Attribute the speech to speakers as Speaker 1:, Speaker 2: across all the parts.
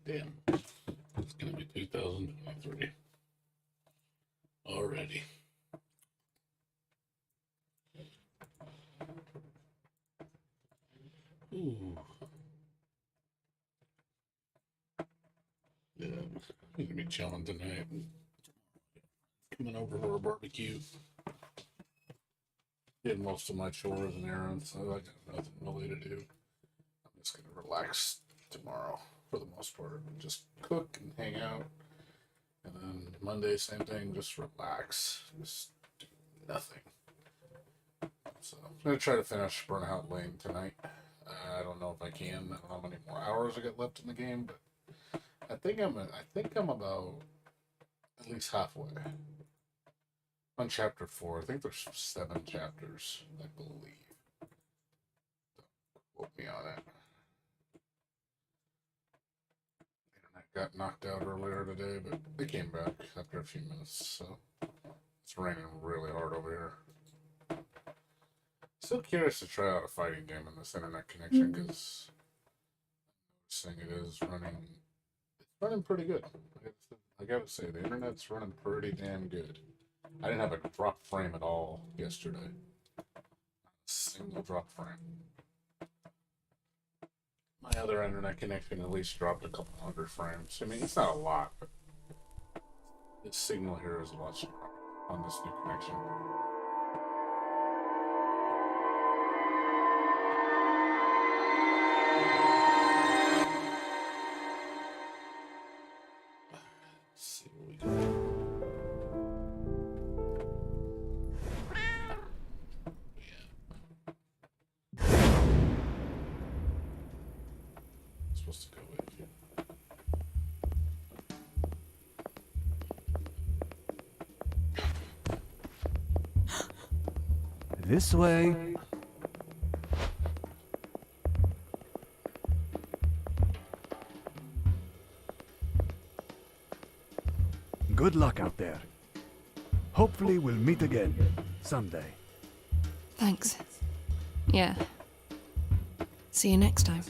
Speaker 1: Damn. It's going to be 2023. Already. Ooh. Yeah, I'm going to be chilling tonight. Coming over for a barbecue. Did most of my chores and errands, so I got nothing really to do. I'm just going to relax tomorrow for the most part. Just cook and hang out. And then Monday, same thing, just relax. Just do nothing. So I'm going to try to finish Burnhouse Lane tonight. I don't know if I can. I don't know how many more hours I got left in the game, but I think I'm about at least halfway. On chapter 4, I think there's 7 chapters, I believe. Don't quote me on it. The internet got knocked out earlier today, but they came back after a few minutes, so it's raining really hard over here. Still curious to try out a fighting game in this internet connection, because I'm noticing it is running pretty good. I gotta say, the internet's running pretty damn good. I didn't have a drop frame at all yesterday. Not a single drop frame. My other internet connection at least dropped a couple hundred frames. I mean, it's not a lot, but the signal here is a lot stronger on this new connection. Let's see what we got. Supposed to go with you.
Speaker 2: This way. Good luck out there. Hopefully we'll meet again someday.
Speaker 3: Thanks. Yeah. See you next time.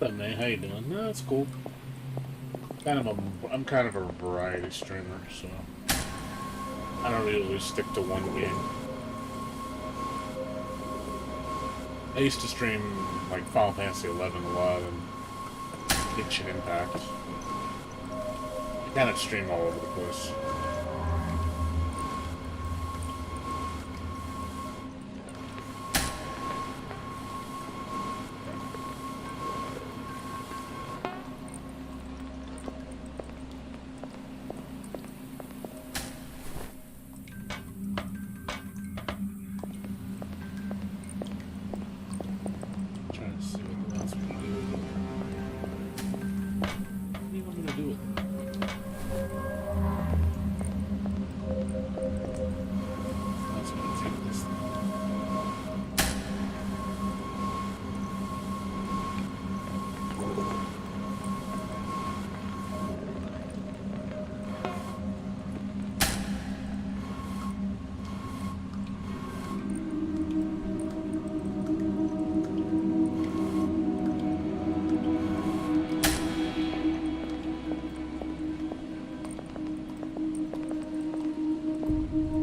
Speaker 1: up, man? How you doing? No, that's cool. I'm kind of a variety streamer, so I don't really stick to one game. I used to stream like Final Fantasy 11 a lot and Genshin Impact. I kind of stream all over the place. Trying to see what else we can do. What do you want me to do with it? That's gonna take this thing.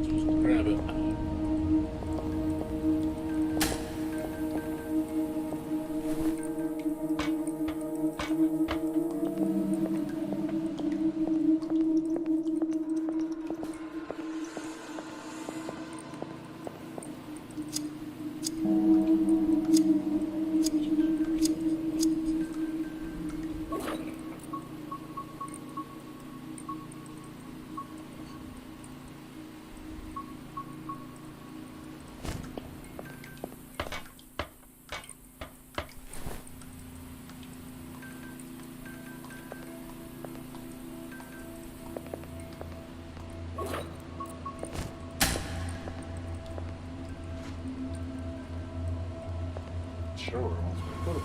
Speaker 1: Just grab it. Sure, where else we put it?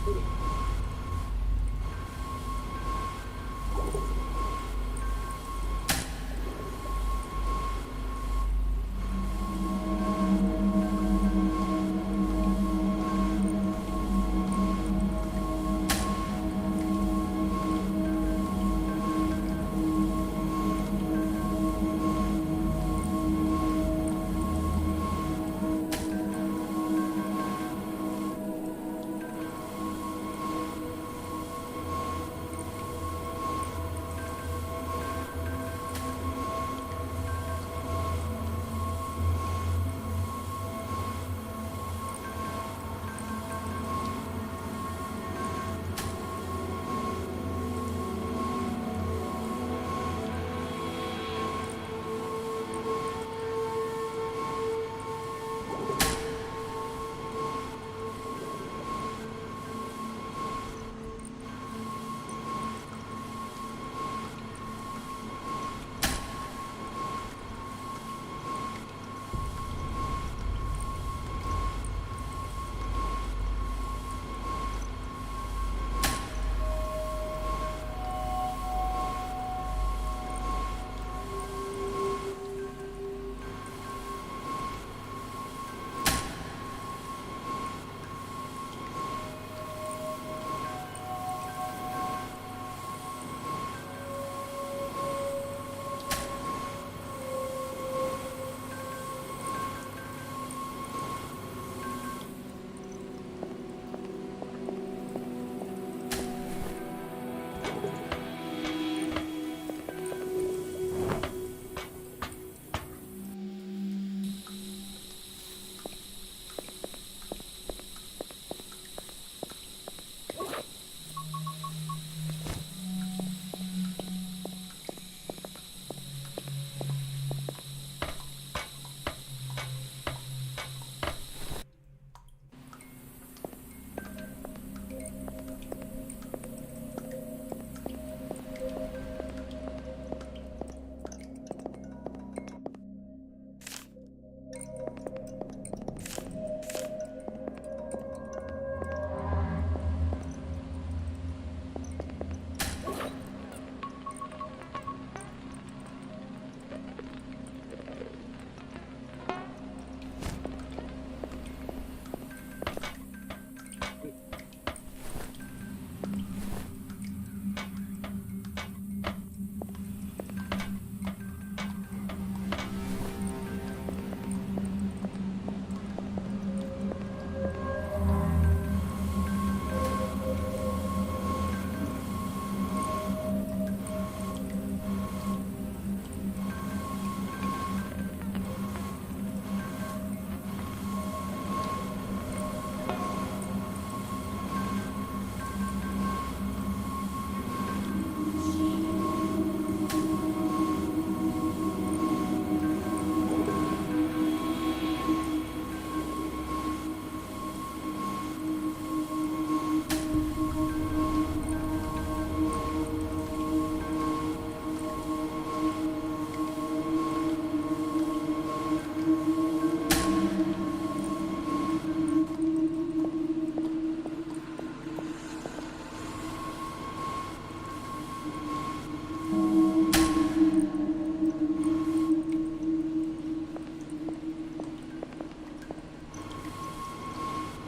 Speaker 1: Put it.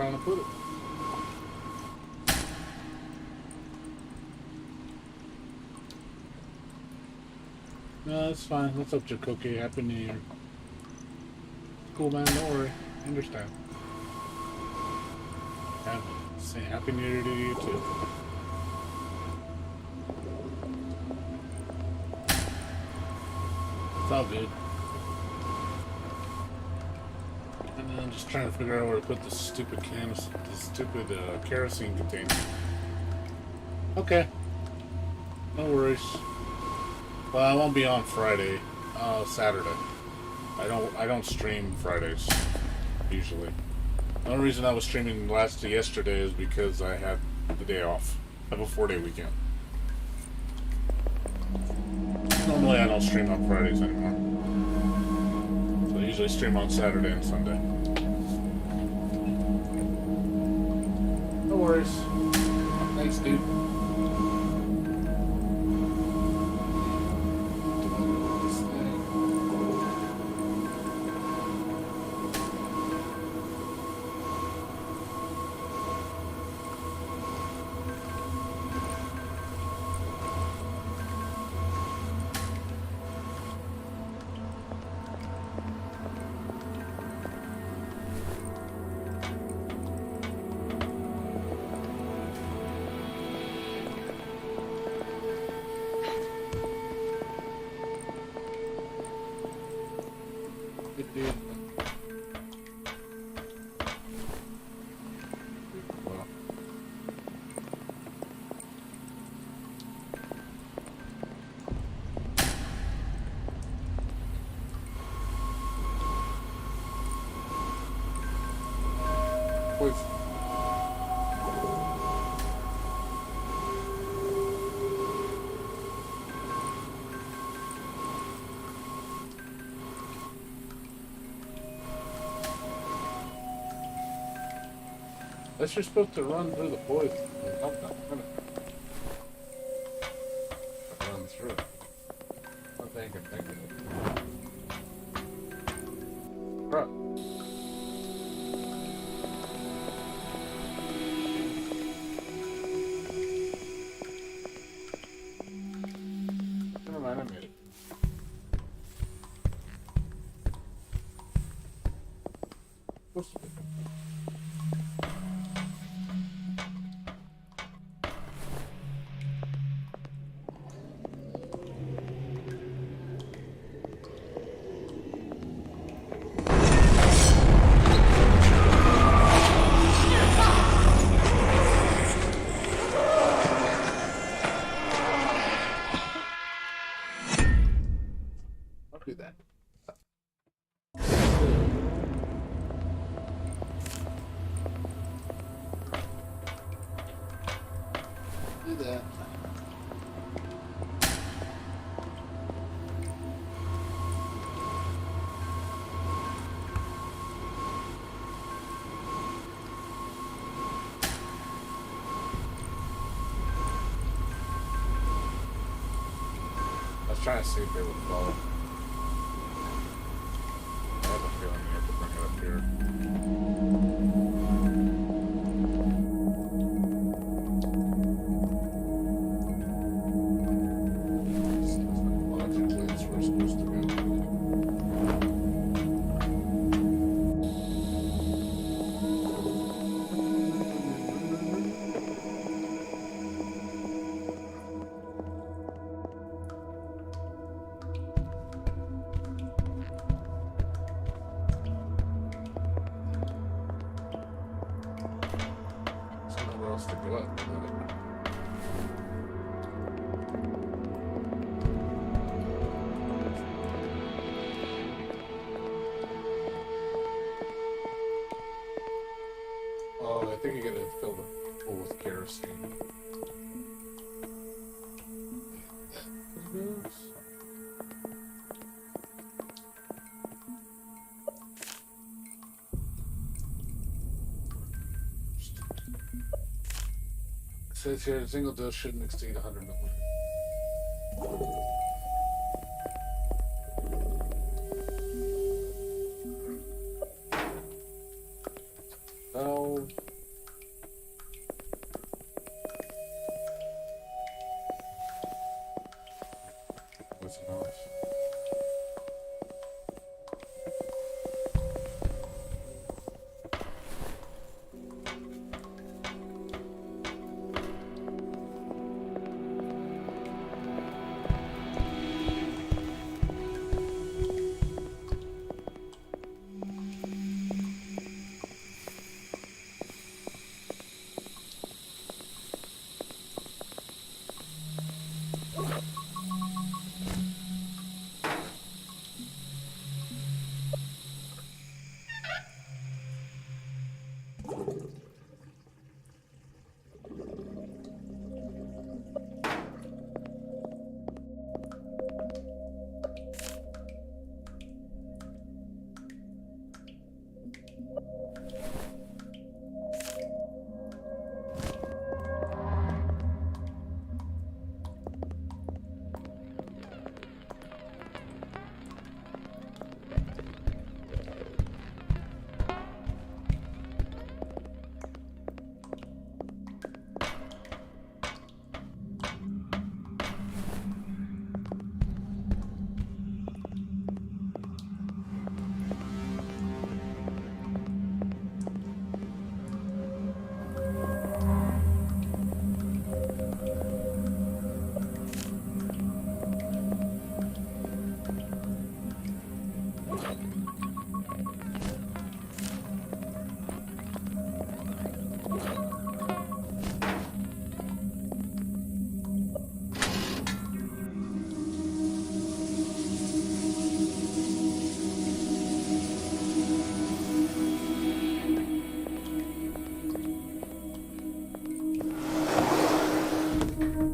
Speaker 1: trying to put it. No, that's fine. What's up, Jacoki? Happy New Year. Cool, man. Don't worry. I understand. Say Happy New Year to you, too. It's all good. And then I'm just trying to figure out where to put this stupid kerosene container. Okay. No worries. Well, I won't be on Friday. Saturday. I don't stream Fridays usually. The only reason I was streaming yesterday is because I had the day off. I have a 4-day weekend. Normally I don't stream on Fridays anymore. So I usually stream on Saturday and Sunday. No worries. Thanks, dude. Unless you're supposed to run through the poison. I'm not gonna run through it. I'm thinking. Right. Never mind, I made it. Supposed to be. Do that. Do that. I was trying to see if they would follow. I have a feeling you have to bring it up here. Logically, it's where it's supposed to go. There's nowhere else to go up. Oh, I think you gotta fill the pool with kerosene. It says here a single dose shouldn't exceed 100 milliliters. Valve. That's enough.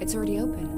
Speaker 3: It's already open.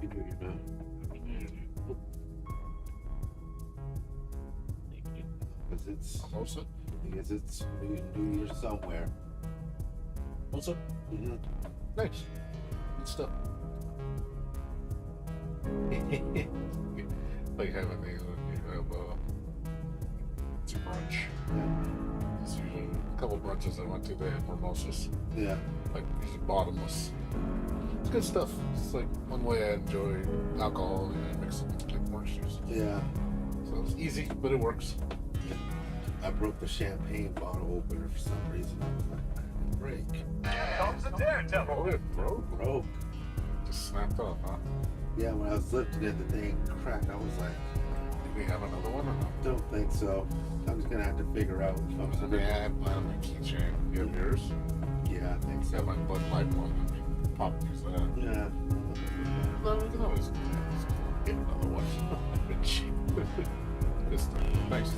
Speaker 4: You do your best. Because it's New Year's somewhere.
Speaker 1: Also,
Speaker 4: Mm-hmm.
Speaker 1: nice. Good stuff. Like having these when you have it's a brunch. There's usually a couple brunches I went to, they had mimosas.
Speaker 4: Yeah.
Speaker 1: Like usually bottomless. It's good stuff. It's like one way I enjoy alcohol and I mix it with like orange juice.
Speaker 4: Yeah.
Speaker 1: So it's easy, but it works.
Speaker 4: I broke the champagne bottle opener for some reason. I was like, break.
Speaker 5: Comes a daredevil.
Speaker 1: Oh, it broke.
Speaker 4: Broke.
Speaker 1: Just snapped off, huh?
Speaker 4: Yeah, when I was lifting it, the thing cracked. I was like,
Speaker 1: Do we have another one or no?
Speaker 4: don't think so. I'm just gonna have to figure out what comes
Speaker 1: I
Speaker 4: in
Speaker 1: mean, I
Speaker 4: it.
Speaker 1: have mine on my keychain. You have yours?
Speaker 4: Yeah, I think
Speaker 1: I
Speaker 4: so.
Speaker 1: got my Bud Light one. I mean, pop use that.
Speaker 4: Yeah.
Speaker 1: No, we can always get another one. It's cheap. Just nice.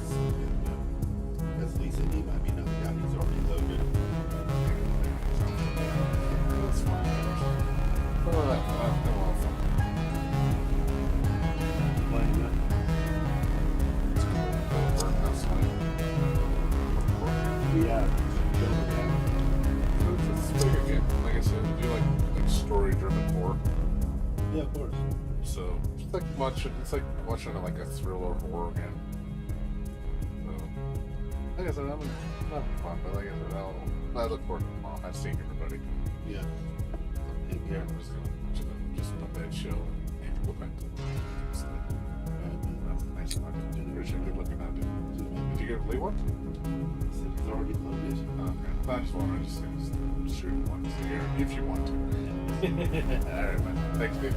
Speaker 4: Because Lisa D might be another guy. He's already loaded.
Speaker 1: That's fine. Well, that's all fun.
Speaker 4: Playing it.
Speaker 1: It's cool. The Burnhouse Lane.
Speaker 4: Yeah.
Speaker 1: It's a bigger game. Like I said, do you like story-driven horror?
Speaker 4: Yeah, of course.
Speaker 1: So it's like watching like a thriller horror game. So like I said, I'm having fun, but like I said, I look forward to tomorrow. I've seen everybody.
Speaker 4: Yeah.
Speaker 1: Yeah, I'm just gonna watch it and just let that show and go back to work. So that's a nice talk. Appreciate you looking at it. Did you get a Lee one?
Speaker 4: Said he's already loaded.
Speaker 1: Okay. I just wanted to just shoot one here if you want to. Alright, man. Thanks, dude.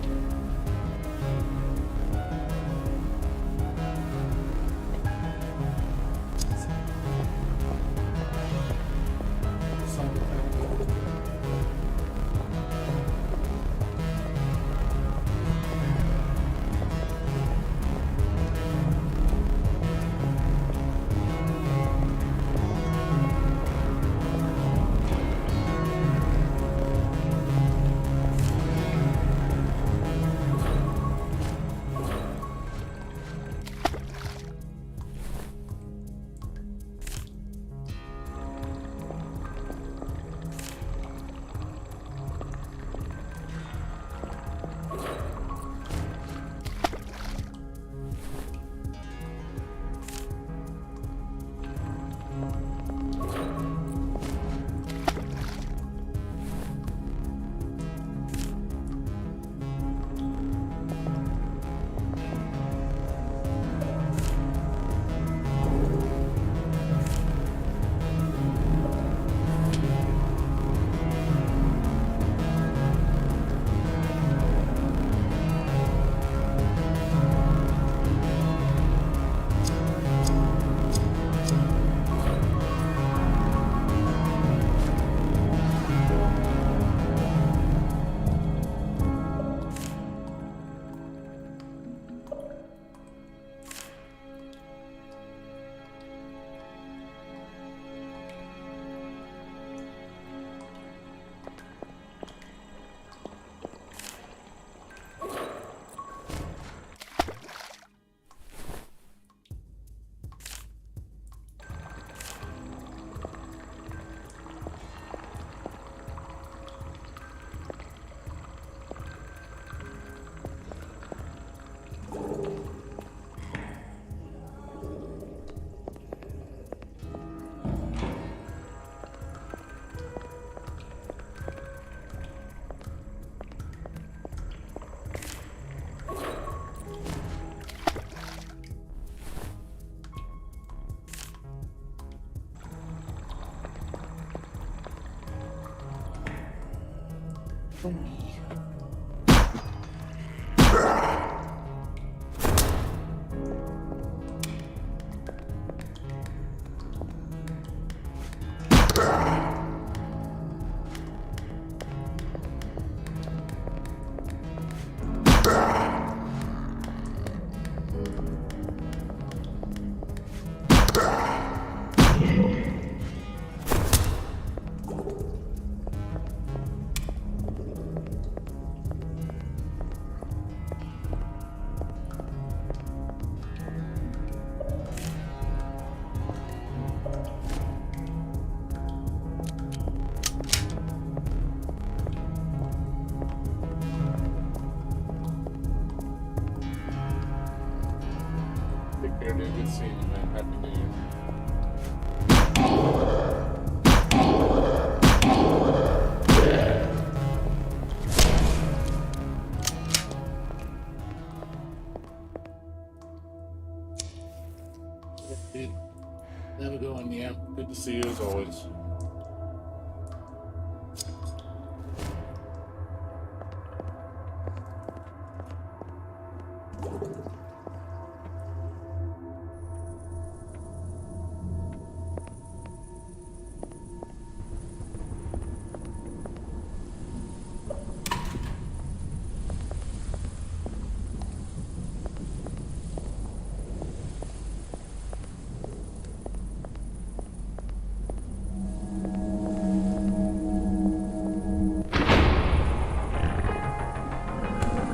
Speaker 1: Take care, dude. Good seeing you, man. Happy New Year.
Speaker 4: Dude, have a good
Speaker 1: Yeah, good to see you as always.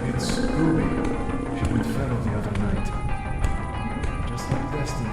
Speaker 2: It's Ruby. She went feral the other night. Just like destiny.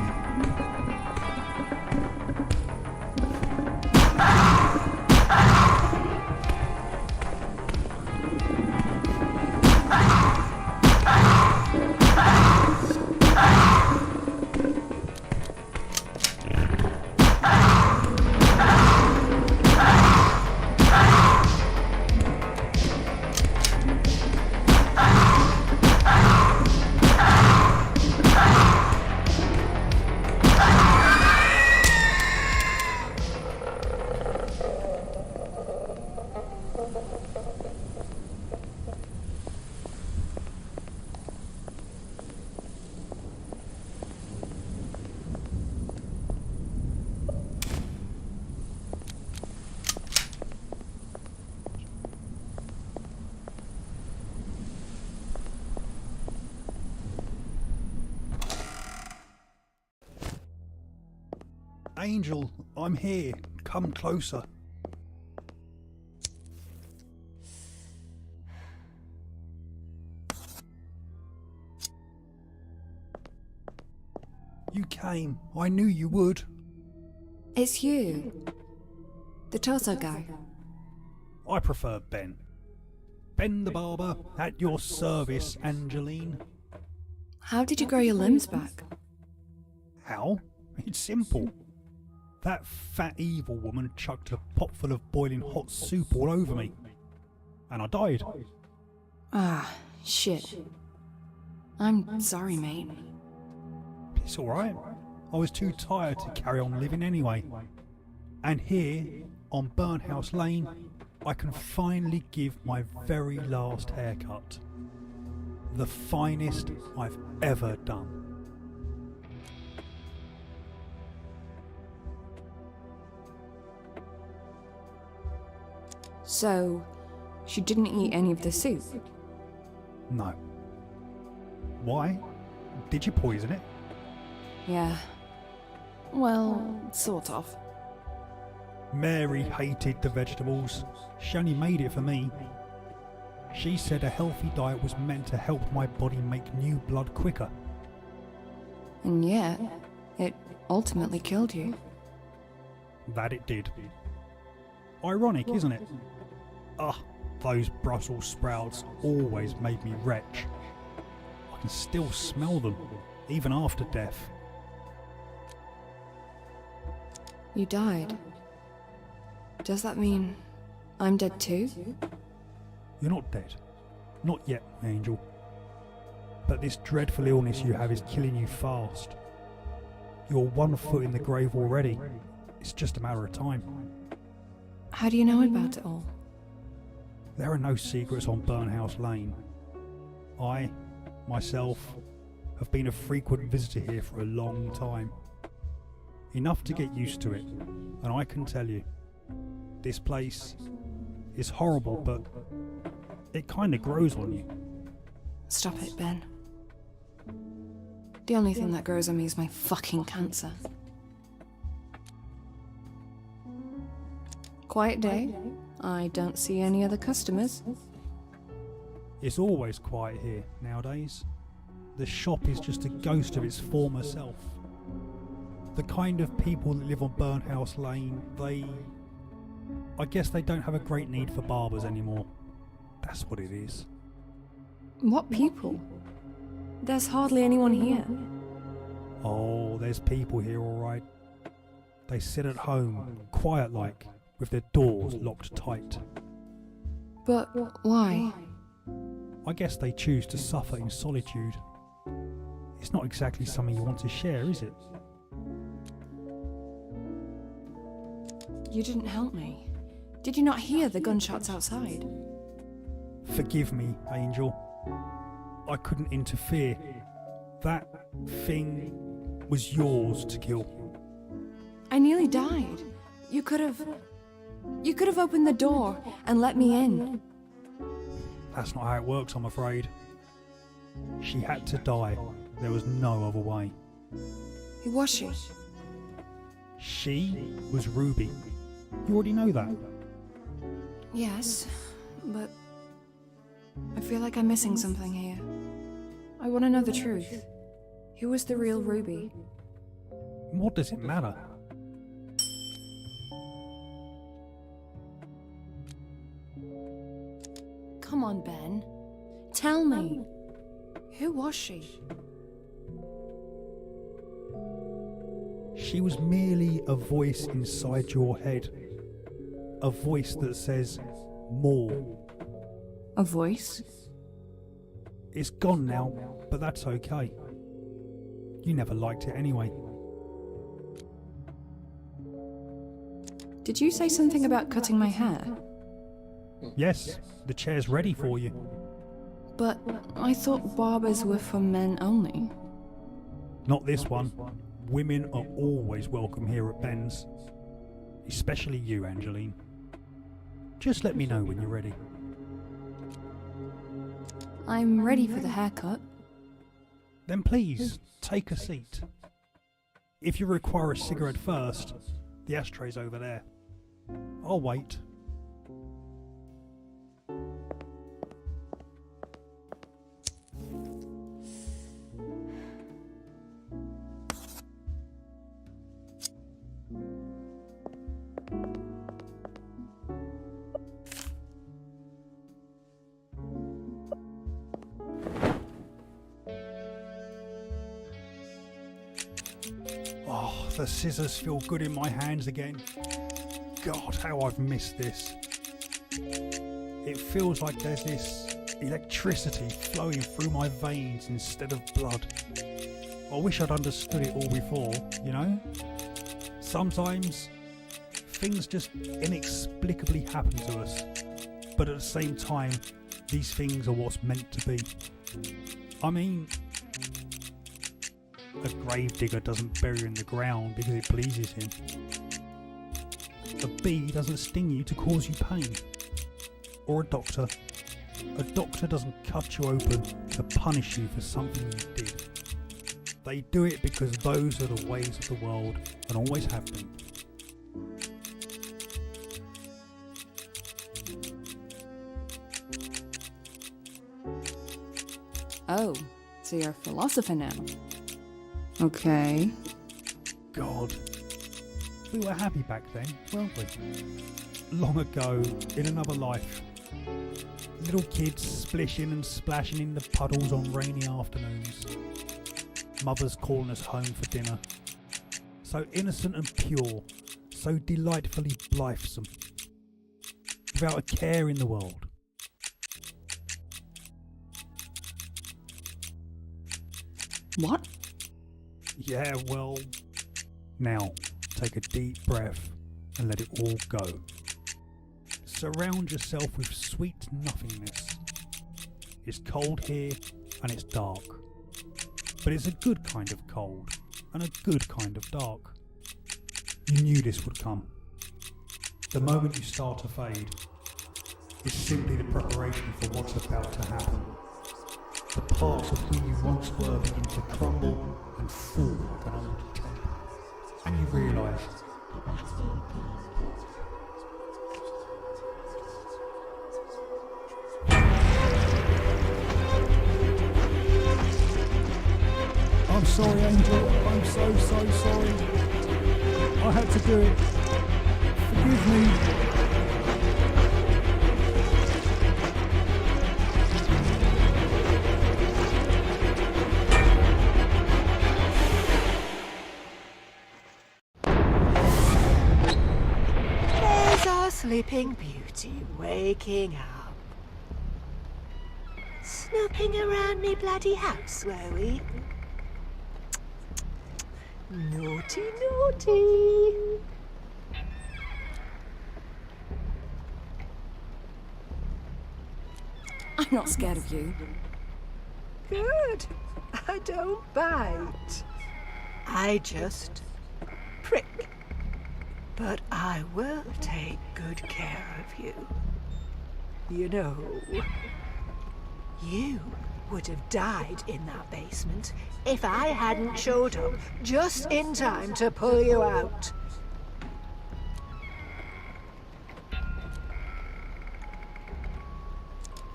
Speaker 6: Angel, I'm here. Come closer. You came. I knew you would.
Speaker 3: It's you. The torso guy.
Speaker 6: I prefer Ben. Ben the barber, at your service, Angeline.
Speaker 3: How did you grow your limbs back?
Speaker 6: How? It's simple. That fat evil woman chucked a pot full of boiling hot soup all over me. And I died.
Speaker 3: Ah, shit. I'm sorry, mate.
Speaker 6: It's alright. I was too tired to carry on living anyway. And here, on Burnhouse Lane, I can finally give my very last haircut. The finest I've ever done.
Speaker 3: So, she didn't eat any of the soup?
Speaker 6: No. Why? Did you poison it?
Speaker 3: Yeah. Well, sort of.
Speaker 6: Mary hated the vegetables. She only made it for me. She said a healthy diet was meant to help my body make new blood quicker.
Speaker 3: And yet, it ultimately killed you.
Speaker 6: That it did. Ironic, isn't it? Ugh, those Brussels sprouts always made me retch. I can still smell them, even after death.
Speaker 3: You died. Does that mean I'm dead too?
Speaker 6: You're not dead. Not yet, Angel. But this dreadful illness you have is killing you fast. You're 1 foot in the grave already. It's just a matter of time.
Speaker 3: How do you know about it all?
Speaker 6: There are no secrets on Burnhouse Lane. I, myself, have been a frequent visitor here for a long time. Enough to get used to it, and I can tell you, this place is horrible, but it kinda grows on you.
Speaker 3: Stop it, Ben. The only thing that grows on me is my fucking cancer. Quiet day. I don't see any other customers.
Speaker 6: It's always quiet here nowadays. The shop is just a ghost of its former self. The kind of people that live on Burnhouse Lane, I guess they don't have a great need for barbers anymore. That's what it is.
Speaker 3: What people? There's hardly anyone here.
Speaker 6: Oh, there's people here alright. They sit at home, quiet like, with their doors locked tight.
Speaker 3: But why?
Speaker 6: I guess they choose to suffer in solitude. It's not exactly something you want to share, is it?
Speaker 3: You didn't help me. Did you not hear the gunshots outside?
Speaker 6: Forgive me, Angel. I couldn't interfere. That thing was yours to kill.
Speaker 3: I nearly died. You could have opened the door and let me in.
Speaker 6: That's not how it works, I'm afraid. She had to die. There was no other way.
Speaker 3: Who was she?
Speaker 6: She was Ruby. You already know that.
Speaker 3: Yes, but I feel like I'm missing something here. I want to know the truth. Who was the real Ruby?
Speaker 6: What does it matter?
Speaker 3: Come on, Ben. Tell me. Who was she?
Speaker 6: She was merely a voice inside your head. A voice that says more.
Speaker 3: A voice?
Speaker 6: It's gone now, but that's okay. You never liked it anyway.
Speaker 3: Did you say something about cutting my hair?
Speaker 6: Yes, the chair's ready for you.
Speaker 3: But I thought barbers were for men only.
Speaker 6: Not this one. Women are always welcome here at Ben's. Especially you, Angeline. Just let me know when you're ready.
Speaker 3: I'm ready for the haircut.
Speaker 6: Then please, take a seat. If you require a cigarette first, the ashtray's over there. I'll wait. Oh, the scissors feel good in my hands again. God, how I've missed this. It feels like there's this electricity flowing through my veins instead of blood. I wish I'd understood it all before, you know? Sometimes things just inexplicably happen to us, but at the same time, these things are what's meant to be. I mean, a gravedigger doesn't bury in the ground because it pleases him. A bee doesn't sting you to cause you pain. Or a doctor. A doctor doesn't cut you open to punish you for something you did. They do it because those are the ways of the world and always have been.
Speaker 3: Oh, so you're a philosopher now. Okay.
Speaker 6: God. We were happy back then, weren't we? Long ago, in another life. Little kids splishing and splashing in the puddles on rainy afternoons. Mothers calling us home for dinner. So innocent and pure, so delightfully blithesome. Without a care in the world.
Speaker 3: What?
Speaker 6: Yeah, well, now take a deep breath and let it all go. Surround yourself with sweet nothingness. It's cold here and it's dark, but it's a good kind of cold and a good kind of dark. You knew this would come. The moment you start to fade is simply the preparation for what's about to happen. The parts of who you once were begin to crumble and fall like an old tape. And you realise I'm sorry, Angel. I'm so sorry. I had to do it. Forgive me.
Speaker 7: There's our sleeping beauty waking up. Snooping around me bloody house, were we? Naughty, naughty.
Speaker 3: not scared of you.
Speaker 7: Good. I don't bite. I just prick. But I will take good care of you. You know, you would have died in that basement if I hadn't showed up just in time to pull you out.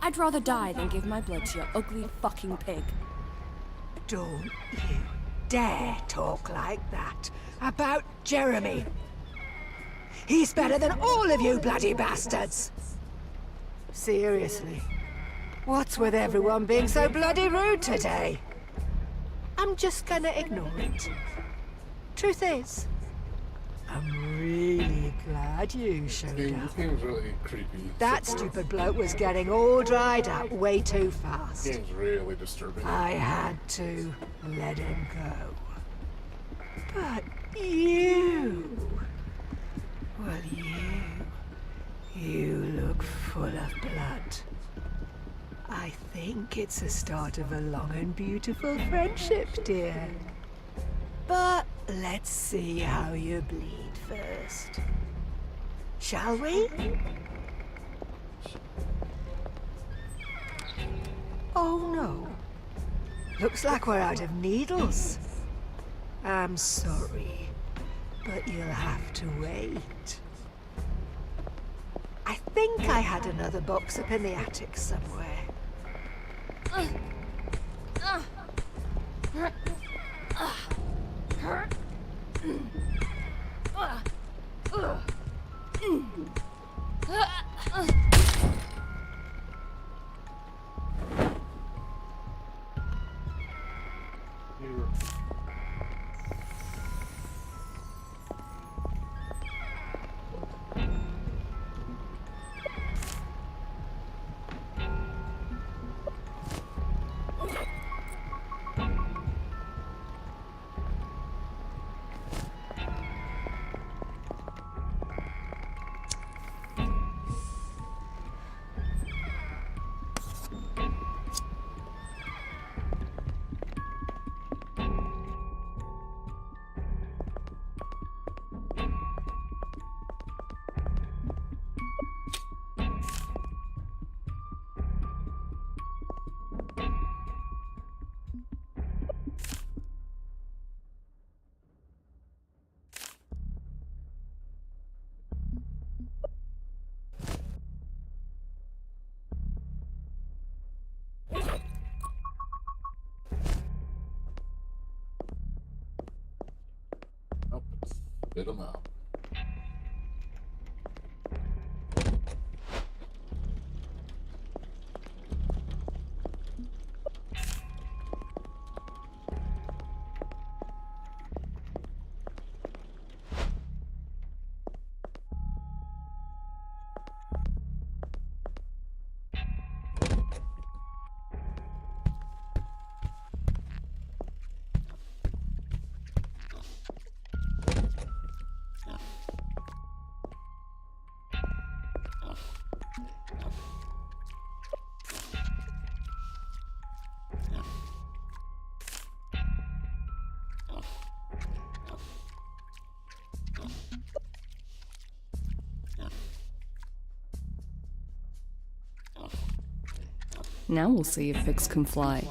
Speaker 3: I'd rather die than give my blood to your ugly fucking pig.
Speaker 7: Don't you dare talk like that about Jeremy. He's better than all of you bloody bastards. Seriously, what's with everyone being so bloody rude today? I'm just gonna ignore it. Truth is, I'm really glad you showed
Speaker 1: This
Speaker 7: up.
Speaker 1: game's really creepy.
Speaker 7: That stupid bloke was getting all dried up way too fast.
Speaker 1: This game's really disturbing.
Speaker 7: I had to let him go. But you... Well, you look full of blood. I think it's the start of a long and beautiful friendship, dear. But let's see how you bleed first. Shall we? Oh no. Looks like we're out of needles. I'm sorry, but you'll have to wait. I think I had another box up in the attic somewhere.
Speaker 1: Nope, spit them out.
Speaker 3: Now we'll see if Vix can fly.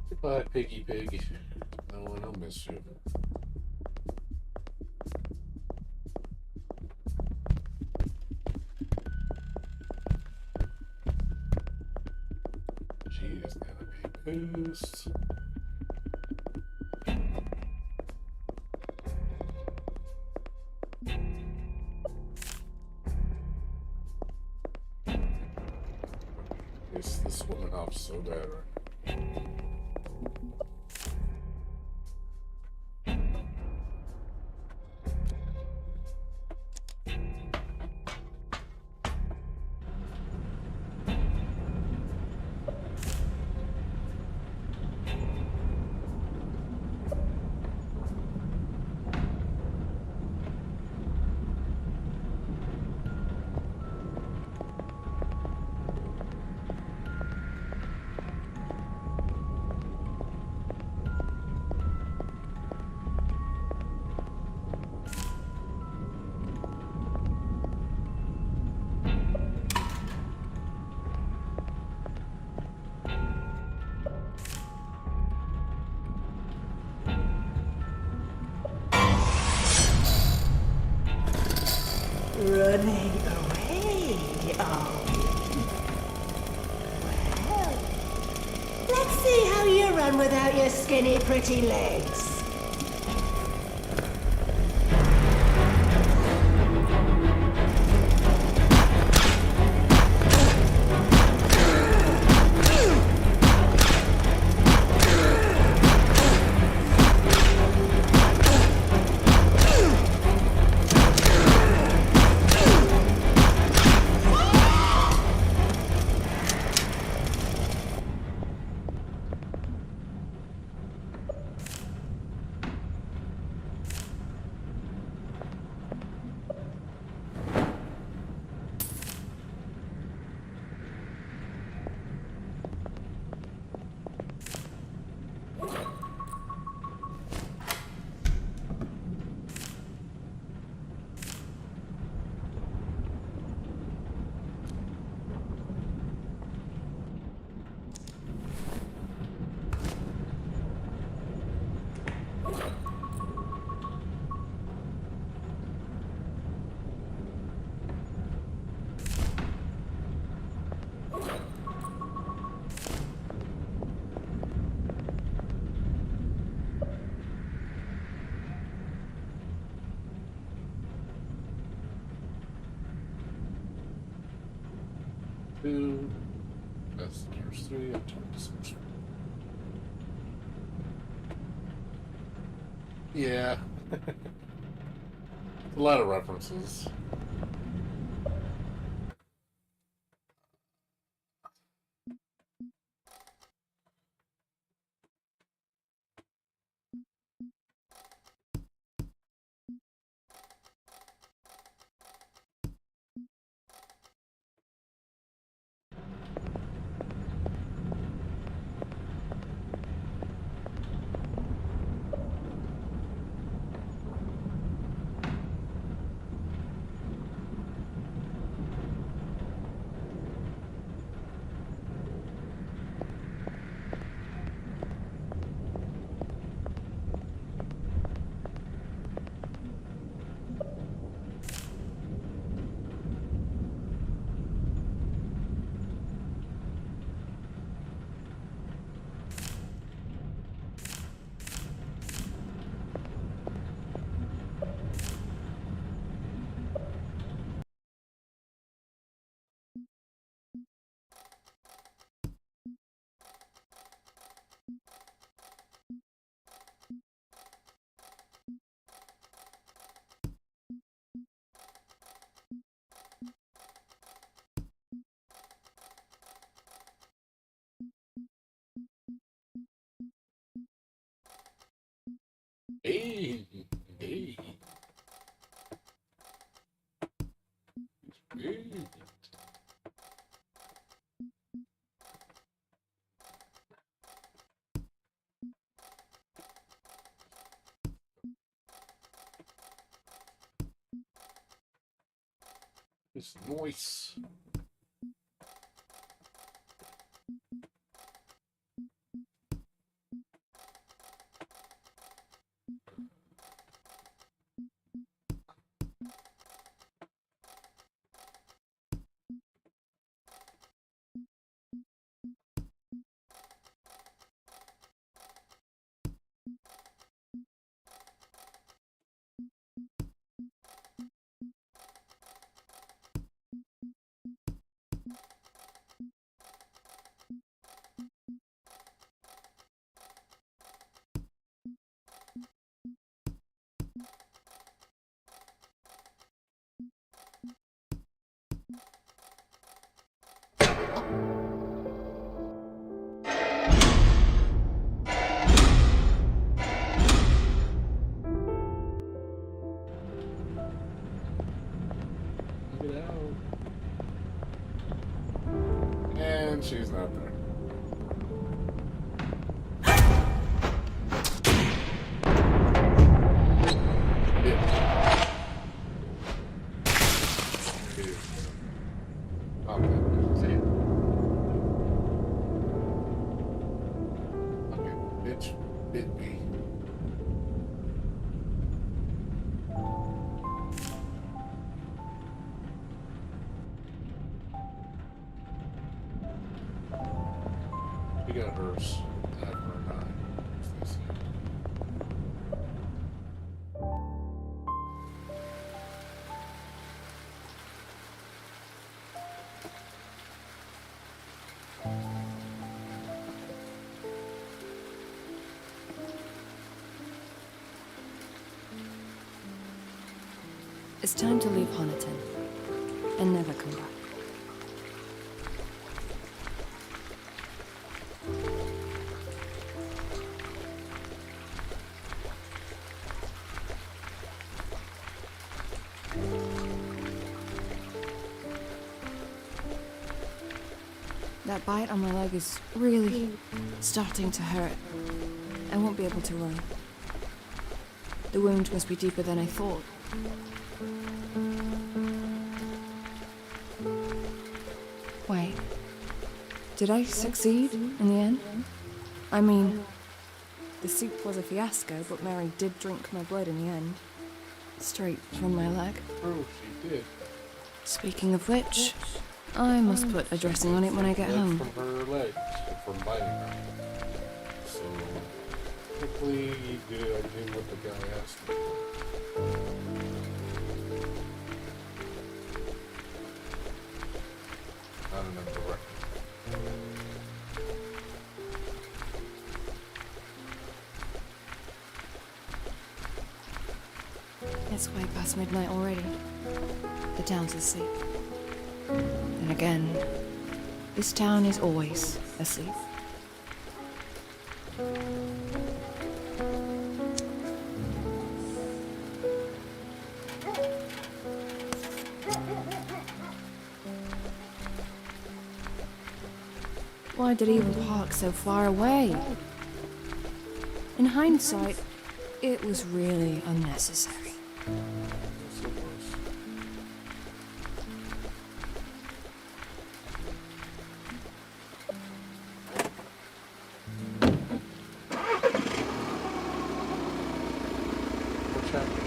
Speaker 1: Goodbye, piggy pig. No one will miss you. She is gonna be pissed. Piss this woman off so bad right now.
Speaker 7: running away, are you? Well, let's see how you run without your skinny, pretty legs.
Speaker 1: Two. Passengers 3 and 26. Yeah. A lot of references. Hey, hey, hey. It's nice. Get out. And she's not there. Yeah. Okay, see it. Okay, bitch bit me. We got hers. I have her and I.
Speaker 3: It's time to leave Honiton and never come back. That bite on my leg is really starting to hurt. I won't be able to run. The wound must be deeper than I thought. Wait. Did I succeed in the end? I mean, the soup was a fiasco, but Mary did drink my blood in the end. Straight from my leg.
Speaker 1: True, she did.
Speaker 3: Speaking of which, I must put a dressing on it when I get
Speaker 1: Blood
Speaker 3: home.
Speaker 1: from her leg, from biting her. So, quickly, I did what the guy asked me. I don't know the record.
Speaker 3: It's way past midnight already. The town's asleep. Then again, this town is always asleep. Why did he even park so far away? In hindsight, it was really unnecessary.
Speaker 1: Yes, it was. What's happening?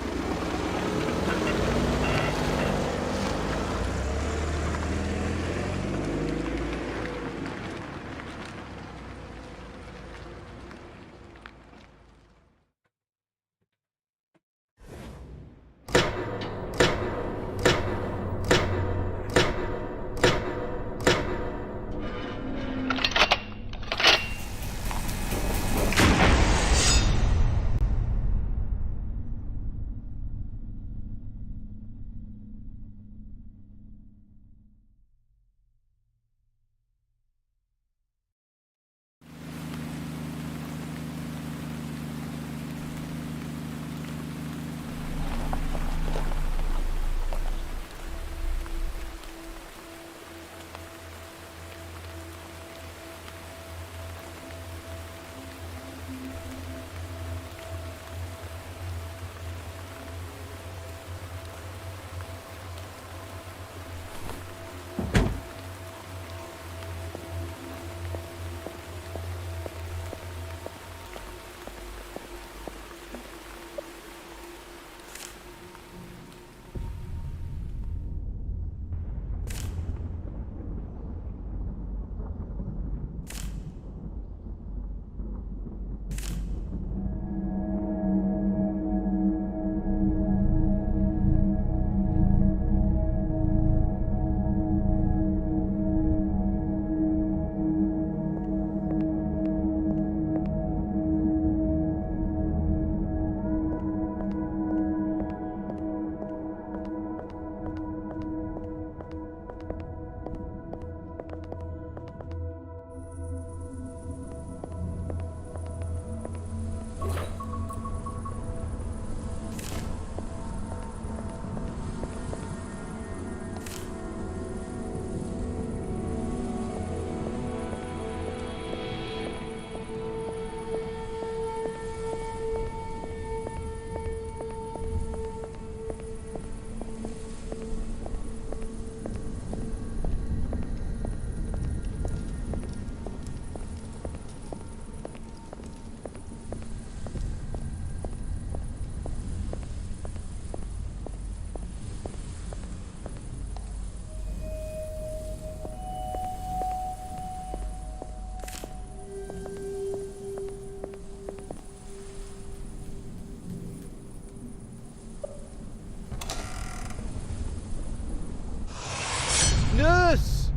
Speaker 8: Nurse!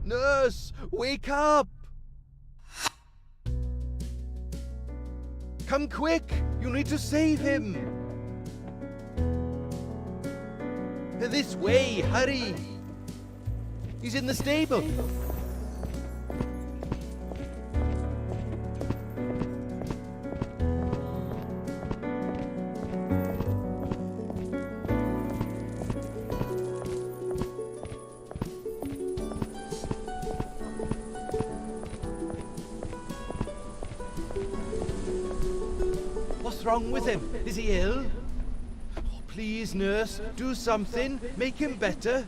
Speaker 8: Nurse, wake up! Come quick! You need to save him! This way, hurry! He's in the stable. What's wrong with him? Is he ill? Oh, please, nurse, do something. Make him better.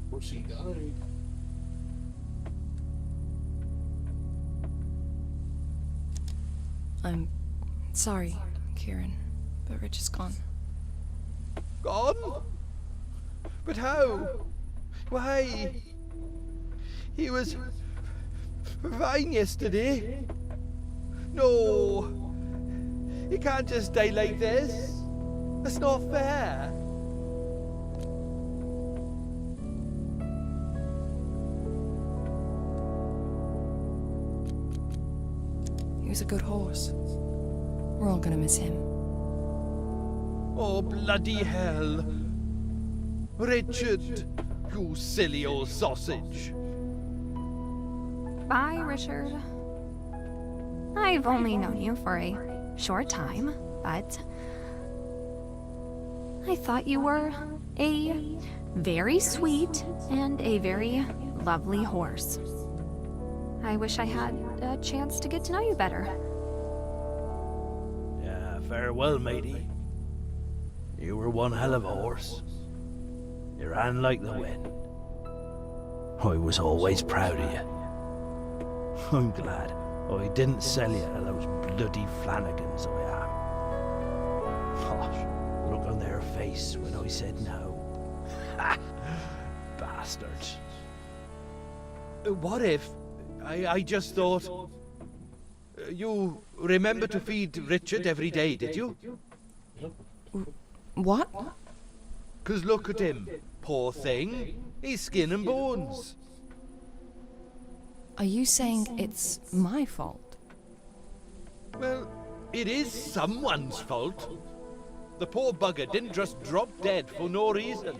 Speaker 1: Where's he died?
Speaker 3: I'm sorry, Kieran, but Rich is gone.
Speaker 8: Gone? But how? Why? He was fine yesterday. No. He can't just die like this. That's not fair.
Speaker 3: He was a good horse. We're all gonna miss him.
Speaker 8: Oh, bloody hell. Richard, you silly old sausage.
Speaker 9: Bye, Richard. I've only known you for a short time, but I thought you were a very sweet and a very lovely horse. I wish I had a chance to get to know you better.
Speaker 8: Yeah, farewell, matey. You were one hell of a horse. You ran like the wind. I was always proud of you. I'm glad I didn't sell you to those bloody Flanagans I am. Gosh, look on their face when I said no. Ha! Bastards. What if I just thought... You remember to feed Richard every day, did you?
Speaker 3: What?
Speaker 8: 'Cause look at him, poor thing. He's skin and bones.
Speaker 3: Are you saying it's my fault?
Speaker 8: Well, it is someone's fault. The poor bugger didn't just drop dead for no reason.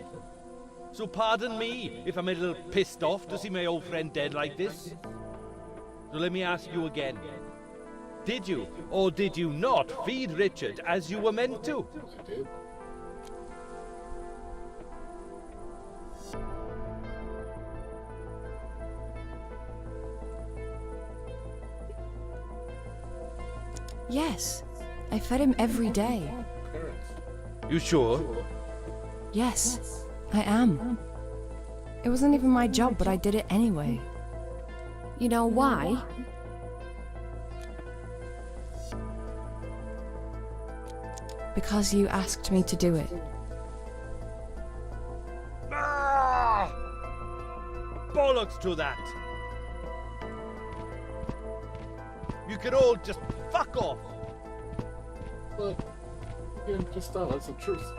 Speaker 8: So pardon me if I'm a little pissed off to see my old friend dead like this. So let me ask you again. Did you, or did you not, feed Richard as you were meant to?
Speaker 1: I did.
Speaker 3: Yes. I fed him every day.
Speaker 1: Parents.
Speaker 8: You sure?
Speaker 3: Yes, I am. It wasn't even my job, but I did it anyway. You know why? Because you asked me to do it.
Speaker 8: Ah! Bollocks to that! You could all just fuck off!
Speaker 1: But, again, just tell us the truth.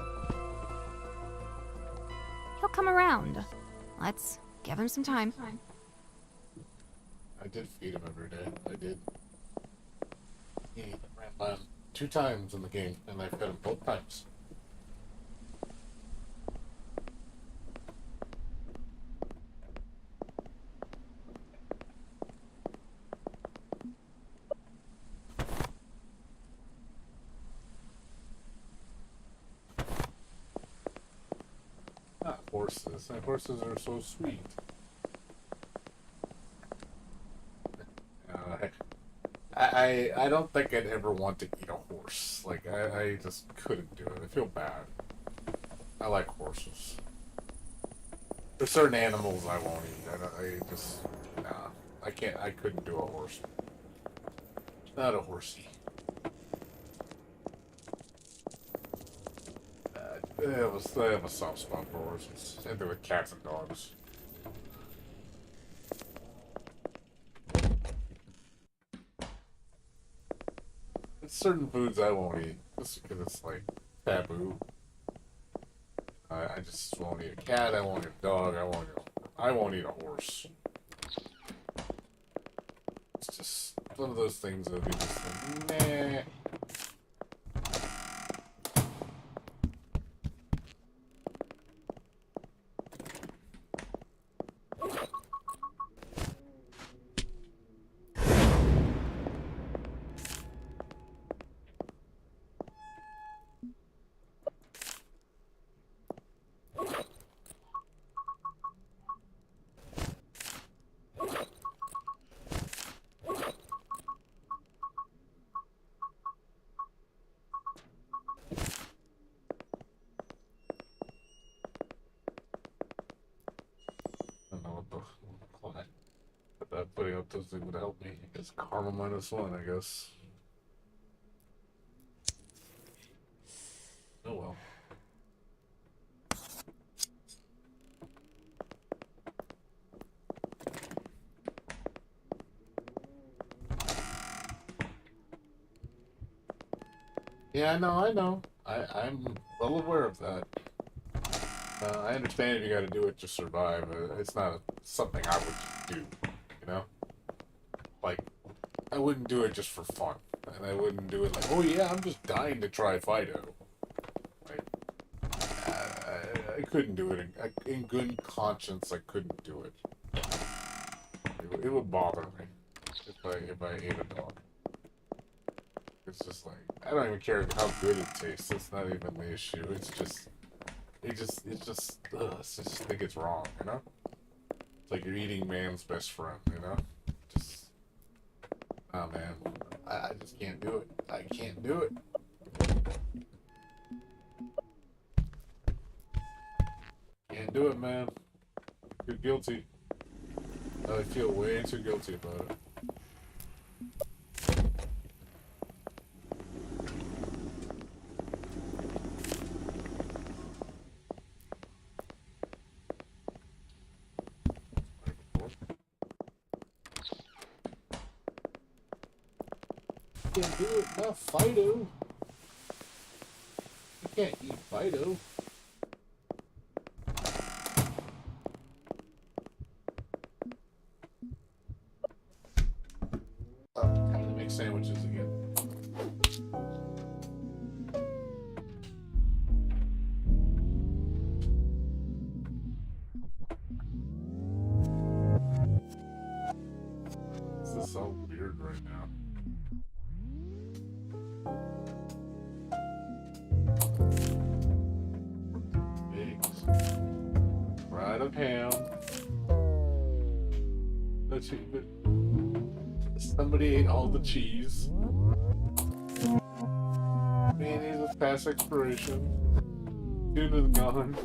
Speaker 9: He'll come around. Let's give him some time.
Speaker 1: I did feed him every day. I did. He ran down 2 times in the game, and I fed him both times. Not horses. Horses are so sweet. I don't think I'd ever want to eat a horse. Like, I just couldn't do it. I feel bad. I like horses. There's certain animals I won't eat. I just, nah. I couldn't do a horse. Not a horsey. I have a soft spot for horses. Same thing with cats and dogs. certain foods I won't eat just because it's like taboo. I just won't eat a cat. I won't eat a dog. I won't eat a horse. It's just one of those things that be just like, nah. I don't know what the but putting up those things would help me. It's karma -1, I guess. Oh well. Yeah, I know. I'm well aware of that. I understand if you gotta do it to survive. It's not something I would do, you know? Like, I wouldn't do it just for fun. And I wouldn't do it like, oh yeah, I'm just dying to try Fido. Like, I couldn't do it. In good conscience, I couldn't do it. It would bother me if I ate a dog. It's just like, I don't even care how good it tastes. That's not even the issue. It's just, I just think it's wrong, you know? It's like you're eating man's best friend, you know? Just, oh man, I just can't do it. I can't do it. Can't do it, man. Too guilty. I feel way too guilty about it. Can't do it, not Fido. You can't eat Fido. Time to make sandwiches again. This is so weird right now. Fried of ham. Let's see, but somebody ate all the cheese. Mayonnaise is past expiration. Tuna's gone.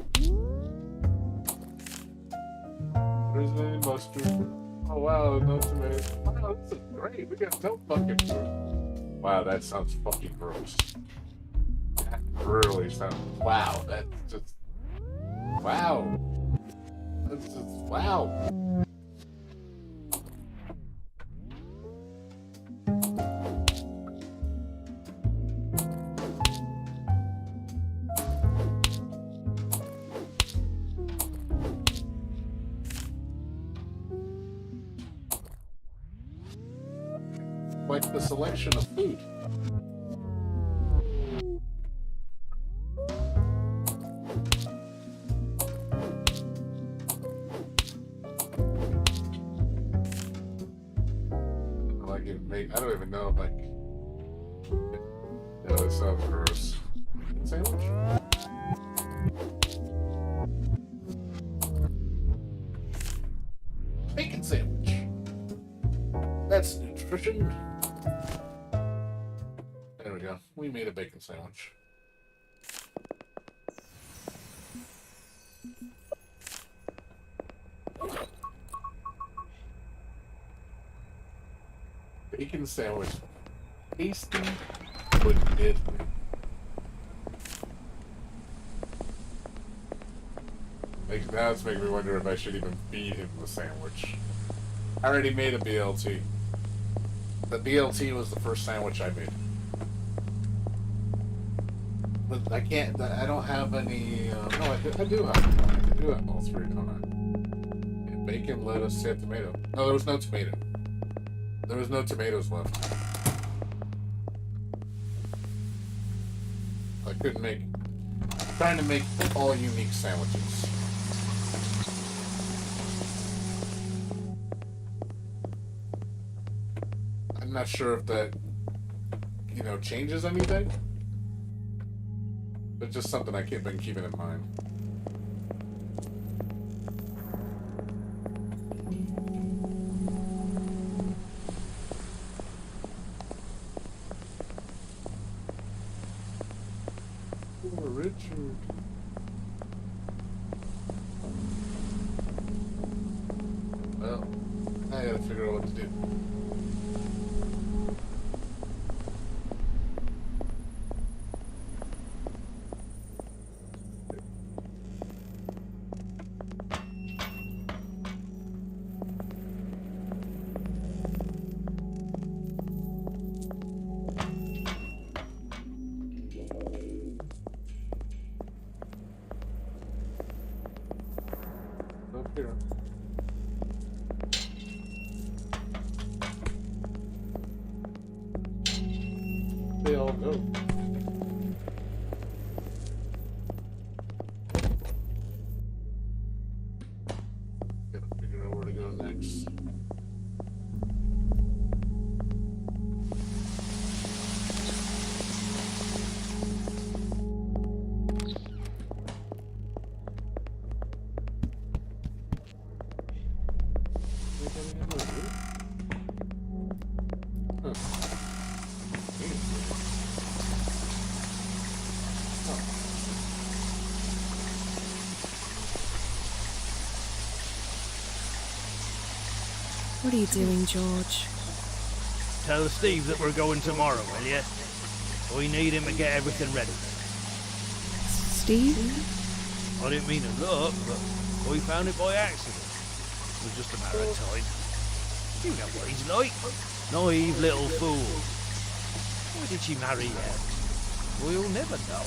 Speaker 1: There's any mustard. Oh wow, no tomato. Wow, this is great. We got no fucking food. Wow, that sounds fucking gross. That really sounds. Wow, that's just. Wow. That's just. Wow. Quite the selection of food. I don't even know if I can. Yeah, that sounds gross. Sandwich? Bacon sandwich. That's nutrition. There we go. We made a bacon sandwich. Bacon sandwich. Tasty but deadly. Now it's making me wonder if I should even feed him the sandwich. I already made a BLT. The BLT was the first sandwich I made. But I can't. I don't have any. No, I do have. I do have all three, don't I? Yeah, bacon, lettuce, and tomato. No, there was no tomato. There was no tomatoes left. I couldn't make. Trying to make all unique sandwiches. I'm not sure if that, changes anything. But just something I been keeping in mind. Poor Richard. Well, I gotta figure out what to do. Up here. They all go. Gotta figure out where to go next.
Speaker 3: What are you doing, George?
Speaker 8: Tell Steve that we're going tomorrow, will you? We need him to get everything ready.
Speaker 3: Steve?
Speaker 8: I didn't mean to look, but we found it by accident. It was just a matter of time. You know what he's like. Naive little fool. Why did she marry him? We'll never know.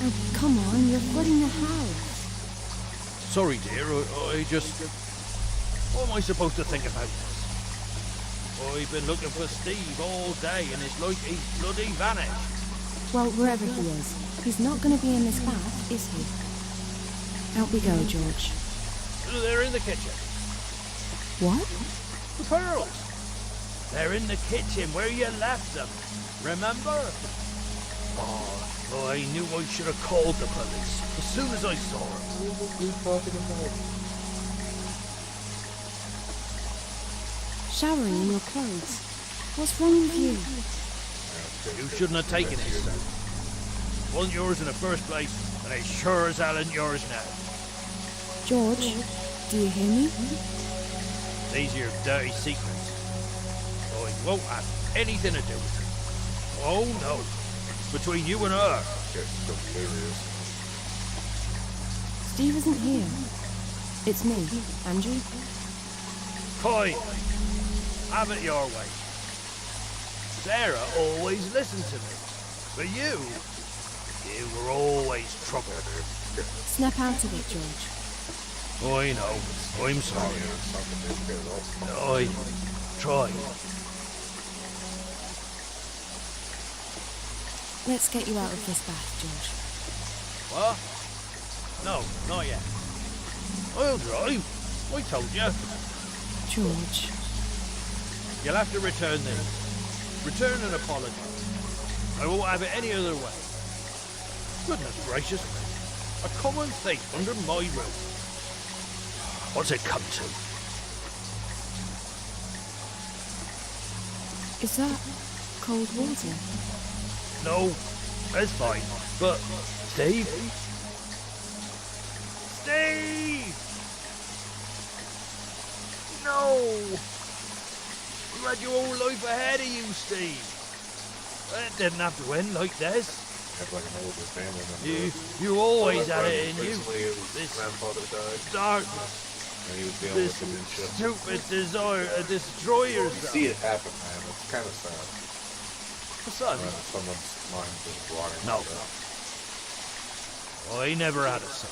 Speaker 3: Oh, come on, you're flooding the house.
Speaker 8: Sorry, dear, I just... What am I supposed to think about this? I've been looking for Steve all day, and it's like he's bloody vanished.
Speaker 3: Well, wherever he is, he's not going to be in this bath, is he? Out we go, George.
Speaker 8: They're in the kitchen.
Speaker 3: What?
Speaker 8: The pearls. They're in the kitchen where you left them. Remember? Oh, I knew I should have called the police as soon as I saw them.
Speaker 3: Showering in your clothes. What's wrong with you?
Speaker 8: You shouldn't have taken it, sir. It wasn't yours in the first place, and it sure as hell ain't yours now.
Speaker 3: George, do you hear me?
Speaker 8: These are your dirty secrets. I won't have anything to do with it. Oh, no. Between you and her.
Speaker 3: Steve isn't here. It's me, Angie.
Speaker 8: Fine. Have it your way. Sarah always listened to me. But you were always trouble.
Speaker 3: Snap out of it, George.
Speaker 8: I know. I'm sorry. I tried.
Speaker 3: Let's get you out of this bath, George.
Speaker 8: What? No, not yet. I'll drive. I told you.
Speaker 3: George.
Speaker 8: You'll have to return these. Return an apology. I won't have it any other way. Goodness gracious me. A common thief under my roof. What's it come to?
Speaker 3: Is that cold water?
Speaker 8: No, that's fine. But, Steve? Steve! No! You had your whole life ahead of you, Steve. It didn't have to end like this.
Speaker 1: Like an older family member.
Speaker 8: You always had it in you.
Speaker 1: Basically, his
Speaker 8: This
Speaker 1: grandfather died.
Speaker 8: darkness.
Speaker 1: And he was dealing
Speaker 8: This
Speaker 1: with dementia.
Speaker 8: stupid desire to destroy
Speaker 1: You
Speaker 8: yourself.
Speaker 1: see it happen, man. It's kind of sad.
Speaker 8: Son,
Speaker 1: When someone's mind just rotting.
Speaker 8: No.
Speaker 1: like that.
Speaker 8: I never had a son.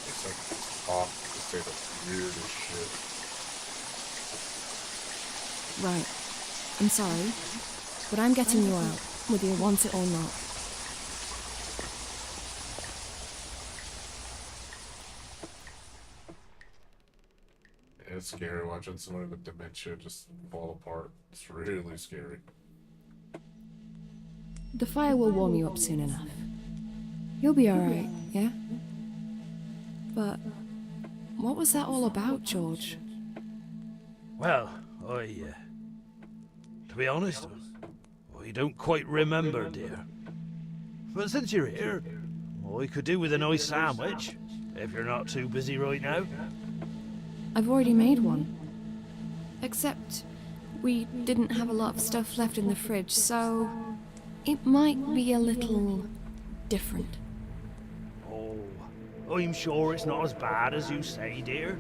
Speaker 1: It's like off to say the weirdest shit.
Speaker 3: Right. I'm sorry, but I'm getting you out, whether you want it or not.
Speaker 1: It's scary watching somebody with dementia just fall apart. It's really scary.
Speaker 3: The fire will warm you up soon enough. You'll be alright, yeah? But what was that all about, George?
Speaker 8: Well, to be honest, I don't quite remember, dear. But since you're here, I could do with a nice sandwich, if you're not too busy right now.
Speaker 3: I've already made one. Except we didn't have a lot of stuff left in the fridge, so it might be a little different.
Speaker 8: Oh, I'm sure it's not as bad as you say, dear.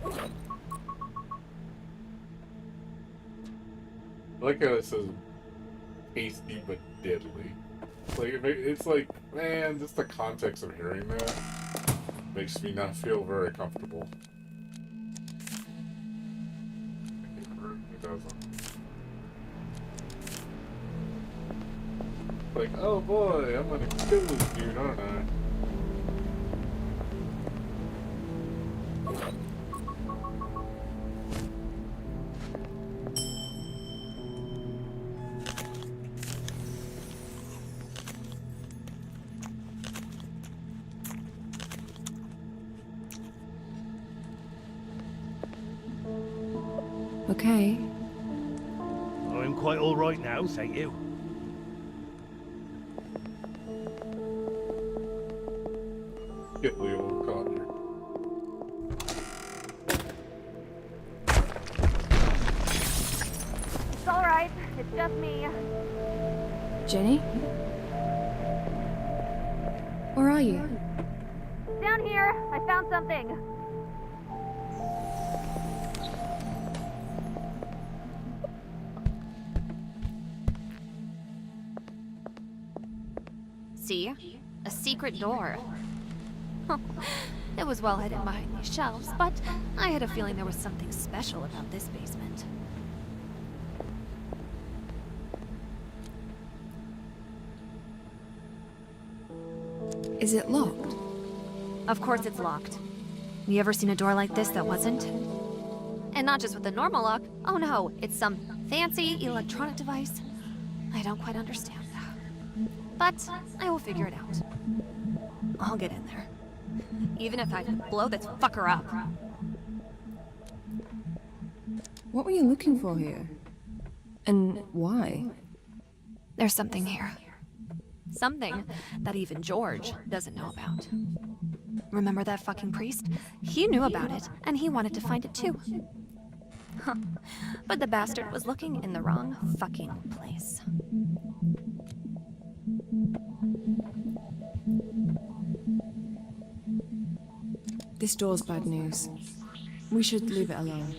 Speaker 1: I like how it says tasty but deadly. It's like, man, just the context of hearing that makes me not feel very comfortable. It doesn't. Like, oh boy, I'm gonna kill this dude, aren't I?
Speaker 3: Okay.
Speaker 8: I'm quite all right now, thank you.
Speaker 1: Get the old codger.
Speaker 9: It's all right. It's just me.
Speaker 3: Jenny? Where are you?
Speaker 9: Down here, I found something. See? A secret door. It was well hidden behind these shelves, but I had a feeling there was something special about this basement.
Speaker 3: Is it locked?
Speaker 9: Of course it's locked. You ever seen a door like this that wasn't? And not just with a normal lock. Oh no, it's some fancy electronic device. I don't quite understand. But I will figure it out. I'll get in there. Even if I blow this fucker up.
Speaker 3: What were you looking for here? And why?
Speaker 9: There's something here. Something that even George doesn't know about. Remember that fucking priest? He knew about it, and he wanted to find it too. Huh. But the bastard was looking in the wrong fucking place.
Speaker 3: This door's bad news. We should leave it alone.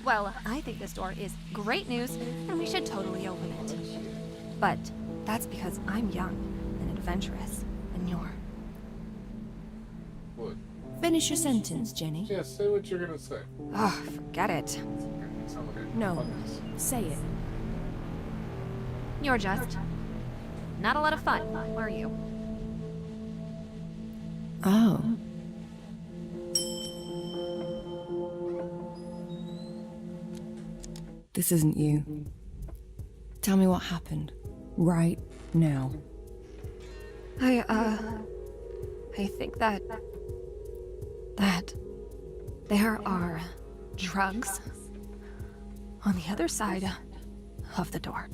Speaker 9: Well, I think this door is great news, and we should totally open it. But that's because I'm young and adventurous, and you're...
Speaker 1: What?
Speaker 3: Finish your sentence, Jenny.
Speaker 1: Yeah, say what you're gonna say.
Speaker 9: Oh, forget it.
Speaker 1: You sound like a
Speaker 3: No,
Speaker 1: fucking-
Speaker 3: say it.
Speaker 9: You're just... not a lot of fun, are you?
Speaker 3: Oh. This isn't you. Tell me what happened. Right now.
Speaker 9: I think that there are drugs on the other side of the door.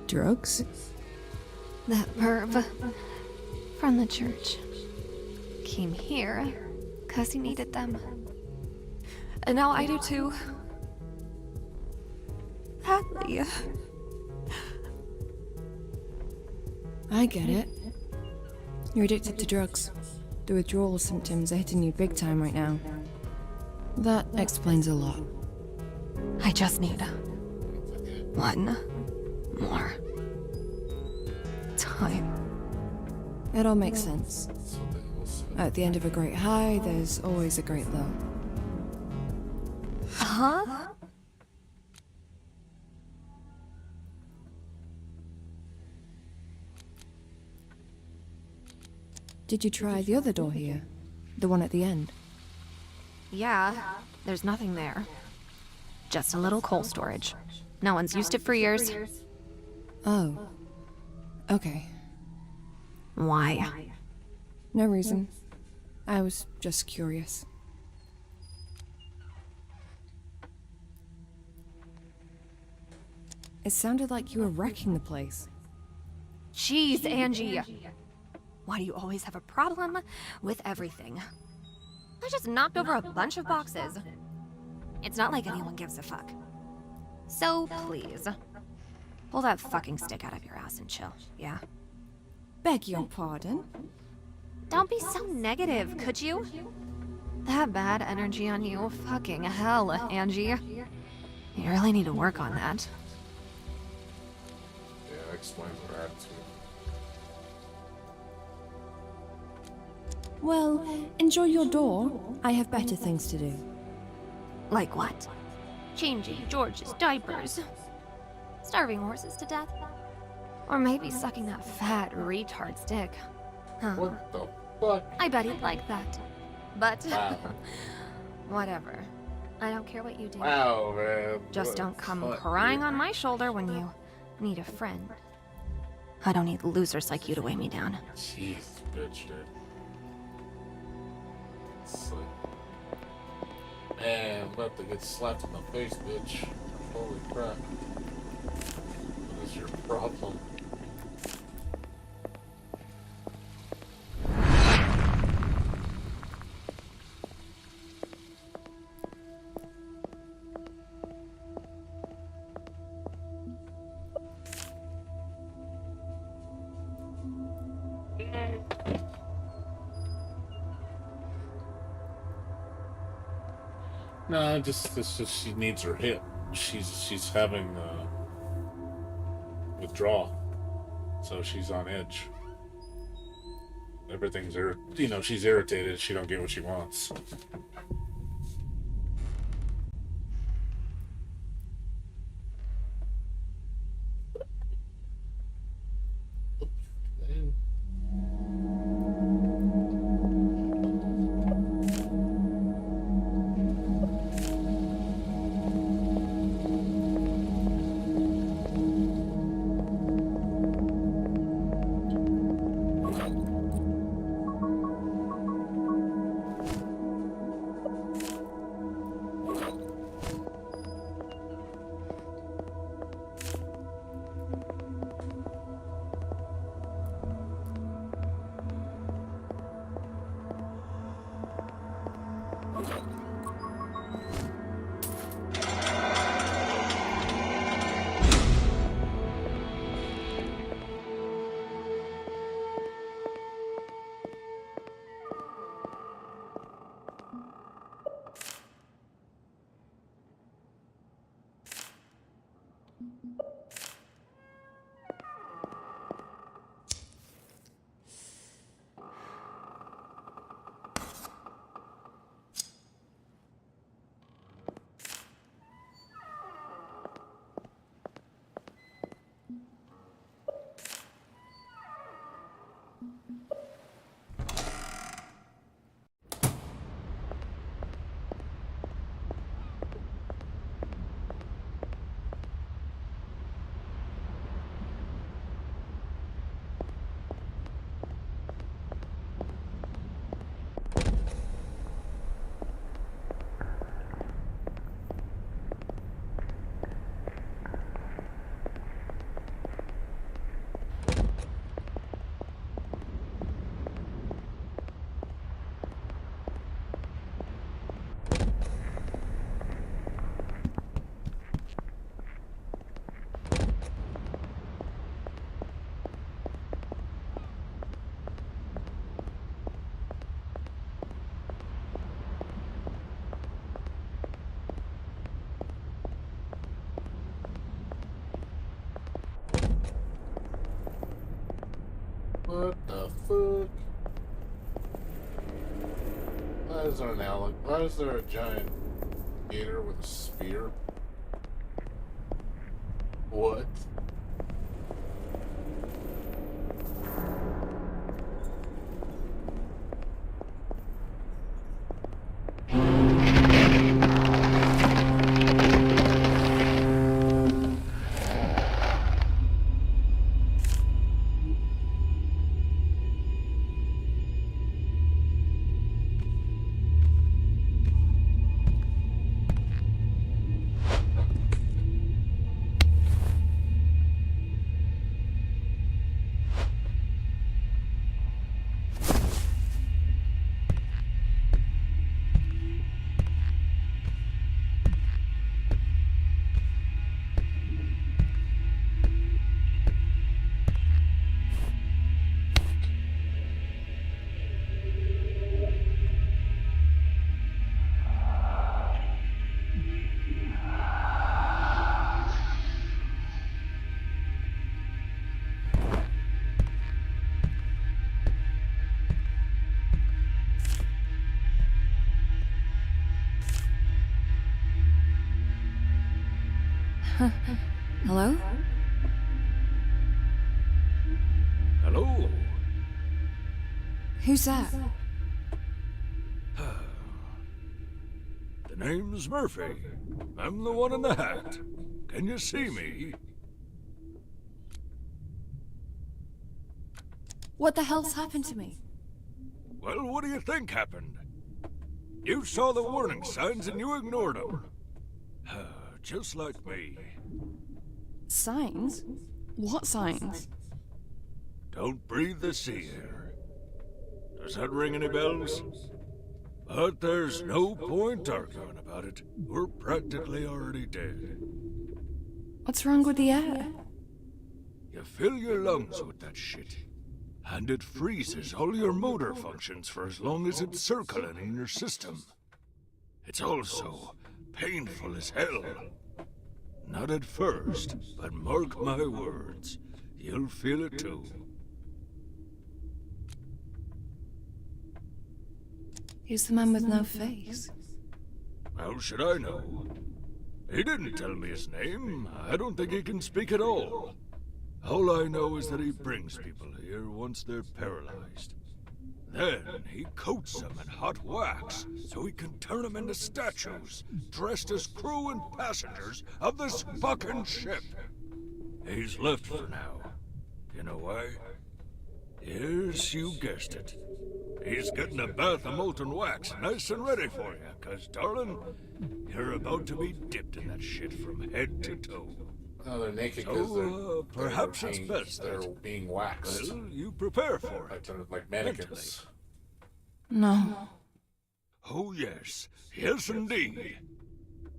Speaker 3: Drugs?
Speaker 9: That perv from the church came here because he needed them. And now I do too. Badly.
Speaker 3: I get it. You're addicted to drugs. The withdrawal symptoms are hitting you big time right now. That explains a lot.
Speaker 9: I just need one more time.
Speaker 3: It all makes sense.
Speaker 1: So they will say,
Speaker 3: At the end of a great high, there's always a great low.
Speaker 9: Huh?
Speaker 3: Did you try the other door here? The one at the end?
Speaker 9: Yeah, there's nothing there. Just a little coal storage. No one's used it for years.
Speaker 3: Oh. Okay.
Speaker 9: Why?
Speaker 3: No reason. I was just curious. It sounded like you were wrecking the place.
Speaker 9: Jeez, Angie. Why do you always have a problem with everything? I just knocked over a bunch of boxes. It's not like anyone gives a fuck. So please, pull that fucking stick out of your ass and chill, yeah?
Speaker 3: Beg your pardon?
Speaker 9: Don't be so negative, could you? That bad energy on you, fucking hell, Angie. You really need to work on that.
Speaker 1: yeah, that explains her attitude.
Speaker 3: Well, enjoy your door. I have better things to do.
Speaker 9: Like what? Changing George's diapers. Starving horses to death. Or maybe sucking that fat retard's dick. Huh.
Speaker 1: What the fuck?
Speaker 9: I bet he'd like that. But,
Speaker 1: Wow.
Speaker 9: whatever. I don't care what you do.
Speaker 1: Wow, man.
Speaker 9: Just
Speaker 1: What
Speaker 9: don't come
Speaker 1: fuck,
Speaker 9: crying
Speaker 1: dude.
Speaker 9: on my shoulder when you need a friend. I don't need losers like you to weigh me down.
Speaker 1: Jeez, bitch, dude. It's like, man, I'm about to get slapped in the face, bitch. Holy crap. What is your problem? No, it's just she needs her hip. She's having withdrawal, so she's on edge. Everything's she's irritated. She don't get what she wants. is there an alligator? Why is there a giant gator with a spear? What?
Speaker 3: Hello?
Speaker 8: Hello?
Speaker 3: Who's that?
Speaker 8: The name's Murphy. I'm the one in the hat. Can you see me?
Speaker 3: What the hell's happened to me?
Speaker 8: Well, what do you think happened? You saw the warning signs and you ignored them. Just like me.
Speaker 3: Signs? What signs?
Speaker 8: Don't breathe the sea air. Does that ring any bells? But there's no point arguing about it. We're practically already dead.
Speaker 3: What's wrong with the air?
Speaker 8: You fill your lungs with that shit, and it freezes all your motor functions for as long as it's circling in your system. It's also painful as hell. Not at first, but mark my words, you'll feel it too.
Speaker 3: Who's the man with no face?
Speaker 8: How should I know? He didn't tell me his name. I don't think he can speak at all. All I know is that he brings people here once they're paralyzed. Then he coats them in hot wax so he can turn them into statues, dressed as crew and passengers of this fucking ship. He's left for now. You know why? Yes, you guessed it. He's getting a bath of molten wax nice and ready for you, 'cause, darling, you're about to be dipped in that shit from head to toe.
Speaker 1: Oh, they're naked because
Speaker 8: Perhaps it's best
Speaker 1: they're
Speaker 8: that,
Speaker 1: being waxed.
Speaker 8: well, you prepare for
Speaker 1: Like
Speaker 8: it.
Speaker 1: they're like mannequins.
Speaker 3: No.
Speaker 8: Oh, yes. Yes, indeed.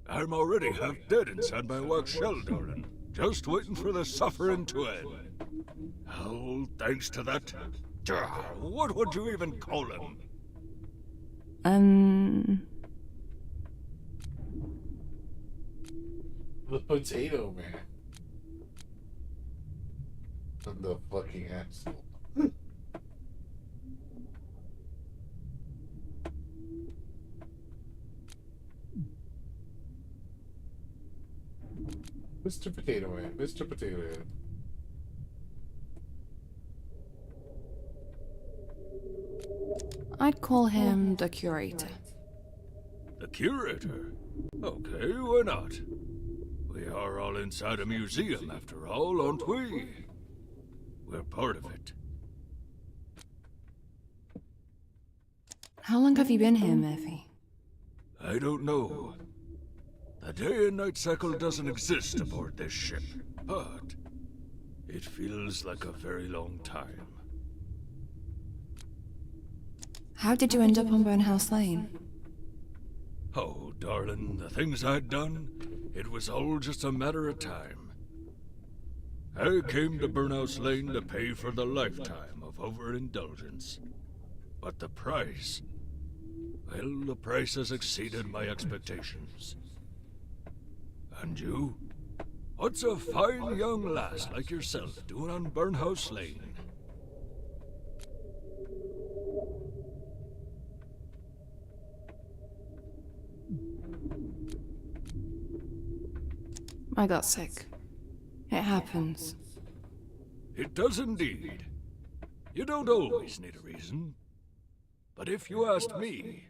Speaker 8: I'm already half dead inside my wax shell, darling. Just waiting for the suffering to end. Oh, thanks to that... What would you even call him?
Speaker 1: The potato man. The fucking asshole. Mr. Potato Man, Mr. Potato Head.
Speaker 3: I'd call him the curator.
Speaker 8: The curator? Okay, why not? We are all inside a museum, after all, aren't we? We're part of it.
Speaker 3: How long have you been here, Murphy?
Speaker 8: I don't know. The day and night cycle doesn't exist aboard this ship, but it feels like a very long time.
Speaker 3: How did you end up on Burnhouse Lane?
Speaker 8: Oh, darling, the things I'd done, it was all just a matter of time. I came to Burnhouse Lane to pay for the lifetime of overindulgence. But the price... well, the price has exceeded my expectations. And you? What's a fine young lass like yourself doing on Burnhouse Lane?
Speaker 3: I got sick. It happens.
Speaker 10: It does indeed. You don't always need a reason. But if you asked me,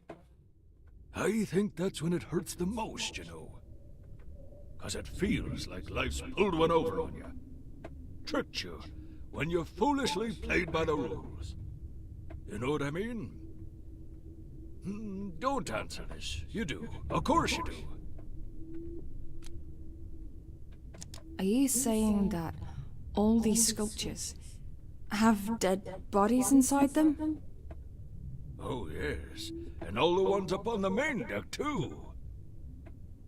Speaker 10: I think that's when it hurts the most, you know. 'Cause it feels like life's pulled one over on you. Tricked you when you foolishly played by the rules. You know what I mean? Don't answer this. You do. Of course you do.
Speaker 3: Are you saying that all these sculptures have dead bodies inside them?
Speaker 10: Oh, yes. And all the ones up on the main deck, too.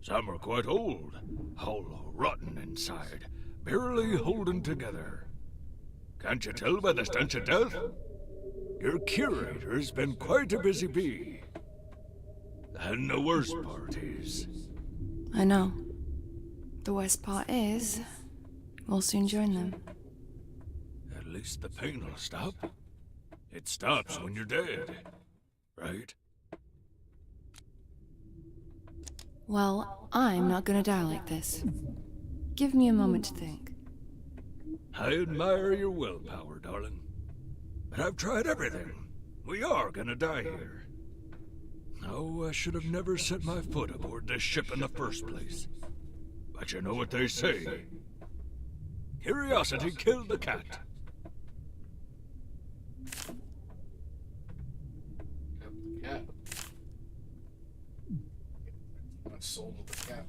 Speaker 10: Some are quite old, all rotten inside, barely holding together. Can't you tell by the stench of death? Your curator's been quite a busy bee. And the worst part is...
Speaker 3: I know. The worst part is, we'll soon join them.
Speaker 10: At least the pain will stop. It stops when you're dead, right?
Speaker 3: Well, I'm not gonna die like this. Give me a moment to think.
Speaker 10: I admire your willpower, darling. But I've tried everything. We are gonna die here. No, I should have never set my foot aboard this ship in the first place. But you know what they say. Curiosity killed the cat.
Speaker 1: Got the cat. My soul to the cat.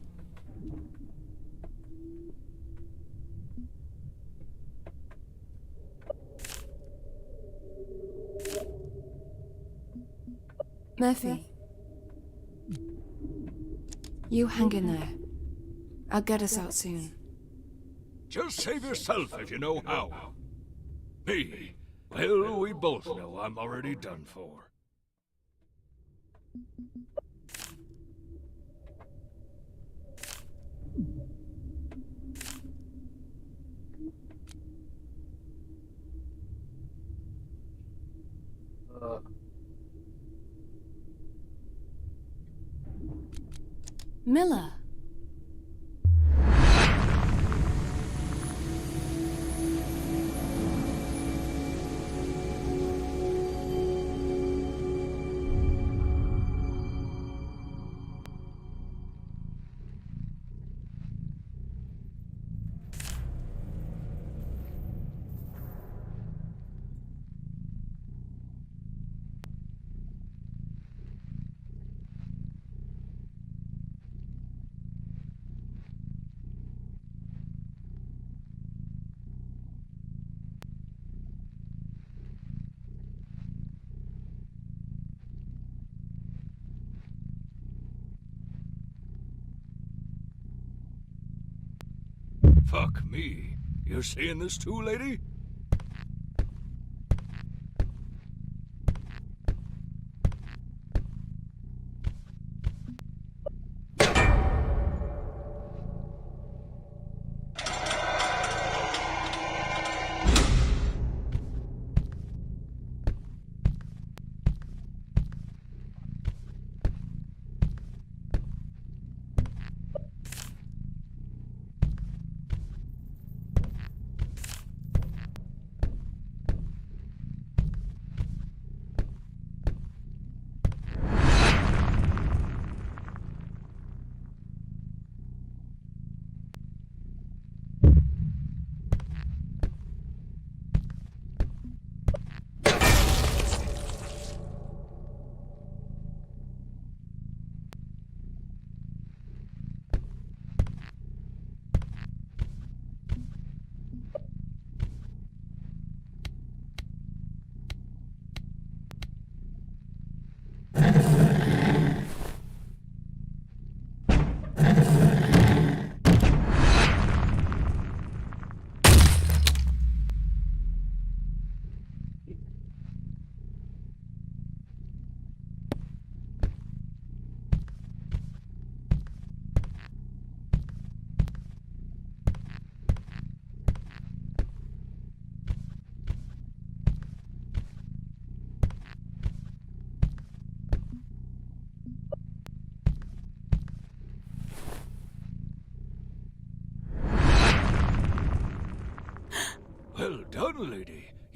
Speaker 3: Murphy. You hang in there. I'll get us out soon.
Speaker 10: Just save yourself if you know how. Me? Well, we both know I'm already done for.
Speaker 3: Miller.
Speaker 10: Fuck me. You seeing this too, lady?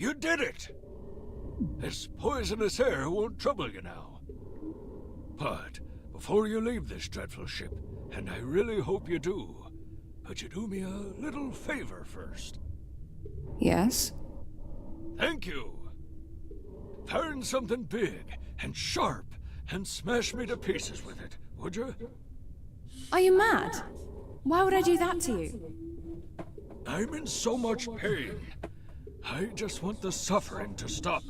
Speaker 10: You did it! This poisonous air won't trouble you now. But before you leave this dreadful ship, and I really hope you do, could you do me a little favor first?
Speaker 3: Yes?
Speaker 10: Thank you. Find something big and sharp and smash me to pieces with it, would you?
Speaker 3: Are you mad? Why would I do that to you?
Speaker 10: I'm in so much pain. I just want the suffering to stop.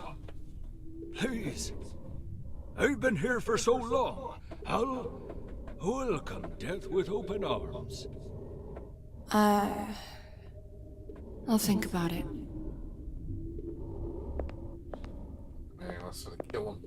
Speaker 10: Please. I've been here for so long. I'll welcome death with open arms.
Speaker 3: I'll think about it.
Speaker 1: Man, let's kill him.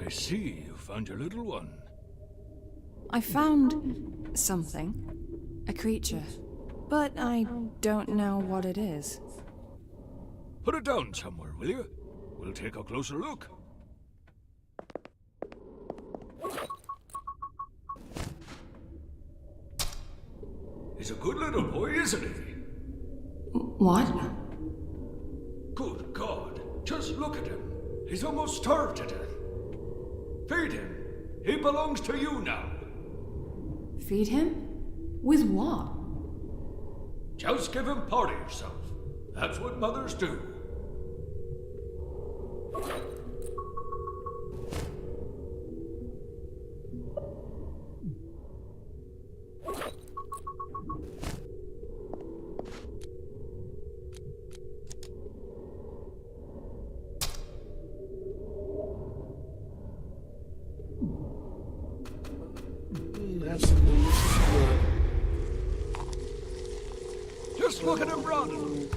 Speaker 10: I see you found your little one.
Speaker 3: I found something. A creature. But I don't know what it is.
Speaker 10: Put it down somewhere, will you? We'll take a closer look. He's a good little boy, isn't he?
Speaker 3: What?
Speaker 10: Good God, just look at him. He's almost starved to death. Feed him. He belongs to you now.
Speaker 3: Feed him? With what?
Speaker 10: Just give him part of yourself. That's what mothers do.
Speaker 1: Have some news.
Speaker 10: Just look at him run.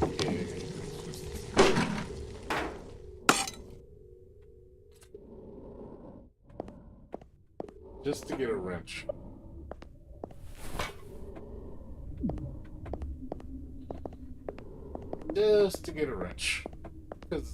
Speaker 1: Just to get a wrench. Just to get a wrench. Because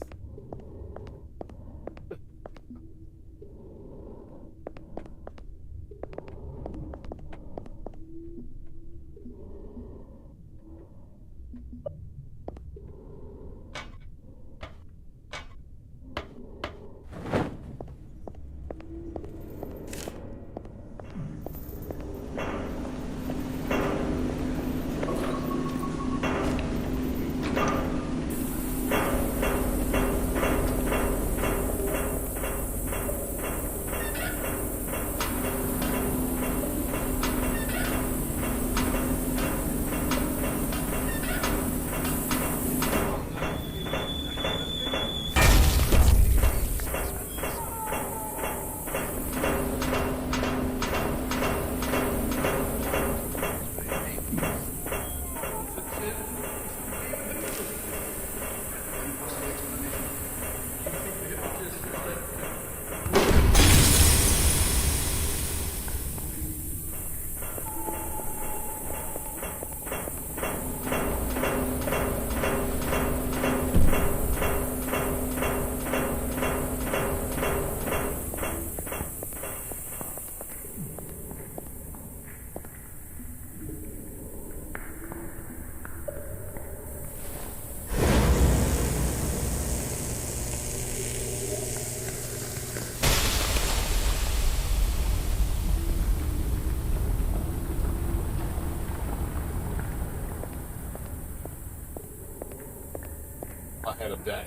Speaker 1: I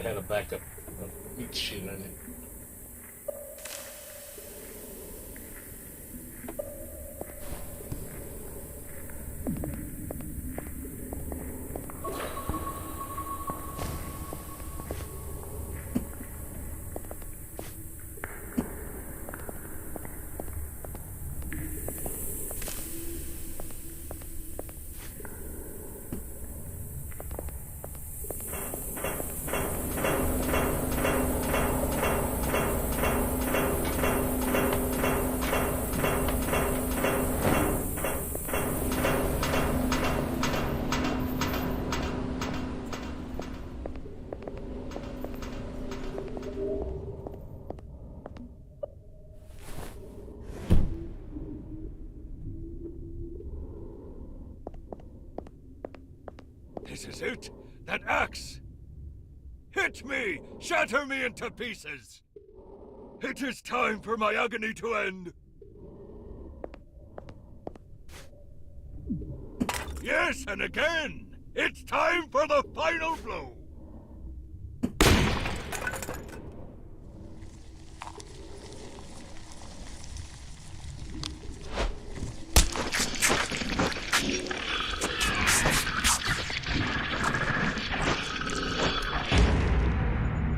Speaker 1: had a backup meat sheet on it.
Speaker 10: This is it. That axe. Hit me! Shatter me into pieces! It is time for my agony to end. Yes, and again! It's time for the final blow!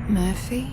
Speaker 3: Murphy?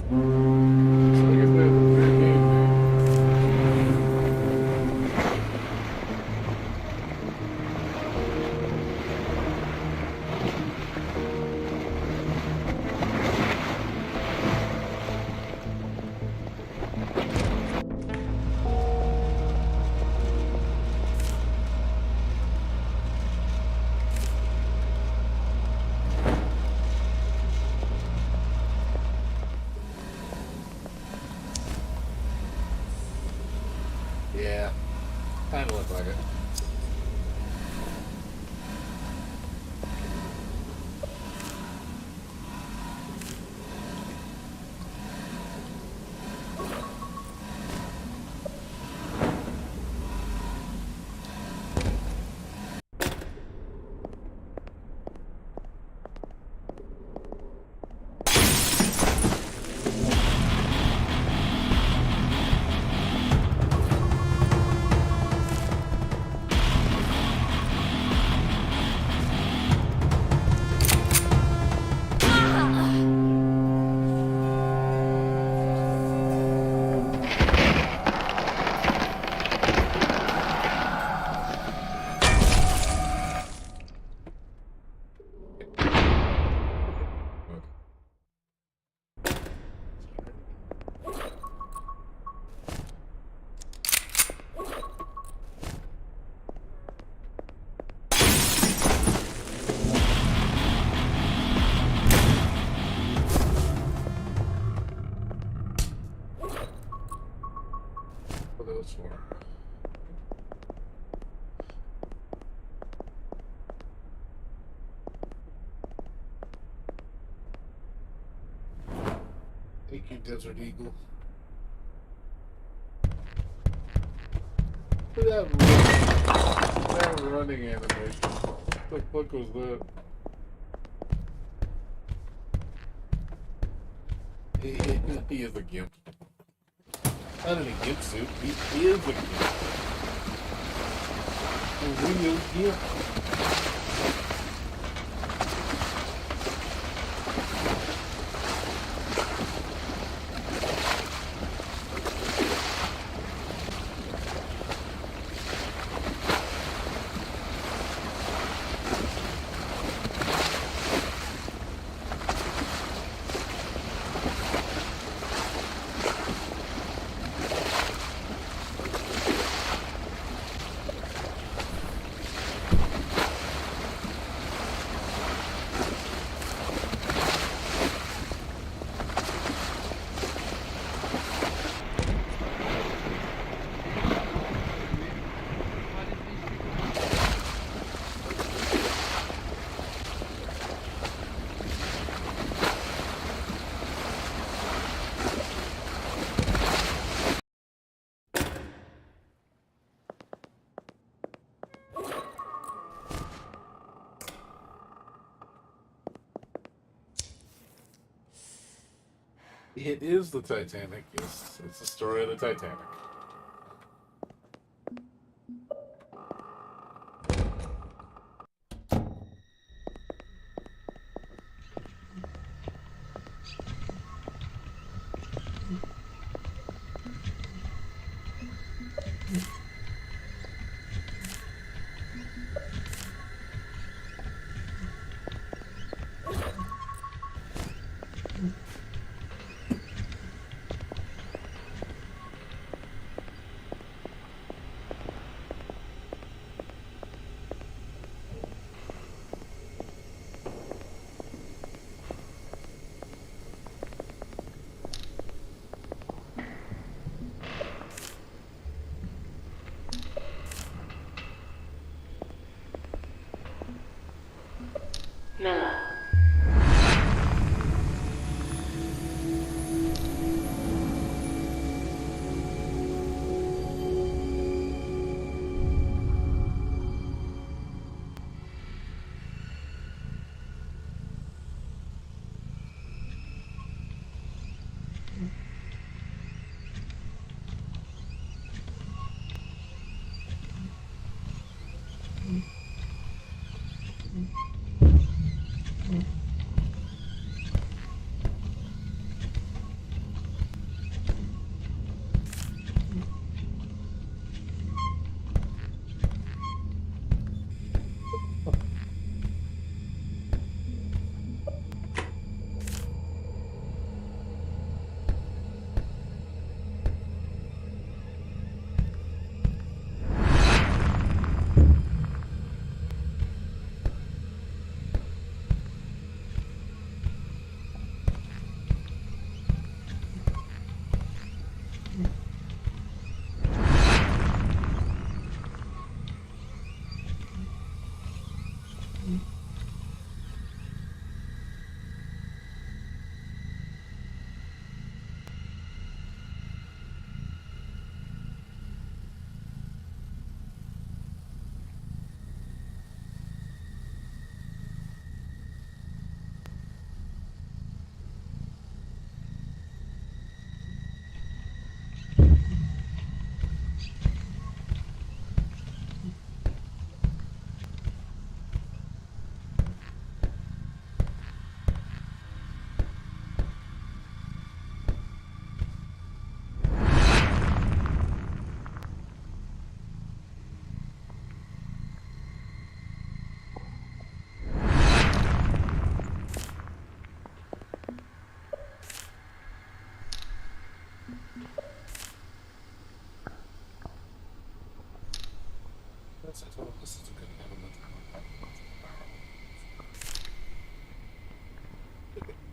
Speaker 1: like I said, it's a weird game, man. Yeah, kind of look like it. What are those for? Thank you, Desert Eagle. Look at that running animation. What the fuck was that? He is a gimp. Not in a gimp suit. He is a gimp. A real gimp. It is the Titanic. It's the story of the Titanic.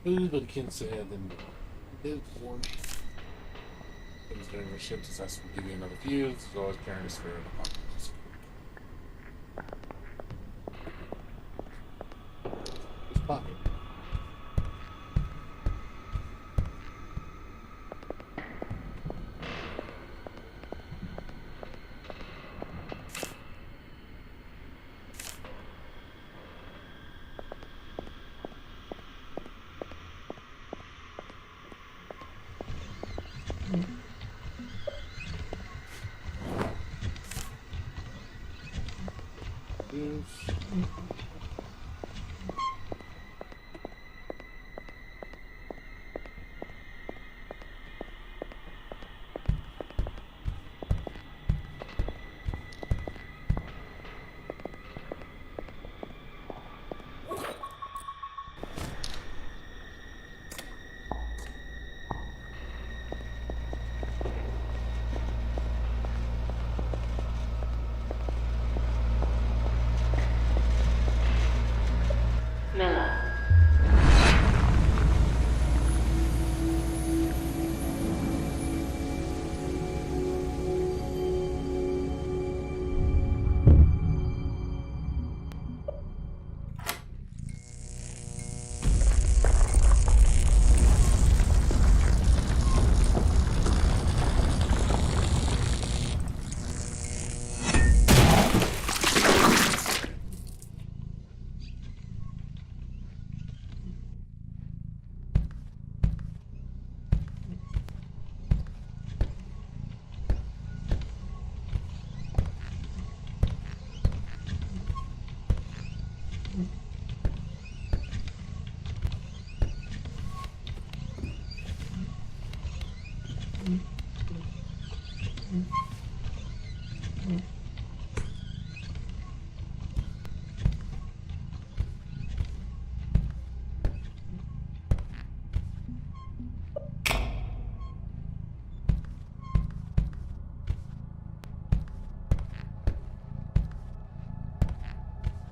Speaker 1: food, but can't say I didn't did for me. Things during the ship just asked to give you another fuse, so I was carrying a spare in the pocket. His pocket.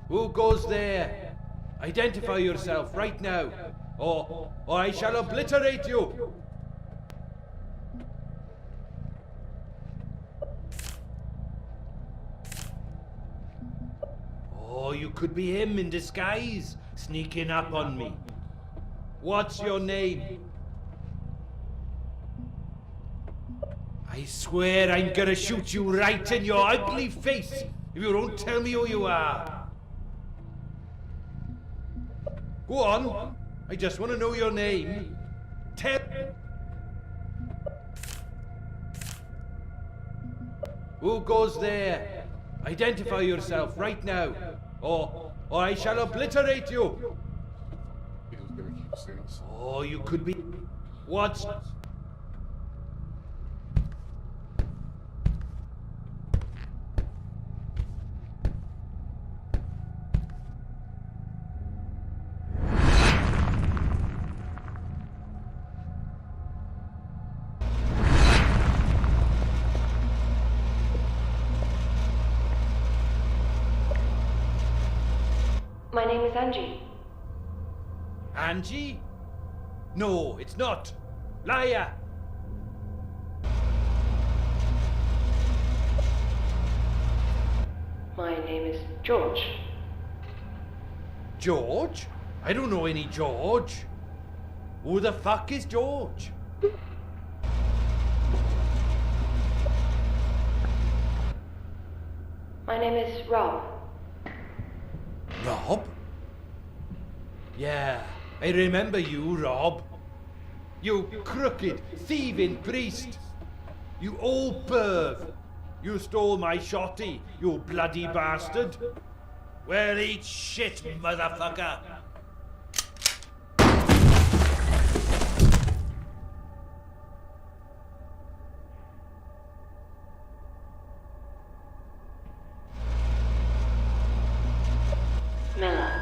Speaker 8: Who goes there? Identify yourself right now, or I shall obliterate you! Oh, you could be him in disguise, sneaking up on me. What's your name? I swear I'm gonna shoot you right in your ugly face if you don't tell me who you are. Go on, I just want to know your name. Tell... Who goes there? Identify yourself right now, or I shall obliterate you.
Speaker 1: He was gonna keep saying this.
Speaker 8: Oh, you could be... What's...
Speaker 11: My name is Angie.
Speaker 8: Angie? No, it's not. Liar!
Speaker 11: My name is George.
Speaker 8: George? I don't know any George. Who the fuck is George?
Speaker 11: My name is Rob.
Speaker 8: Rob? Yeah, I remember you, Rob. You crooked, thieving priest. You old perv. You stole my shotty, you bloody bastard. Well, eat shit, motherfucker.
Speaker 11: Miller.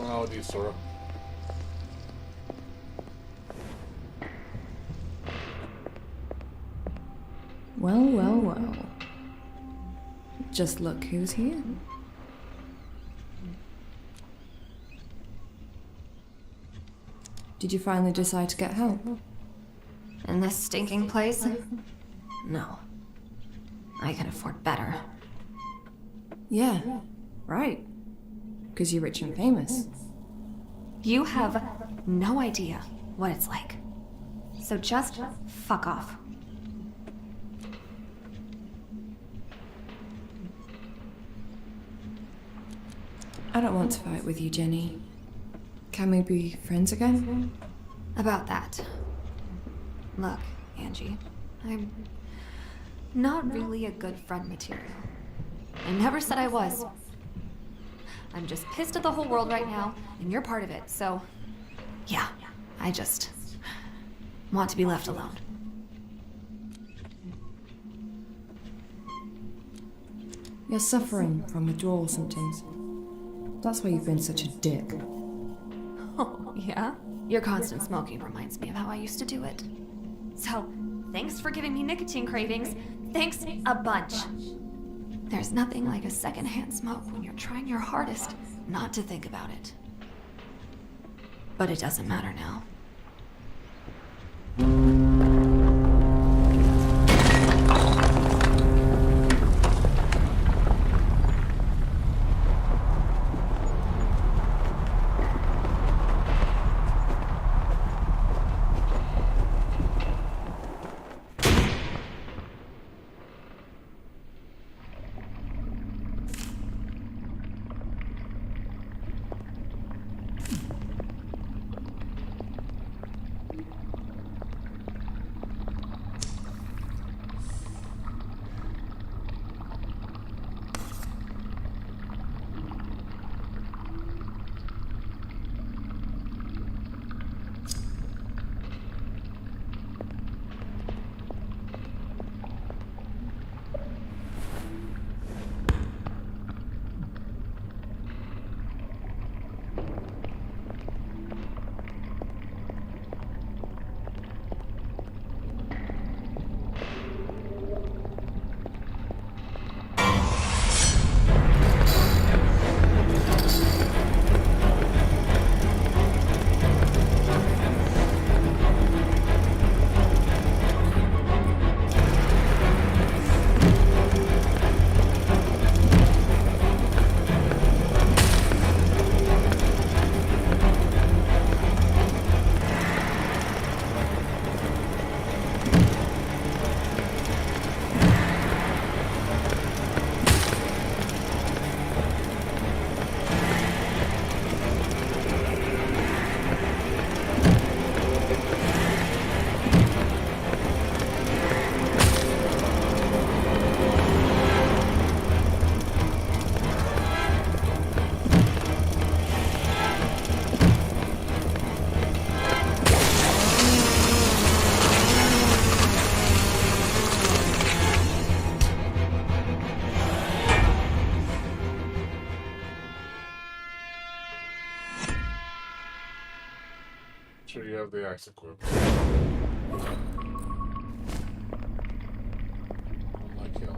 Speaker 1: going on with you, Sora?
Speaker 3: Well, well, well. Just look who's here. Did you finally decide to get help?
Speaker 9: In this stinking place? No. I can afford better.
Speaker 3: Yeah, right. Because you're rich and famous.
Speaker 9: You have no idea what it's like. So just fuck off.
Speaker 3: I don't want to fight with you, Jenny. Can we be friends again?
Speaker 9: About that. Look, Angie, I'm not really a good friend material. I never said I was. I'm just pissed at the whole world right now, and you're part of it, so yeah, I just want to be left alone.
Speaker 3: You're suffering from withdrawal symptoms. That's why you've been such a dick.
Speaker 9: Oh, yeah? Your constant smoking reminds me of how I used to do it. So, thanks for giving me nicotine cravings. Thanks a bunch. There's nothing like a secondhand smoke when you're trying your hardest not to think about it. But it doesn't matter now.
Speaker 1: Sure you have the axe equipped. Unlike you.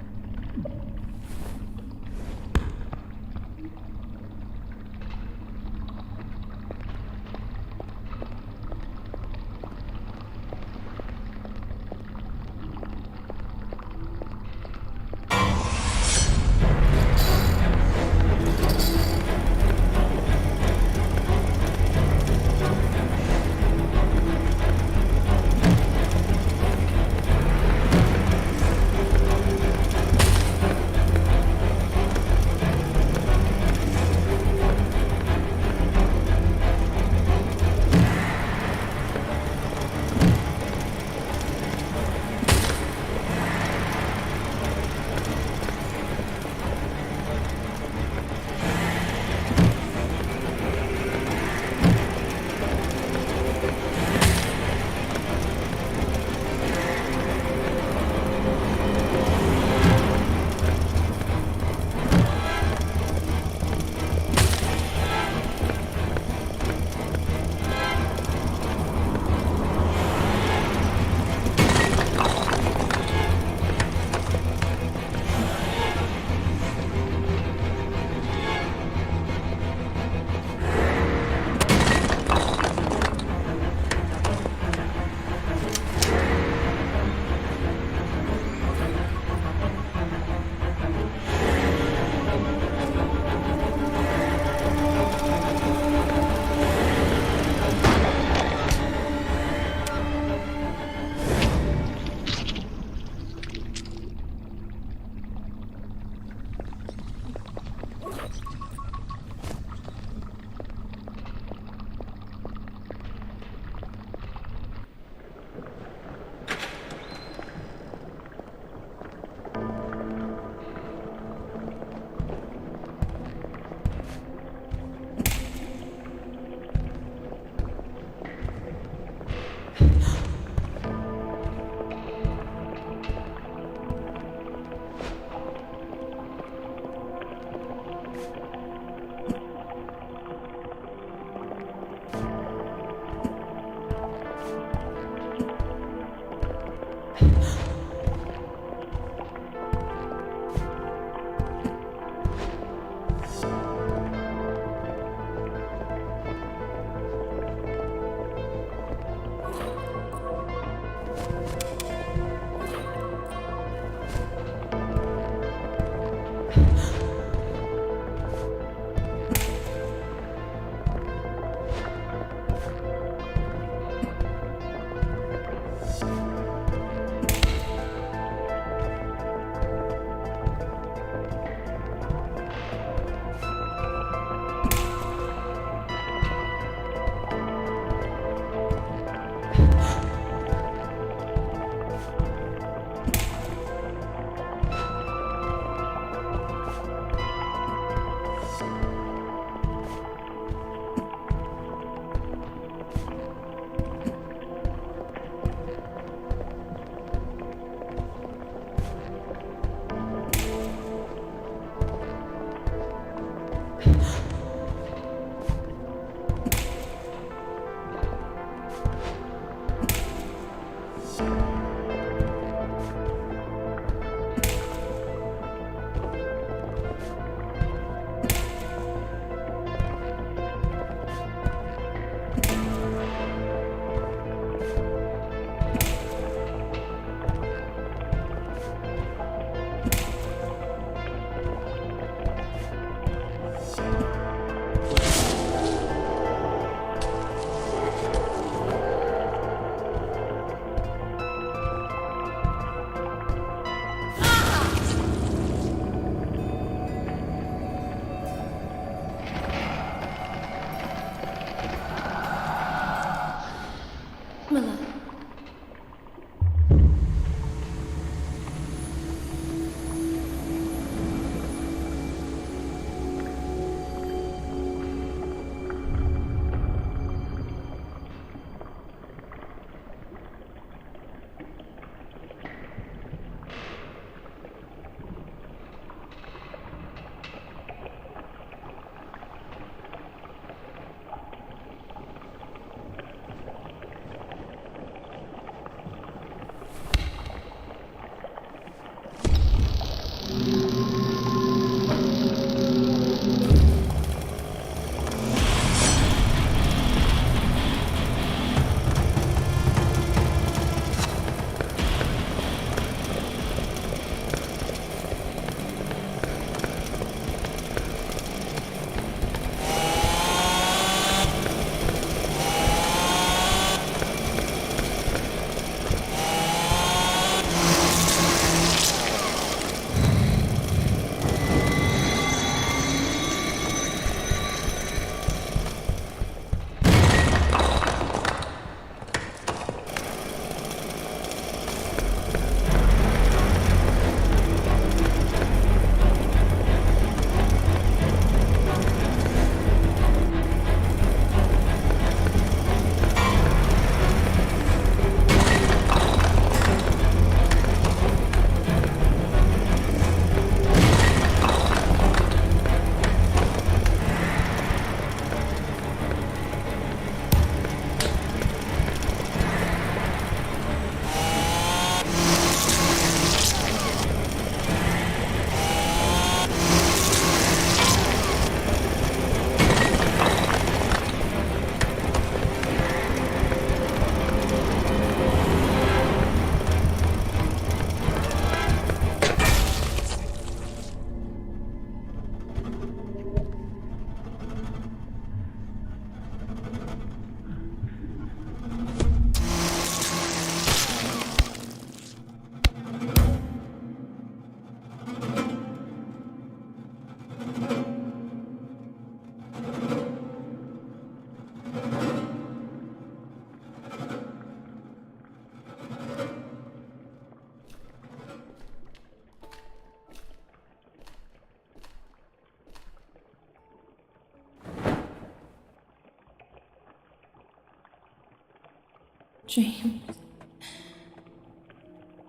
Speaker 3: James.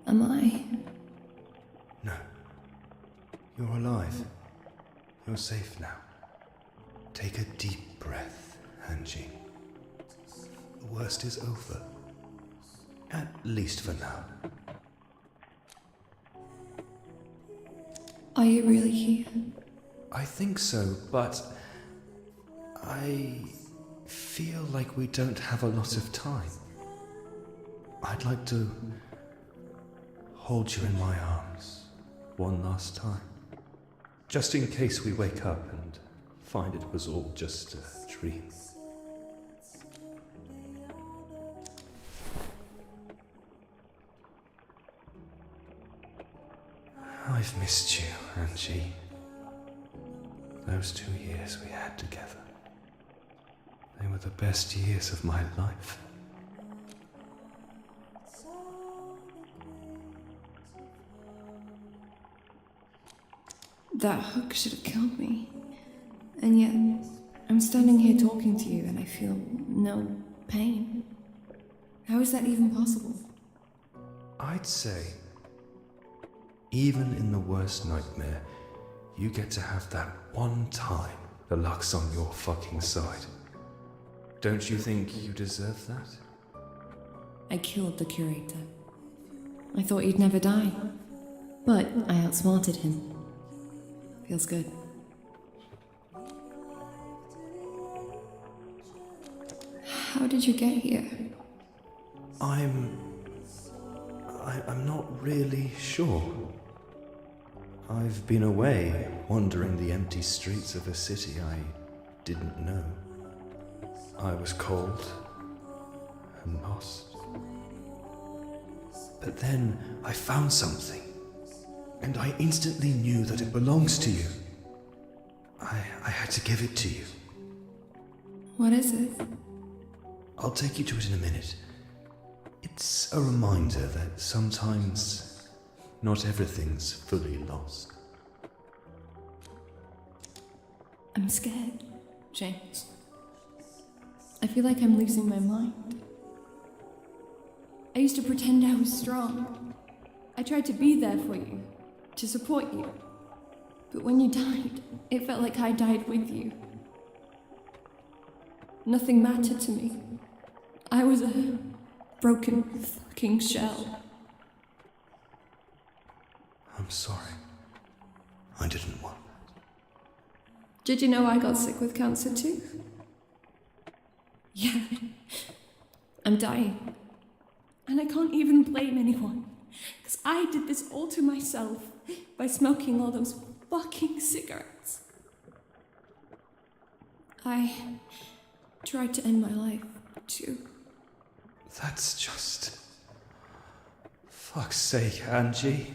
Speaker 3: Am I?
Speaker 2: No. You're alive. You're safe now. Take a deep breath, Angie. The worst is over. At least for now.
Speaker 3: Are you really here?
Speaker 2: I think so, but I feel like we don't have a lot of time. I'd like to hold you in my arms one last time. Just in case we wake up and find it was all just a dream. I've missed you, Angie. Those 2 years we had together. They were the best years of my life.
Speaker 3: That hook should have killed me. And yet, I'm standing here talking to you and I feel no pain. How is that even possible?
Speaker 2: I'd say, even in the worst nightmare, you get to have that one time the luck's on your fucking side. Don't you think you deserve that?
Speaker 3: I killed the curator. I thought you'd never die. But I outsmarted him. Feels good. How did you get here?
Speaker 2: I'm not really sure. I've been away, wandering the empty streets of a city I didn't know. I was cold and lost. But then I found something, and I instantly knew that it belongs to you. I had to give it to you.
Speaker 3: What is it?
Speaker 2: I'll take you to it in a minute. It's a reminder that sometimes not everything's fully lost.
Speaker 3: I'm scared, James. I feel like I'm losing my mind. I used to pretend I was strong. I tried to be there for you, to support you. But when you died, it felt like I died with you. Nothing mattered to me. I was a broken fucking shell.
Speaker 2: I'm sorry. I didn't want that.
Speaker 3: Did you know I got sick with cancer too? Yeah. I'm dying. And I can't even blame anyone. Because I did this all to myself by smoking all those fucking cigarettes. I tried to end my life too.
Speaker 2: That's just... Fuck's sake, Angie.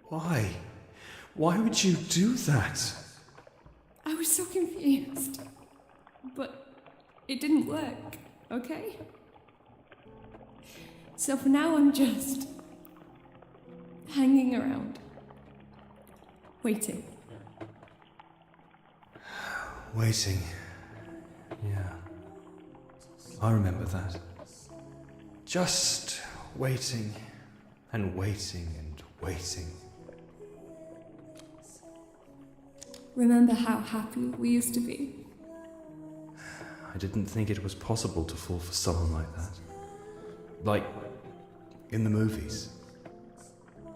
Speaker 2: Why? Why would you do that?
Speaker 3: I was so confused. But it didn't work, okay? So for now I'm just hanging around. Waiting.
Speaker 2: Waiting. Yeah. I remember that. Just waiting and waiting and waiting.
Speaker 3: Remember how happy we used to be?
Speaker 2: I didn't think it was possible to fall for someone like that. Like in the movies.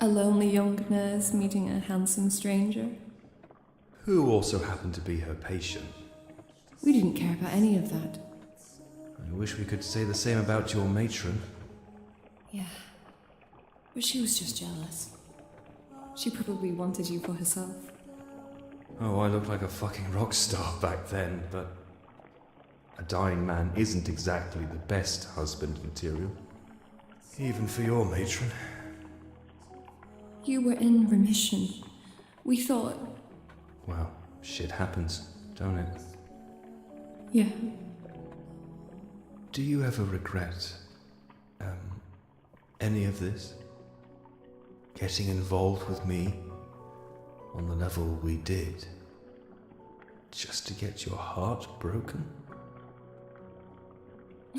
Speaker 3: A lonely young nurse meeting a handsome stranger.
Speaker 2: Who also happened to be her patient.
Speaker 3: We didn't care about any of that.
Speaker 2: I wish we could say the same about your matron.
Speaker 3: Yeah. But she was just jealous. She probably wanted you for herself.
Speaker 2: Oh, I looked like a fucking rock star back then, but a dying man isn't exactly the best husband material. Even for your matron.
Speaker 3: You were in remission. We thought...
Speaker 2: Well, shit happens, don't it?
Speaker 3: Yeah.
Speaker 2: Do you ever regret, any of this? Getting involved with me on the level we did, just to get your heart broken?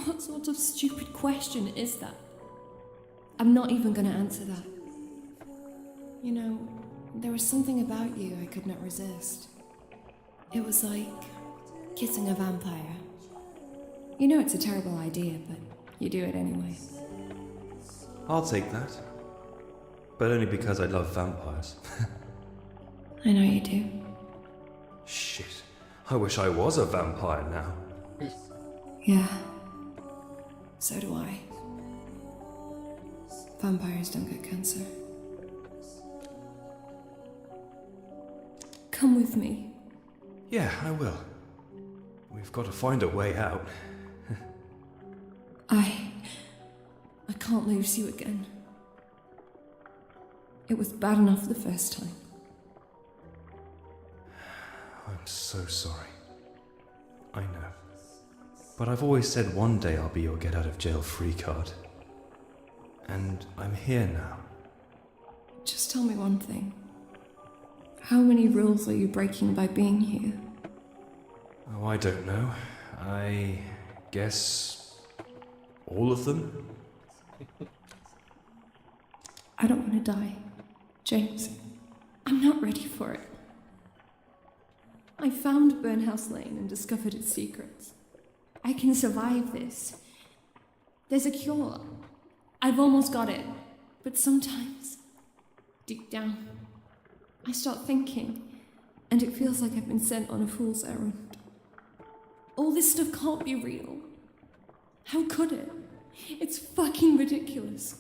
Speaker 3: What sort of stupid question is that? I'm not even gonna answer that. You know, there was something about you I could not resist. It was like kissing a vampire. You know it's a terrible idea, but you do it anyway.
Speaker 2: I'll take that. But only because I love vampires.
Speaker 3: I know you do.
Speaker 2: Shit. I wish I was a vampire now.
Speaker 3: Yeah. So do I. Vampires don't get cancer. Come with me.
Speaker 2: Yeah, I will. We've got to find a way out.
Speaker 3: I can't lose you again. It was bad enough the first time.
Speaker 2: I'm so sorry. I know. But I've always said one day I'll be your get out of jail free card. And I'm here now.
Speaker 3: Just tell me one thing. How many rules are you breaking by being here?
Speaker 2: Oh, I don't know. I guess all of them?
Speaker 3: I don't want to die, James. I'm not ready for it. I found Burnhouse Lane and discovered its secrets. I can survive this. There's a cure. I've almost got it. But sometimes, deep down, I start thinking, and it feels like I've been sent on a fool's errand. All this stuff can't be real. How could it? It's fucking ridiculous.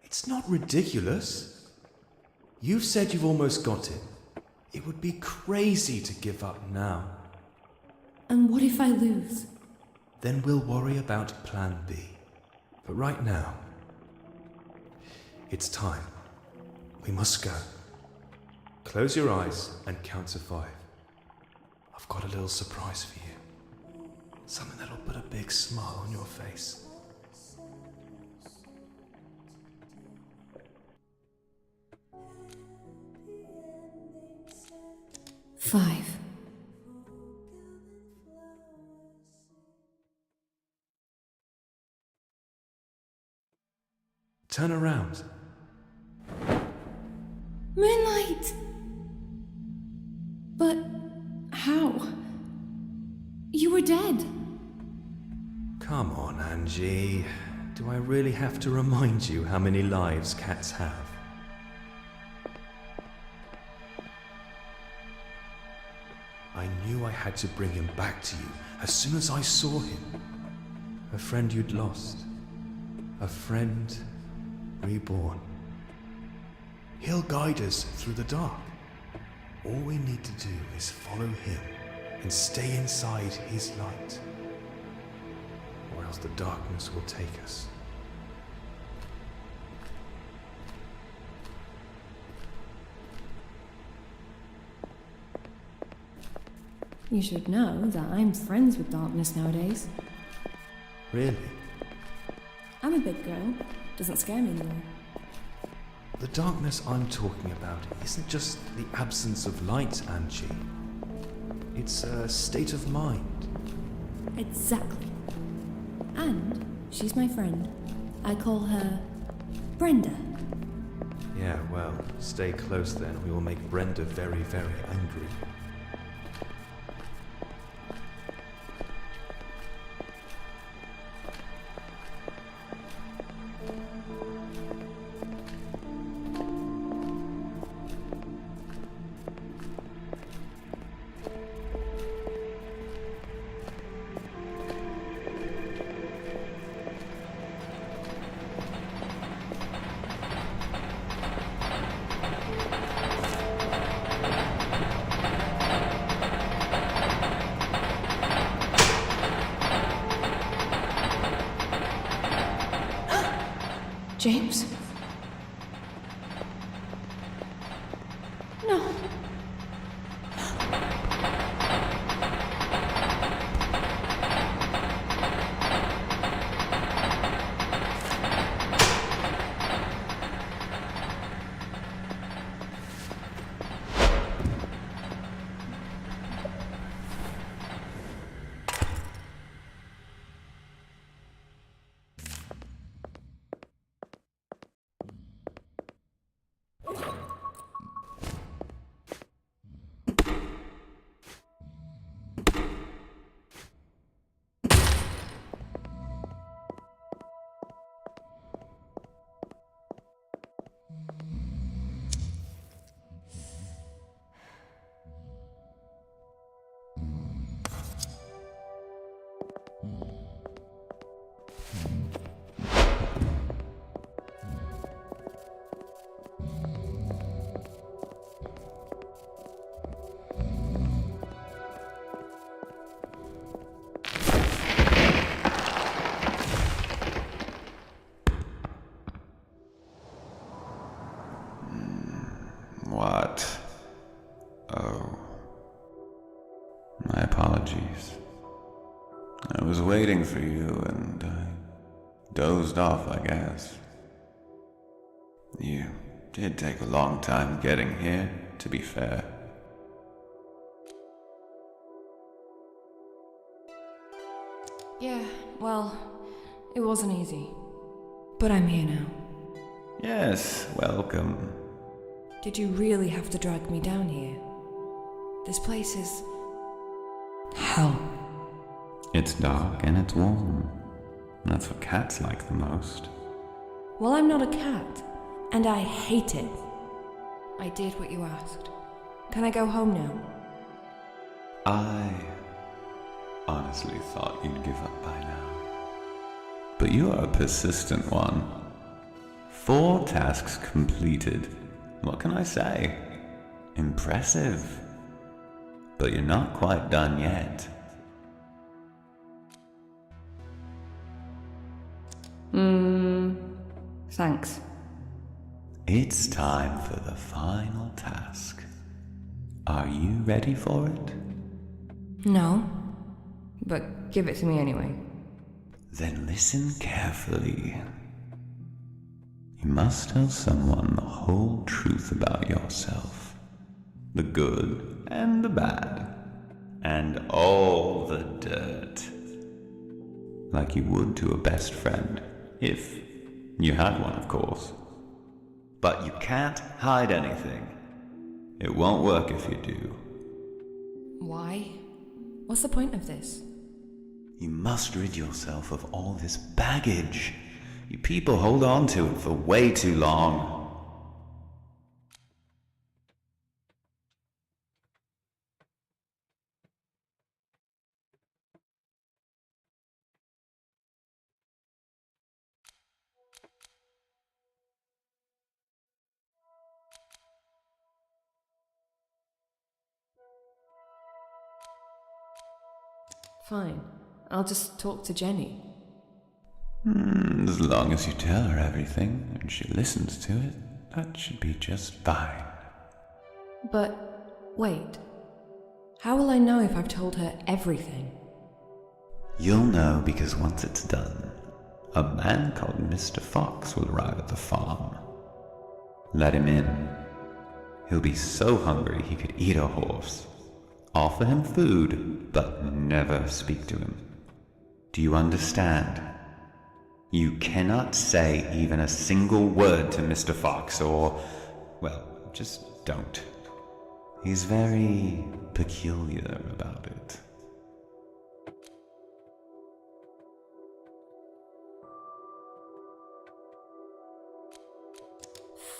Speaker 2: It's not ridiculous. You've said you've almost got it. It would be crazy to give up now.
Speaker 3: And what if I lose?
Speaker 2: Then we'll worry about plan B. But right now, it's time. We must go. Close your eyes and count to 5. I've got a little surprise for you. Something that'll put a big smile on your face.
Speaker 3: 5.
Speaker 2: Turn around.
Speaker 3: Moonlight! But how? You were dead.
Speaker 2: Come on, Angie. Do I really have to remind you how many lives cats have? I knew I had to bring him back to you as soon as I saw him. A friend you'd lost. A friend reborn. He'll guide us through the dark. All we need to do is follow him and stay inside his light. Or else the darkness will take us.
Speaker 3: You should know that I'm friends with darkness nowadays.
Speaker 2: Really?
Speaker 3: I'm a big girl. Doesn't scare me anymore.
Speaker 2: The darkness I'm talking about isn't just the absence of light, Angie. It's a state of mind.
Speaker 3: Exactly. And she's my friend. I call her Brenda.
Speaker 2: Yeah, well, stay close then. We will make Brenda very, very angry.
Speaker 3: James? No.
Speaker 12: apologies. I was waiting for you and I dozed off, I guess. You did take a long time getting here, to be fair.
Speaker 3: Yeah, well, it wasn't easy. But I'm here now.
Speaker 12: Yes, welcome.
Speaker 3: Did you really have to drag me down here? This place is... hell.
Speaker 12: It's dark and it's warm. That's what cats like the most.
Speaker 3: Well, I'm not a cat, and I hate it. I did what you asked. Can I go home now?
Speaker 12: I honestly thought you'd give up by now. But you are a persistent one. 4 tasks completed. What can I say? Impressive. But you're not quite done yet.
Speaker 3: Thanks.
Speaker 12: It's time for the final task. Are you ready for it?
Speaker 3: No. But give it to me anyway.
Speaker 12: Then listen carefully. You must tell someone the whole truth about yourself. The good and the bad. And all the dirt. Like you would to a best friend. If you had one, of course. But you can't hide anything. It won't work if you do.
Speaker 3: Why? What's the point of this?
Speaker 12: You must rid yourself of all this baggage. You people hold on to it for way too long.
Speaker 3: Fine. I'll just talk to Jenny.
Speaker 12: As long as you tell her everything and she listens to it, that should be just fine.
Speaker 3: But, wait. How will I know if I've told her everything?
Speaker 12: You'll know because once it's done, a man called Mr. Fox will arrive at the farm. Let him in. He'll be so hungry he could eat a horse. Offer him food, but never speak to him. Do you understand? You cannot say even a single word to Mr. Fox or, well, just don't. He's very peculiar about it.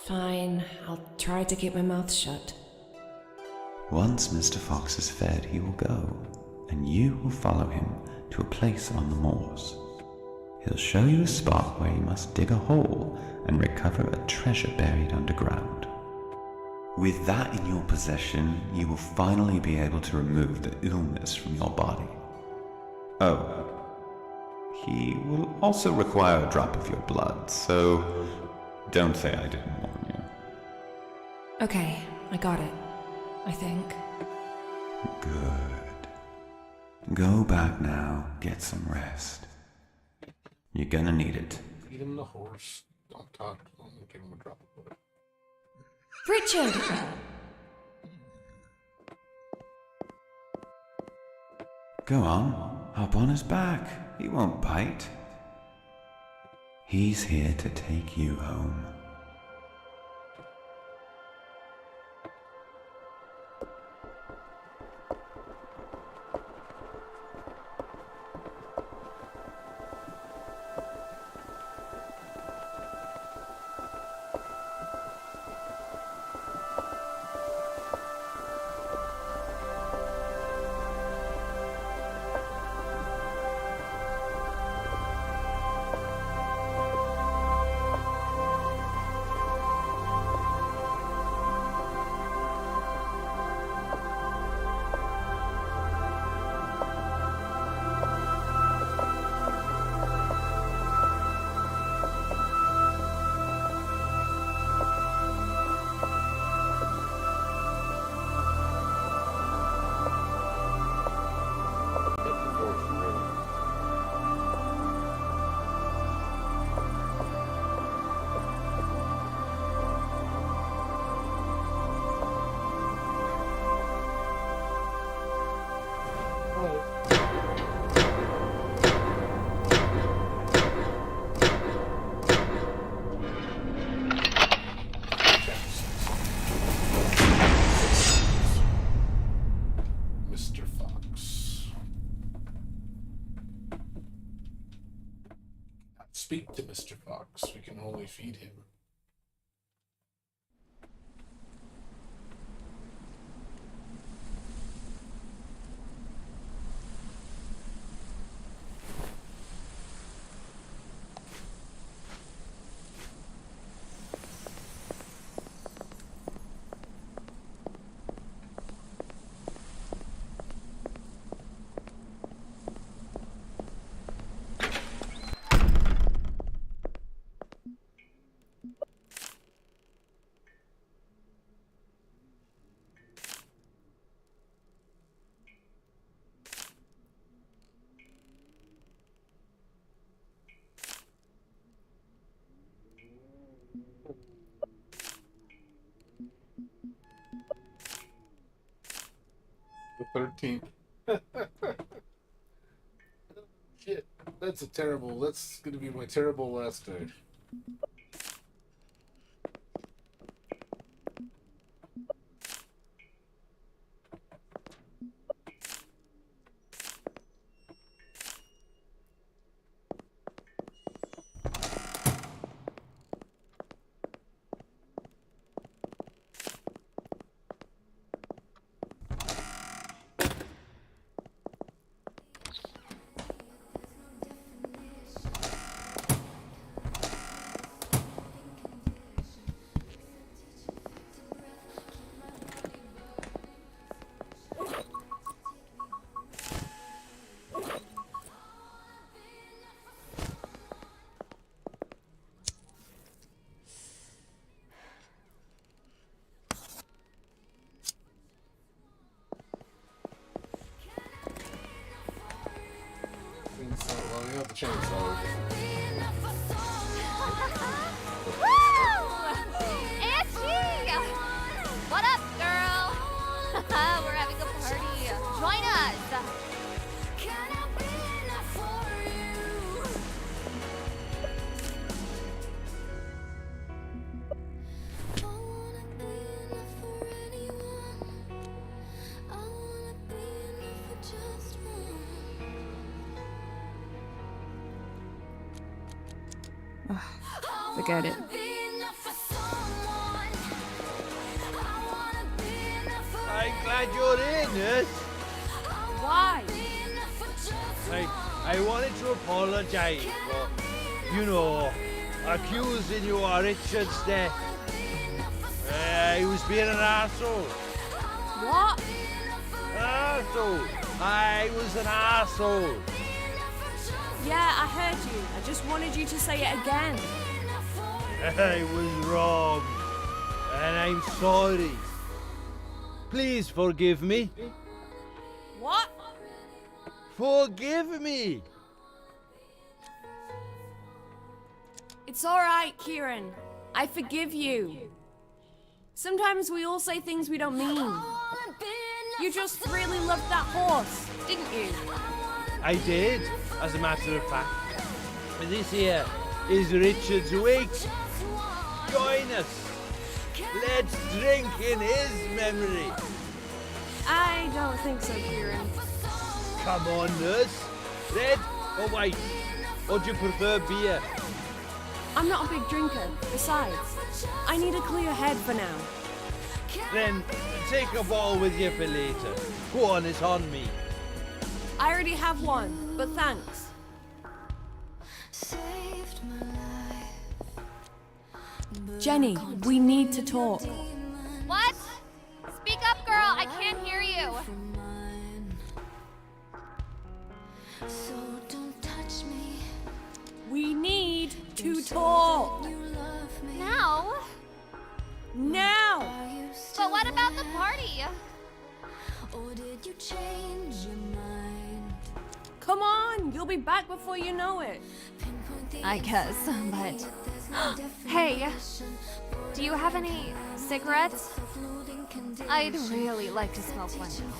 Speaker 3: Fine. I'll try to keep my mouth shut.
Speaker 12: Once Mr. Fox is fed, he will go, and you will follow him to a place on the moors. He'll show you a spot where you must dig a hole and recover a treasure buried underground. With that in your possession, you will finally be able to remove the illness from your body. Oh, he will also require a drop of your blood, so don't say I didn't warn you.
Speaker 3: Okay, I got it. I think.
Speaker 12: Good. Go back now, get some rest. You're gonna need it.
Speaker 1: Feed him the horse. Don't talk to him. Give him a drop of blood.
Speaker 3: Richard!
Speaker 12: Go on, hop on his back. He won't bite. He's here to take you home.
Speaker 1: speak to Mr. Fox. We can only feed him. The 13th. Shit. That's gonna be my terrible last day. Well, we have the chainsaw.
Speaker 9: Itchy! What up, girl? We're having a party. Join us.
Speaker 3: Forget it.
Speaker 8: I'm glad you're in, nurse.
Speaker 3: Why?
Speaker 8: I wanted to apologise for, you know, accusing you of Richard's death. He was being an arsehole.
Speaker 3: What?
Speaker 8: Arsehole. I was an arsehole.
Speaker 3: Yeah, I heard you. I just wanted you to say it again.
Speaker 8: I was wrong. And I'm sorry. Please forgive me.
Speaker 3: What?
Speaker 8: Forgive me.
Speaker 3: It's alright, Kieran. I forgive you. Sometimes we all say things we don't mean. You just really loved that horse, didn't you?
Speaker 8: I did, as a matter of fact. And this here is Richard's wake. Join us. Let's drink in his memory.
Speaker 3: I don't think so, Kieran.
Speaker 8: Come on, nurse. Red or white? Or do you prefer beer?
Speaker 3: I'm not a big drinker. Besides, I need a clear head for now.
Speaker 8: Then take a bottle with you for later. Go on, it's on me.
Speaker 3: I already have one, but thanks. Jenny, we need to talk.
Speaker 9: What? Speak up, girl. I can't hear you.
Speaker 3: We need to talk.
Speaker 9: Now?
Speaker 3: Now!
Speaker 9: But what about the party?
Speaker 3: Come on, you'll be back before you know it.
Speaker 9: I guess, but... Hey, do you have any cigarettes? I'd really like to smoke one now.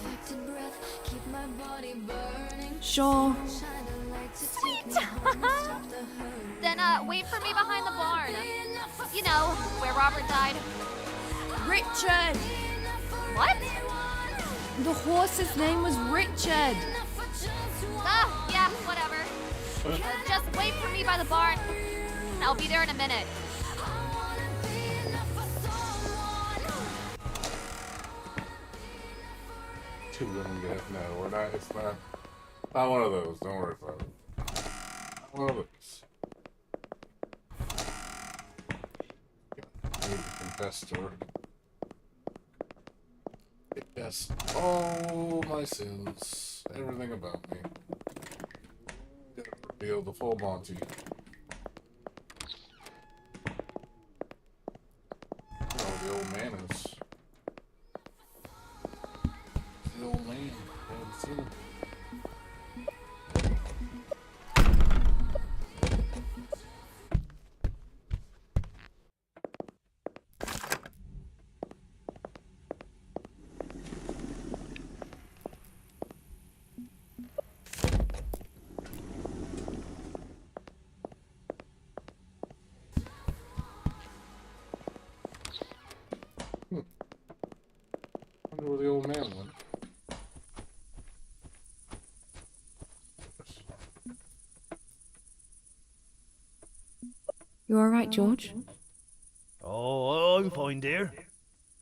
Speaker 3: Sure.
Speaker 9: Sweet! Then, wait for me behind the barn. You know, where Robert died.
Speaker 3: Richard!
Speaker 9: What?
Speaker 3: The horse's name was Richard.
Speaker 9: Ah, yeah, whatever. Just wait for me by the barn. I'll be there in a minute.
Speaker 1: Two women get no, we're not. It's not one of those. Don't worry about it. Not one of those. I need to confess to her. Yes, all my sins, everything about me. Gotta reveal the full Monty. Oh, the old man is. The old man. I haven't seen him. Wonder where the old man went.
Speaker 3: You alright, George?
Speaker 8: Oh, I'm fine, dear.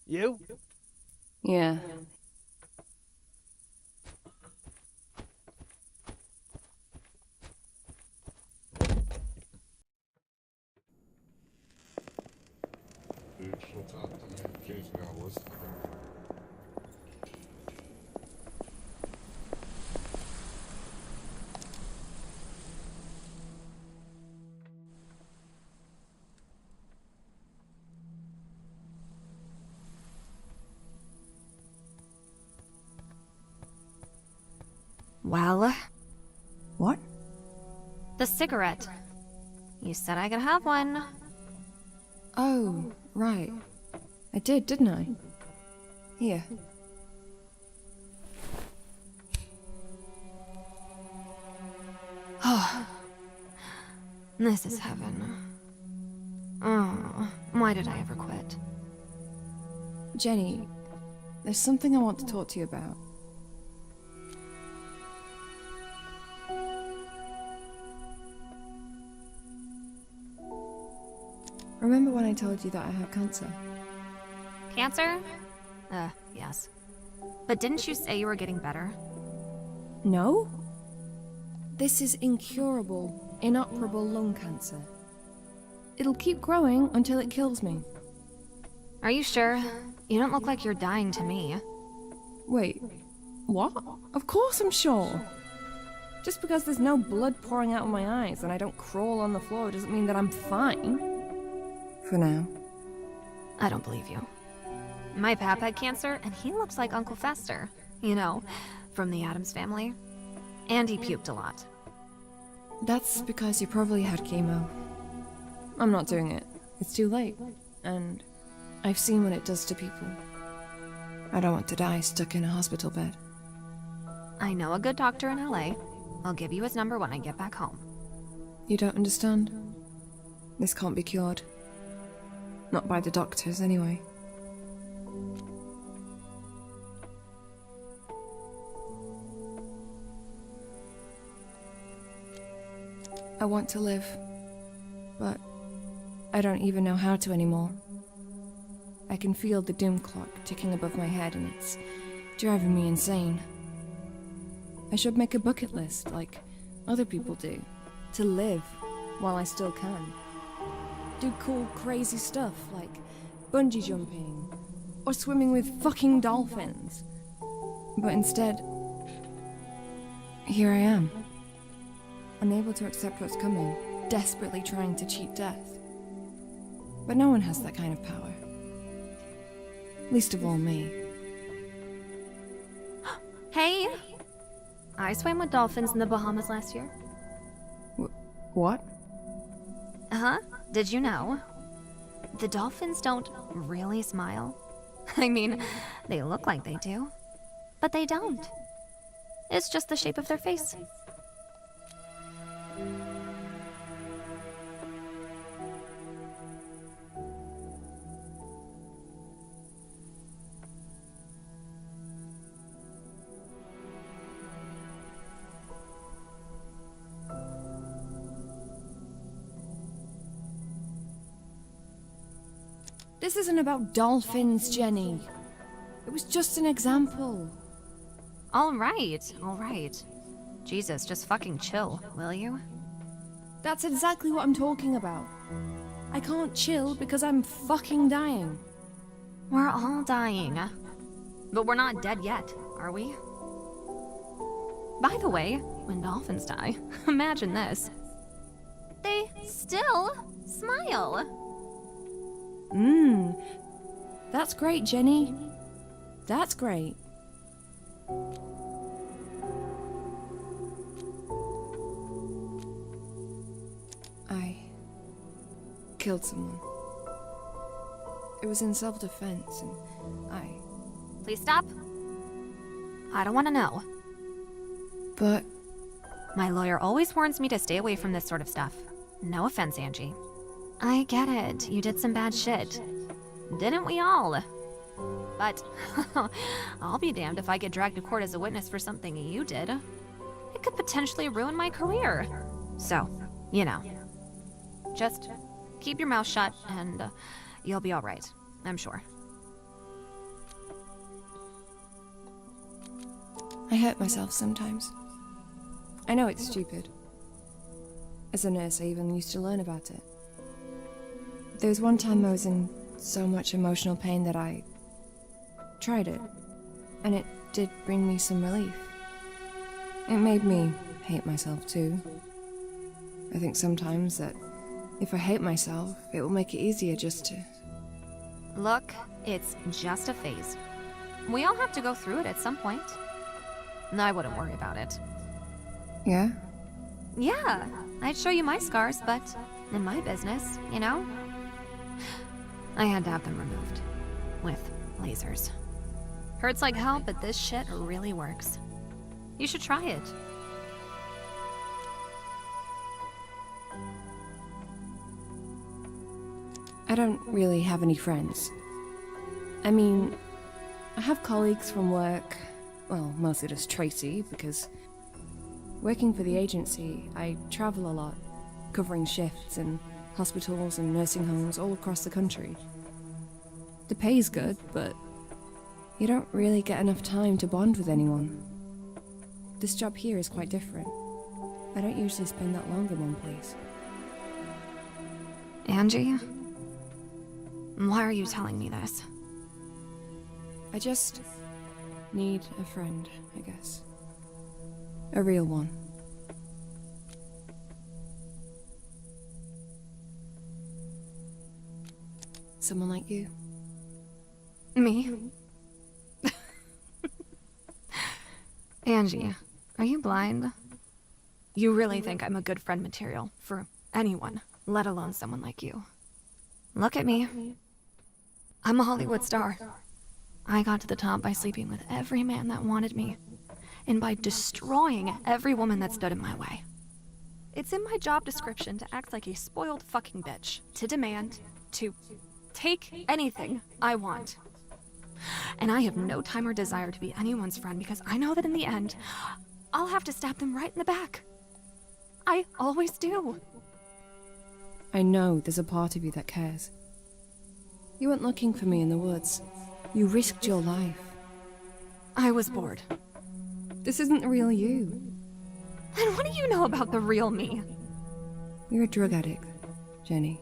Speaker 8: You?
Speaker 3: Yeah.
Speaker 1: Dude, she'll talk to me. She's gonna listen to me.
Speaker 9: Well,
Speaker 3: What?
Speaker 9: the cigarette. You said I could have one.
Speaker 3: Oh, right. I did, didn't I? Here.
Speaker 9: Oh, this is heaven. Oh, why did I ever quit?
Speaker 3: Jenny, there's something I want to talk to you about. Remember when I told you that I had cancer?
Speaker 9: Cancer? Yes. But didn't you say you were getting better?
Speaker 3: No? This is incurable, inoperable lung cancer. It'll keep growing until it kills me.
Speaker 9: Are you sure? You don't look like you're dying to me.
Speaker 3: Wait, what? Of course I'm sure. Just because there's no blood pouring out of my eyes and I don't crawl on the floor doesn't mean that I'm fine. For now.
Speaker 9: I don't believe you. My pap had cancer, and he looks like Uncle Fester. You know, from the Addams family. And he puked a lot.
Speaker 3: That's because you probably had chemo. I'm not doing it. It's too late. And I've seen what it does to people. I don't want to die stuck in a hospital bed.
Speaker 9: I know a good doctor in LA. I'll give you his number when I get back home.
Speaker 3: You don't understand? This can't be cured. Not by the doctors, anyway. I want to live, but I don't even know how to anymore. I can feel the doom clock ticking above my head and it's driving me insane. I should make a bucket list like other people do, to live while I still can. Do cool, crazy stuff like bungee jumping or swimming with fucking dolphins. But instead, here I am. Unable to accept what's coming, desperately trying to cheat death. But no one has that kind of power. Least of all me.
Speaker 9: Hey! I swam with dolphins in the Bahamas last year.
Speaker 3: What?
Speaker 9: Uh-huh. Did you know? The dolphins don't really smile. I mean, they look like they do. But they don't. It's just the shape of their face.
Speaker 3: This isn't about dolphins, Jenny. It was just an example.
Speaker 9: All right. Jesus, just fucking chill, will you?
Speaker 3: That's exactly what I'm talking about. I can't chill because I'm fucking dying.
Speaker 9: We're all dying. But we're not dead yet, are we? By the way, when dolphins die, imagine this. They still smile.
Speaker 3: That's great, Jenny. That's great. I killed someone. It was in self-defense, and
Speaker 9: Please stop. I don't want to know.
Speaker 3: But
Speaker 9: My lawyer always warns me to stay away from this sort of stuff. No offense, Angie. I get it. You did some bad shit. Didn't we all? But I'll be damned if I get dragged to court as a witness for something you did. It could potentially ruin my career. So, you know. Just keep your mouth shut and you'll be all right, I'm sure.
Speaker 3: I hurt myself sometimes. I know it's stupid. As a nurse, I even used to learn about it. There was one time I was in so much emotional pain that I tried it, and it did bring me some relief. It made me hate myself too. I think sometimes that if I hate myself, it will make it easier just to...
Speaker 9: Look, it's just a phase. We all have to go through it at some point. I wouldn't worry about it.
Speaker 3: Yeah?
Speaker 9: Yeah, I'd show you my scars, but in my business, you know? I had to have them removed. With lasers. Hurts like hell, but this shit really works. You should try it.
Speaker 3: I don't really have any friends. I mean, I have colleagues from work. Well, mostly just Tracy, because working for the agency, I travel a lot, covering shifts in hospitals and nursing homes all across the country. The pay's good, but you don't really get enough time to bond with anyone. This job here is quite different. I don't usually spend that long in one place.
Speaker 9: Angie? Why are you telling me this?
Speaker 3: I just need a friend, I guess. A real one. Someone like you.
Speaker 9: Me? Angie, are you blind? You really think I'm a good friend material for anyone, let alone someone like you? Look at me. I'm a Hollywood star. I got to the top by sleeping with every man that wanted me, and by destroying every woman that stood in my way. It's in my job description to act like a spoiled fucking bitch, to demand, to take anything I want. And I have no time or desire to be anyone's friend because I know that in the end, I'll have to stab them right in the back. I always do.
Speaker 3: I know there's a part of you that cares. You weren't looking for me in the woods. You risked your life.
Speaker 9: I was bored.
Speaker 3: This isn't the real you.
Speaker 9: Then what do you know about the real me?
Speaker 3: You're a drug addict, Jenny.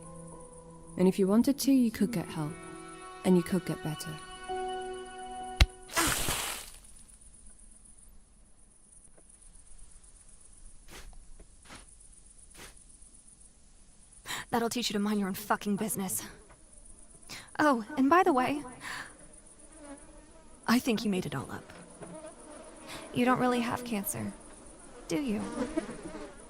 Speaker 3: And if you wanted to, you could get help. And you could get better.
Speaker 9: That'll teach you to mind your own fucking business. Oh, and by the way, I think you made it all up. You don't really have cancer, do you?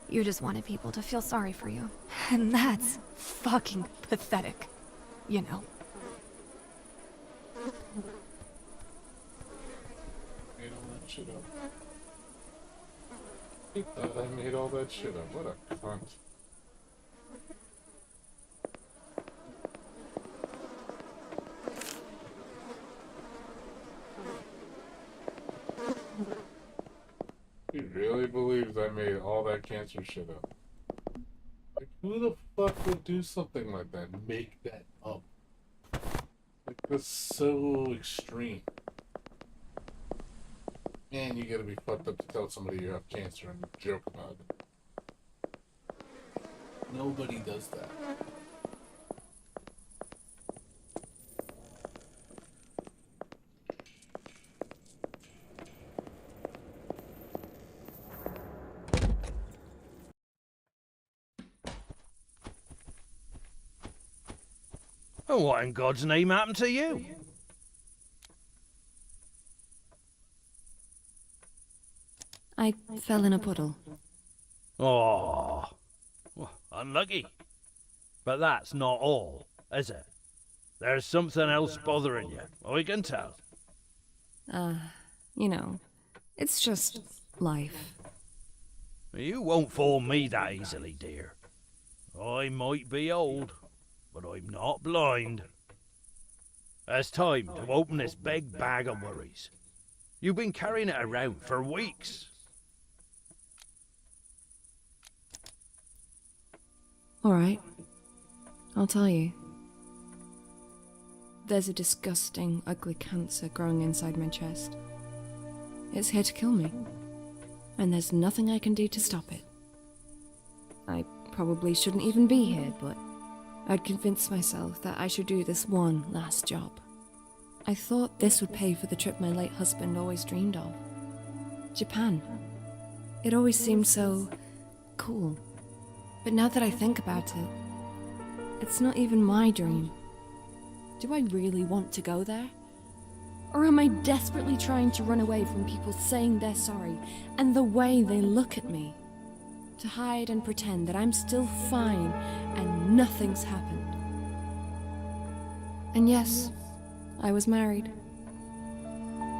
Speaker 9: You just wanted people to feel sorry for you. And that's fucking pathetic, you know.
Speaker 1: Made all that shit up. He thought I made all that shit up. What a cunt. He really believes I made all that cancer shit up. Like, who the fuck would do something like that? Make that up. That's so extreme. And you gotta be fucked up to tell somebody you have cancer and joke about it. Nobody does that.
Speaker 8: And what in God's name happened to you?
Speaker 3: I fell in a puddle.
Speaker 8: Oh, well, unlucky. But that's not all, is it? There's something else bothering you, I can tell.
Speaker 3: You know, it's just life.
Speaker 8: You won't fool me that easily, dear. I might be old, but I'm not blind. It's time to open this big bag of worries. You've been carrying it around for weeks.
Speaker 3: All right, I'll tell you. There's a disgusting, ugly cancer growing inside my chest. It's here to kill me, and there's nothing I can do to stop it. I probably shouldn't even be here, but I'd convinced myself that I should do this one last job. I thought this would pay for the trip my late husband always dreamed of. Japan. It always seemed so cool. But now that I think about it, it's not even my dream. Do I really want to go there? Or am I desperately trying to run away from people saying they're sorry and the way they look at me? To hide and pretend that I'm still fine and nothing's happened. And yes, I was married.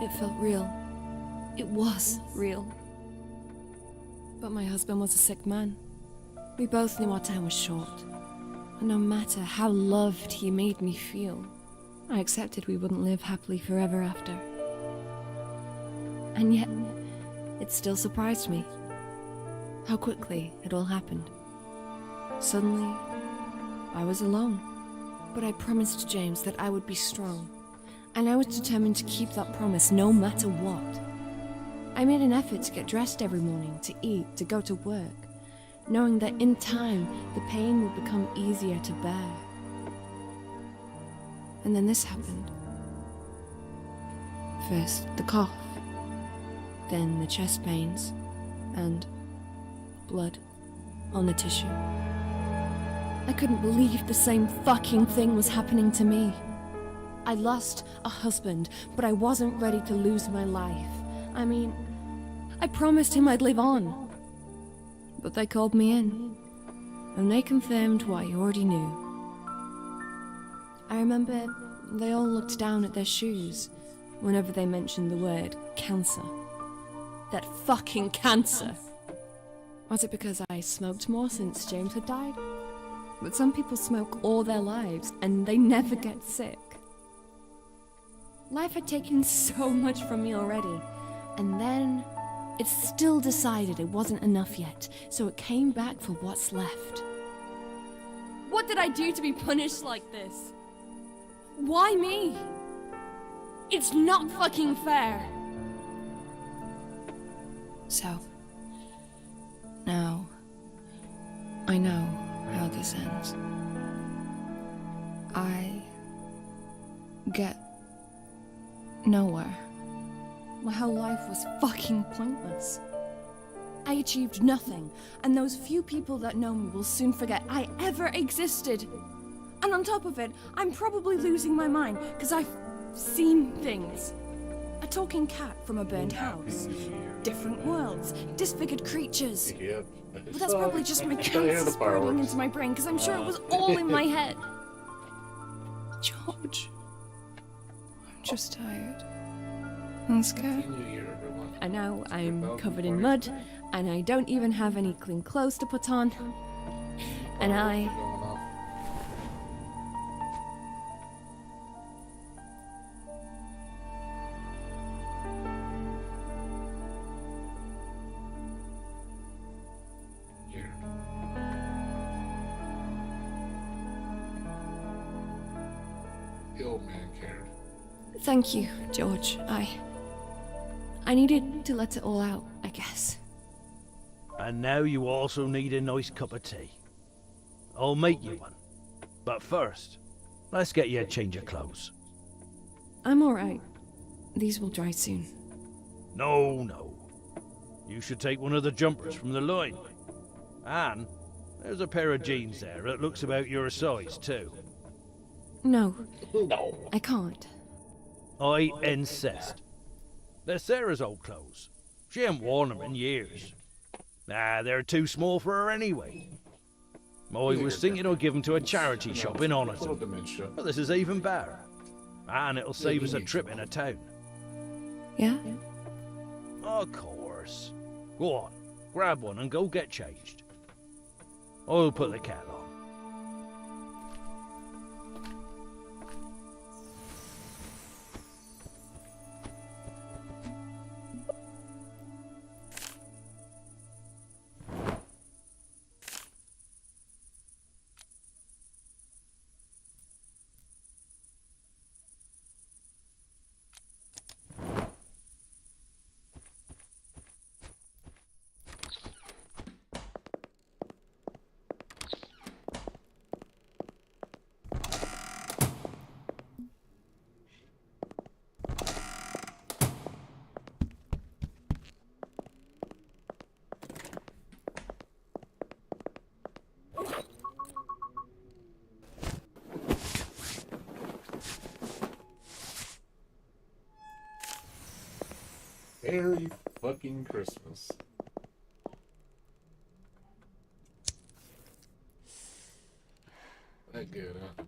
Speaker 3: It felt real. It was real. But my husband was a sick man. We both knew our time was short. And no matter how loved he made me feel, I accepted we wouldn't live happily forever after. And yet, it still surprised me how quickly it all happened. Suddenly, I was alone. But I promised James that I would be strong, and I was determined to keep that promise no matter what. I made an effort to get dressed every morning, to eat, to go to work, knowing that in time, the pain would become easier to bear. And then this happened. First, the cough, then the chest pains, and blood on the tissue. I couldn't believe the same fucking thing was happening to me. I lost a husband, but I wasn't ready to lose my life. I mean, I promised him I'd live on. But they called me in, and they confirmed what I already knew. I remember they all looked down at their shoes whenever they mentioned the word cancer. That fucking cancer! Was it because I smoked more since James had died? But some people smoke all their lives, and they never get sick. Life had taken so much from me already, and then it still decided it wasn't enough yet, so it came back for what's left. What did I do to be punished like this? Why me? It's not fucking fair. So, now, I know how this ends. I get nowhere. My whole life was fucking pointless. I achieved nothing, and those few people that know me will soon forget I ever existed. And on top of it, I'm probably losing my mind, because I've seen things. A talking cat from a burned house. Different worlds. Disfigured creatures.
Speaker 1: Yep.
Speaker 3: But that's probably just my cancer spreading into my brain, because I'm sure it was all in my head. George, I'm just tired. I'm scared. And now I'm covered in mud, and I don't even have any clean clothes to put on. And I...
Speaker 1: The old man cared.
Speaker 3: Thank you, George. I needed to let it all out, I guess.
Speaker 8: And now you also need a nice cup of tea. I'll make you one. But first, let's get you a change of clothes.
Speaker 3: I'm alright. These will dry soon.
Speaker 8: No. You should take one of the jumpers from the line. And there's a pair of jeans there that looks about your size, too.
Speaker 3: No.
Speaker 1: No.
Speaker 3: I can't.
Speaker 8: I insist. They're Sarah's old clothes. She ain't worn them in years. Nah, they're too small for her anyway. I was thinking I'd give them to a charity shop in honour of them.
Speaker 1: Dementia.
Speaker 8: But this is even better. And it'll save us a trip in a town.
Speaker 3: Yeah?
Speaker 8: Of course. Go on, grab one and go get changed. I'll put the kettle on.
Speaker 1: Merry fucking Christmas. That good, huh?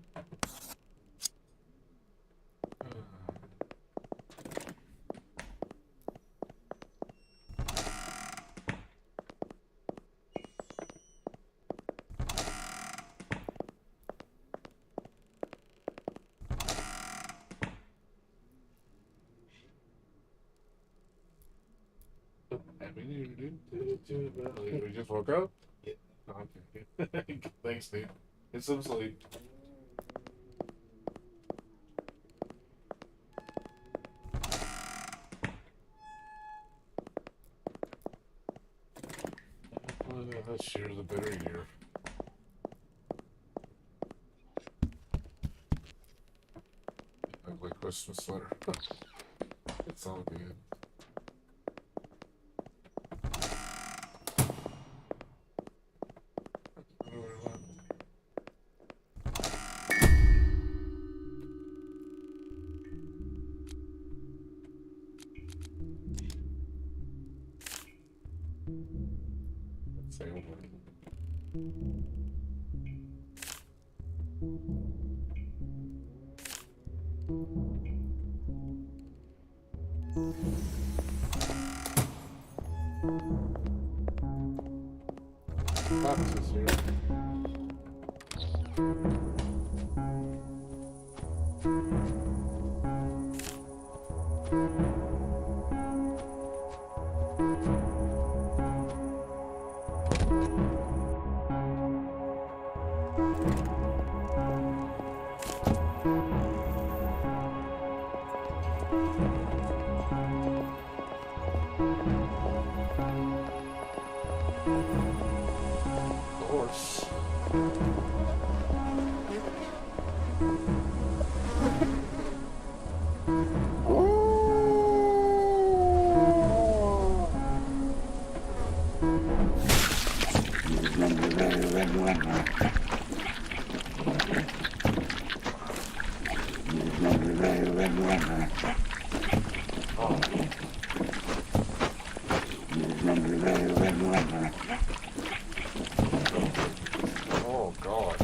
Speaker 1: We just woke up?
Speaker 4: Yeah.
Speaker 1: Okay. Thanks, dude. Get some sleep. This year's a better year. Ugly Christmas sweater. It's all good. Boxes here. Horse. Oh God.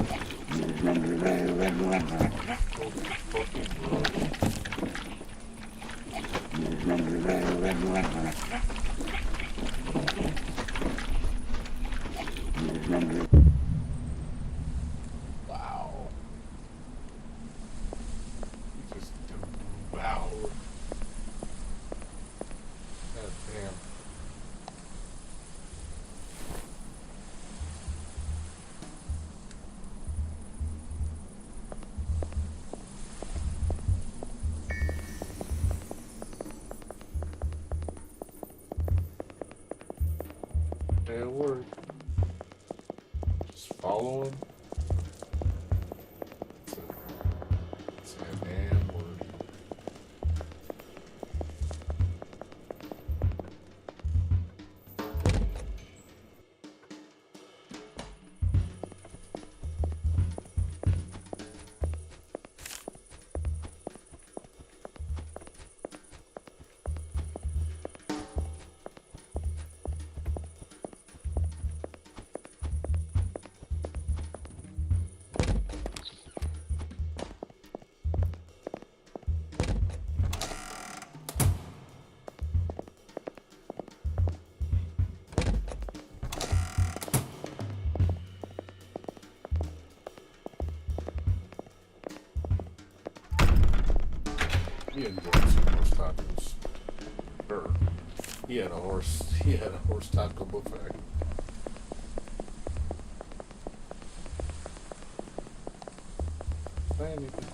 Speaker 1: Wow. Just devoured. God damn. It'll work. Just follow him. Say a damn word. He enjoyed some horse tacos. Or he had a horse taco buffet. Say anything.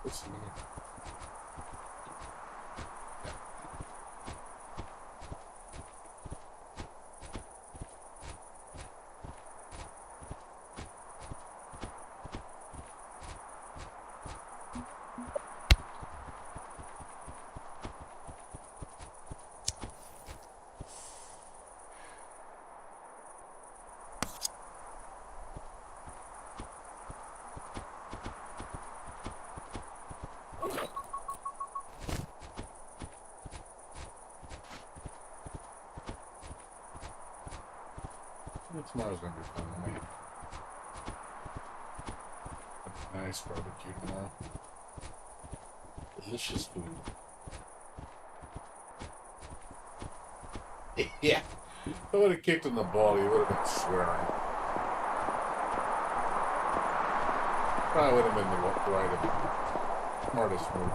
Speaker 1: Listen here. Tomorrow's gonna be fun. I mean, a nice barbecue tomorrow. Delicious food. Yeah. If I would have kicked in the ball, you would have been swearing. Probably would have been the right, smartest move.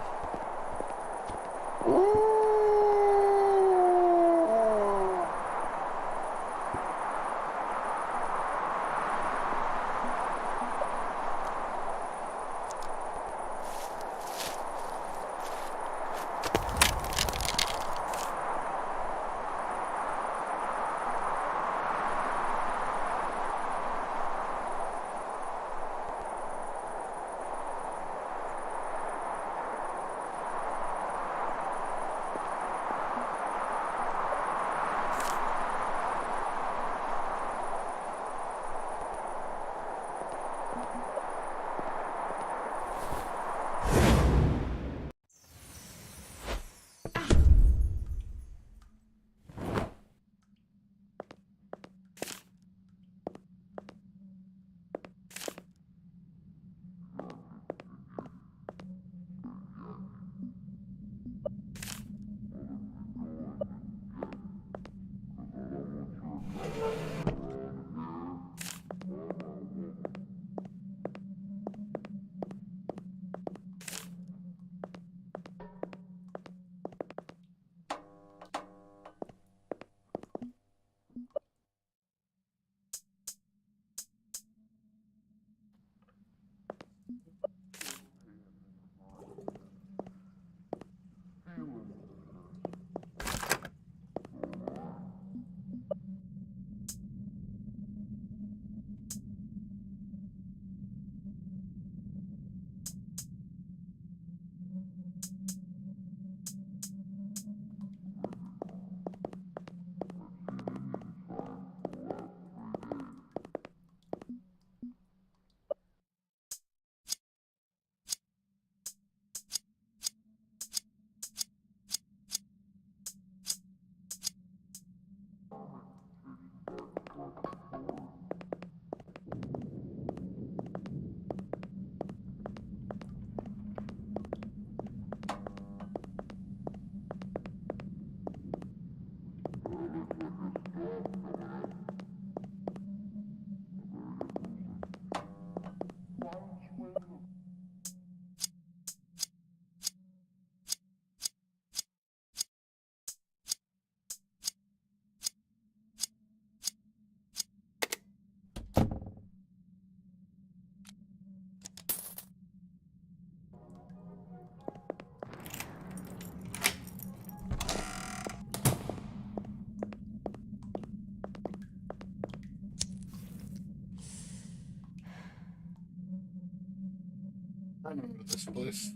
Speaker 1: I remember this place.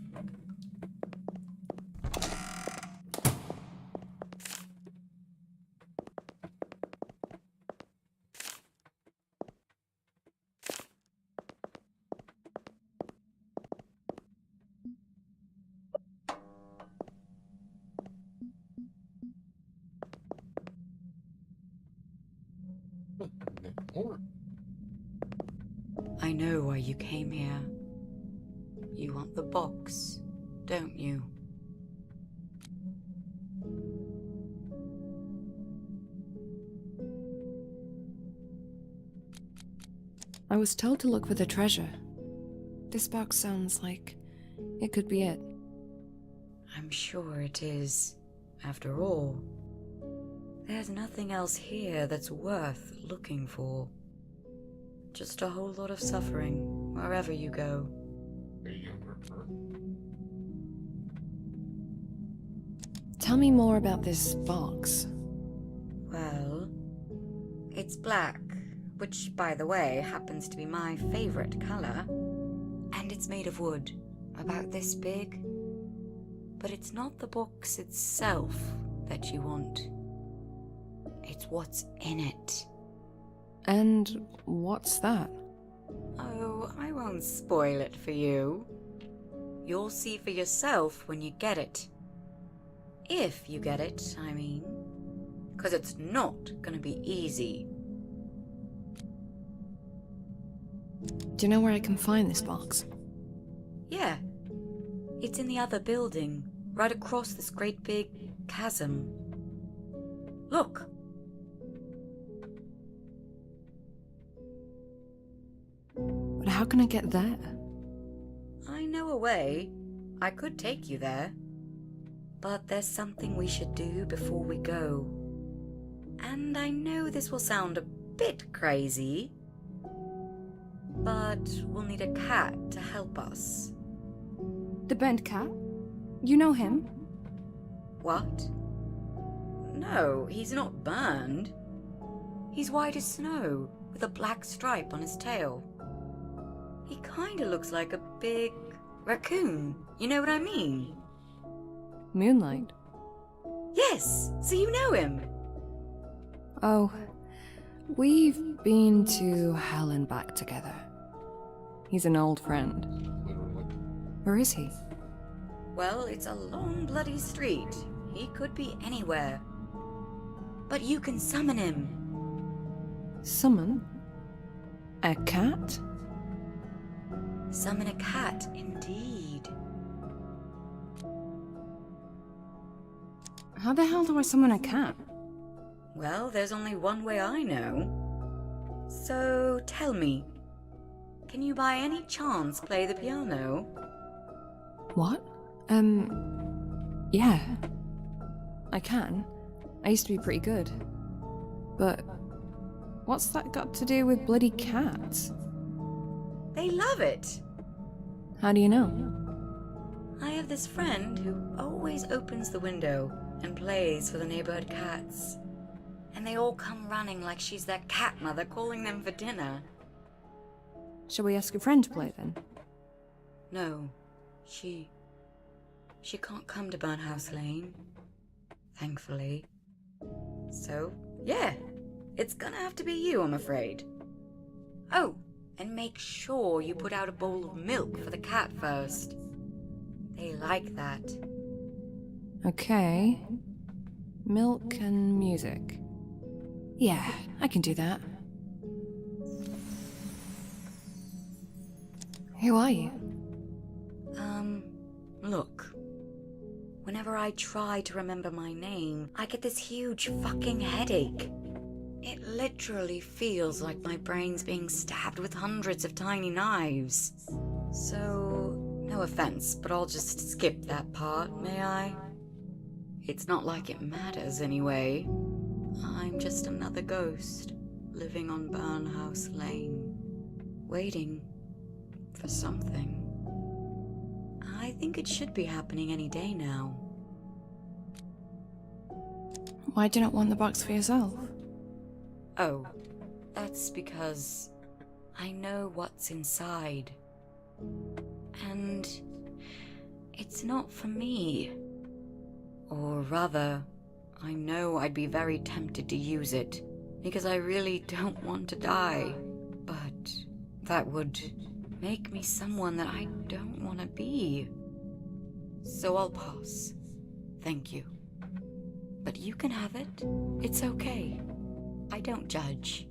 Speaker 1: More.
Speaker 13: I know why you came here. You want the box, don't you?
Speaker 3: I was told to look for the treasure. This box sounds like it could be it.
Speaker 13: I'm sure it is. After all, there's nothing else here that's worth looking for. Just a whole lot of suffering wherever you go.
Speaker 3: Tell me more about this box.
Speaker 13: Well, it's black, which, by the way, happens to be my favorite color. And it's made of wood, about this big. But it's not the box itself that you want. It's what's in it.
Speaker 3: And what's that?
Speaker 13: Oh, I won't spoil it for you. You'll see for yourself when you get it. If you get it, I mean. 'Cause it's not gonna be easy.
Speaker 3: Do you know where I can find this box?
Speaker 13: Yeah. It's in the other building, right across this great big chasm. Look.
Speaker 3: But how can I get there?
Speaker 13: I know a way. I could take you there. But there's something we should do before we go. And I know this will sound a bit crazy, but we'll need a cat to help us.
Speaker 3: The bent cat? You know him?
Speaker 13: What? No, he's not burned. He's white as snow, with a black stripe on his tail. He kinda looks like a big raccoon. You know what I mean?
Speaker 3: Moonlight?
Speaker 13: Yes, so you know him.
Speaker 3: Oh, we've been to hell and back together. He's an old friend. Where is he?
Speaker 13: Well, it's a long bloody street. He could be anywhere. But you can summon him.
Speaker 3: Summon? A cat?
Speaker 13: Summon a cat, indeed.
Speaker 3: How the hell do I summon a cat?
Speaker 13: Well, there's only one way I know. So, tell me, can you by any chance play the piano?
Speaker 3: What? Yeah. I can. I used to be pretty good. But what's that got to do with bloody cats?
Speaker 13: They love it.
Speaker 3: How do you know?
Speaker 13: I have this friend who always opens the window and plays for the neighborhood cats. And they all come running like she's their cat mother calling them for dinner.
Speaker 3: Shall we ask a friend to play then?
Speaker 13: No, she can't come to Burnhouse Lane, thankfully. So, yeah, it's gonna have to be you, I'm afraid. Oh, and make sure you put out a bowl of milk for the cat first. They like that.
Speaker 3: Okay. Milk and music. Yeah, I can do that. Who are you?
Speaker 13: Look. Whenever I try to remember my name, I get this huge fucking headache. It literally feels like my brain's being stabbed with hundreds of tiny knives. So, no offense, but I'll just skip that part, may I? It's not like it matters anyway. I'm just another ghost, living on Burnhouse Lane, waiting for something. I think it should be happening any day now.
Speaker 3: Why do you not want the box for yourself?
Speaker 13: Oh, that's because I know what's inside. And it's not for me. Or rather, I know I'd be very tempted to use it, because I really don't want to die. But that would make me someone that I don't want to be. So I'll pass. Thank you. But you can have it. It's okay. I don't judge.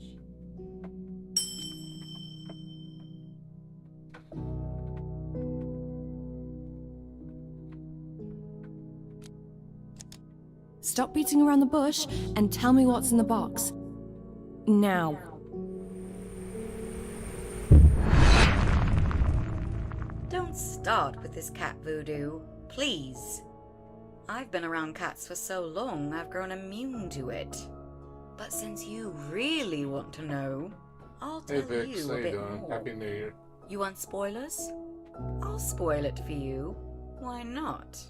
Speaker 3: Stop beating around the bush and tell me what's in the box. Now.
Speaker 13: Don't start with this cat voodoo, please. I've been around cats for so long, I've grown immune to it. But since you really want to know, I'll tell
Speaker 1: Hey Vix,
Speaker 13: you
Speaker 1: how
Speaker 13: a
Speaker 1: you
Speaker 13: bit
Speaker 1: doing?
Speaker 13: more.
Speaker 1: Happy New Year.
Speaker 13: You want spoilers? I'll spoil it for you. Why not?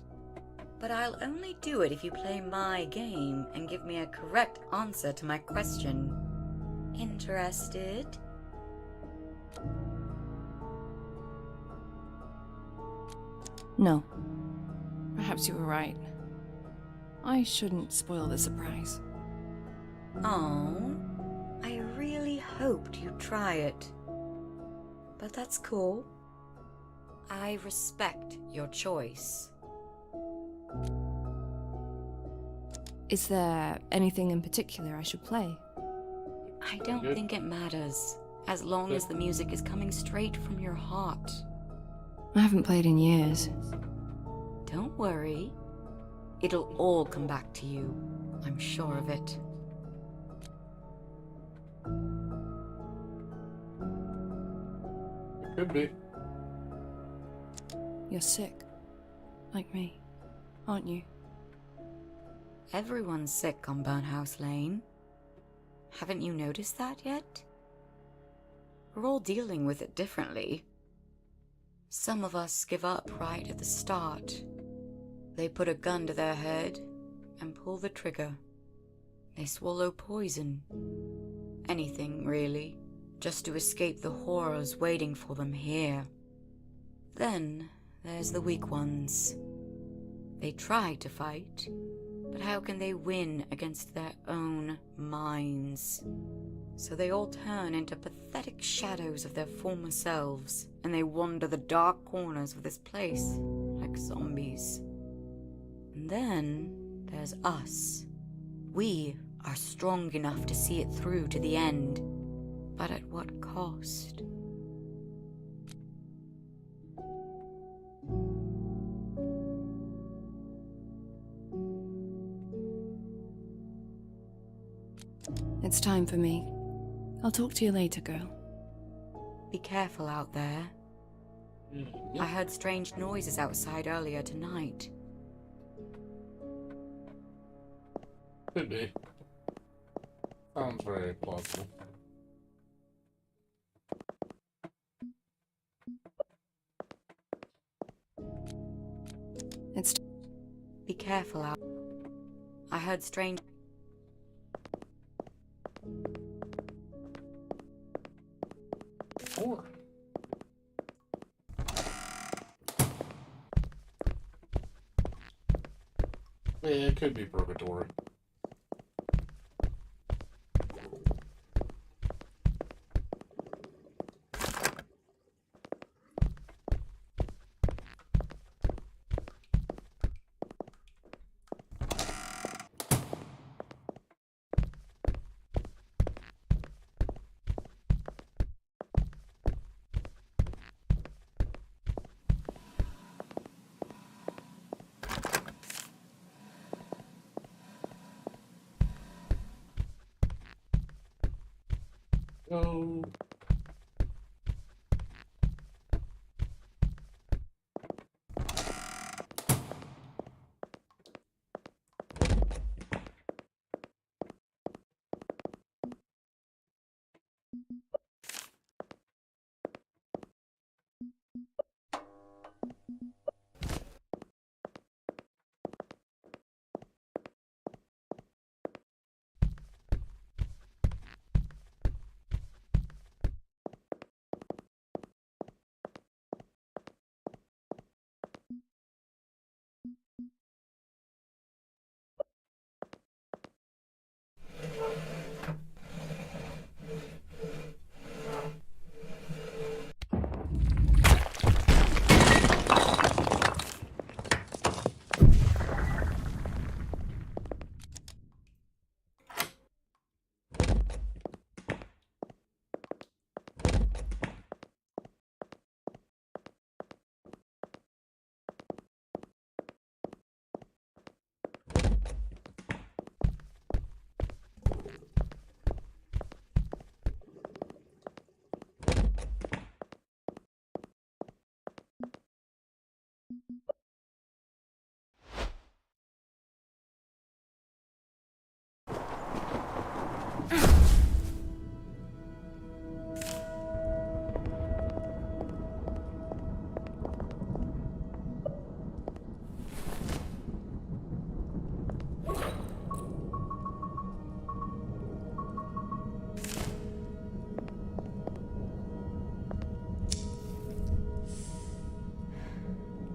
Speaker 13: But I'll only do it if you play my game and give me a correct answer to my question. Interested?
Speaker 3: No. Perhaps you were right. I shouldn't spoil the surprise.
Speaker 13: Oh, I really hoped you'd try it. But that's cool. I respect your choice.
Speaker 3: Is there anything in particular I should play?
Speaker 13: I don't think it matters, as long as the music is coming straight from your heart.
Speaker 3: I haven't played in years.
Speaker 13: Don't worry. It'll all come back to you. I'm sure of it.
Speaker 1: It could be.
Speaker 3: You're sick. Like me, aren't you?
Speaker 13: Everyone's sick on Burnhouse Lane. Haven't you noticed that yet? We're all dealing with it differently. Some of us give up right at the start. They put a gun to their head and pull the trigger. They swallow poison. Anything, really, just to escape the horrors waiting for them here. Then there's the weak ones. They try to fight, but how can they win against their own minds? So they all turn into pathetic shadows of their former selves, and they wander the dark corners of this place like zombies. And then there's us. We are strong enough to see it through to the end, but at what cost?
Speaker 3: It's time for me. I'll talk to you later, girl.
Speaker 13: Be careful out there. I heard strange noises outside earlier tonight.
Speaker 1: Could be. Sounds very plausible.
Speaker 13: Be careful out. I heard strange.
Speaker 1: Or yeah, it could be purgatory. Go.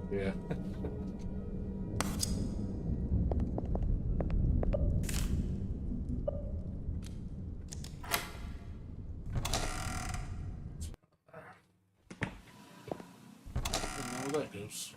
Speaker 1: Yeah. Where that goes.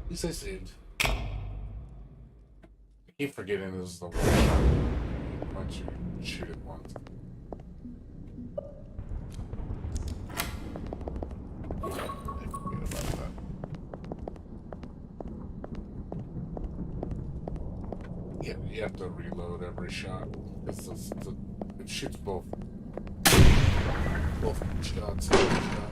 Speaker 1: At least I saved. I keep forgetting this is the one shot. Once you shoot it once. I forget about that. Yeah, you have to reload every shot. It shoots both shots. Every shot.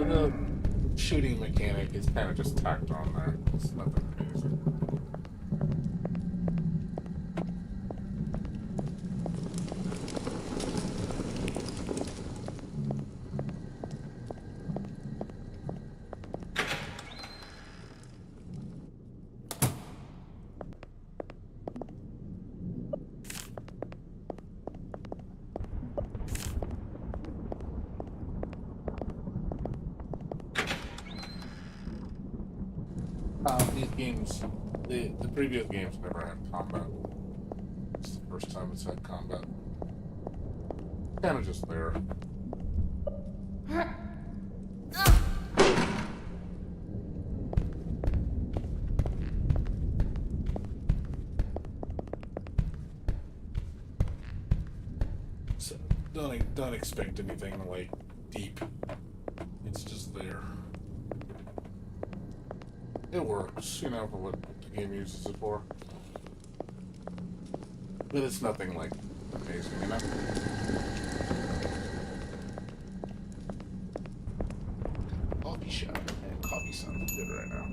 Speaker 1: The shooting mechanic is kind of just tacked on there. It's nothing crazy. These games, the previous games never had combat. It's the first time it's had combat. Kind of just there. So don't expect anything like deep. It's just there. It works, you know, for what the game uses it for. But it's nothing like amazing, you know? Coffee shop. Man, coffee sounds good right now.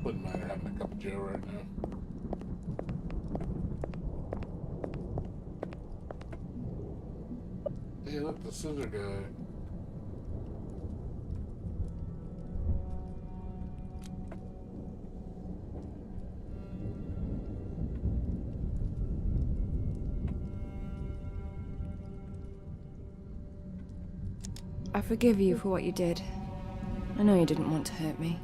Speaker 1: Wouldn't mind having a cup of Joe right now. Hey, look, the scissor guy.
Speaker 3: I forgive you for what you did. I know you didn't want to hurt me.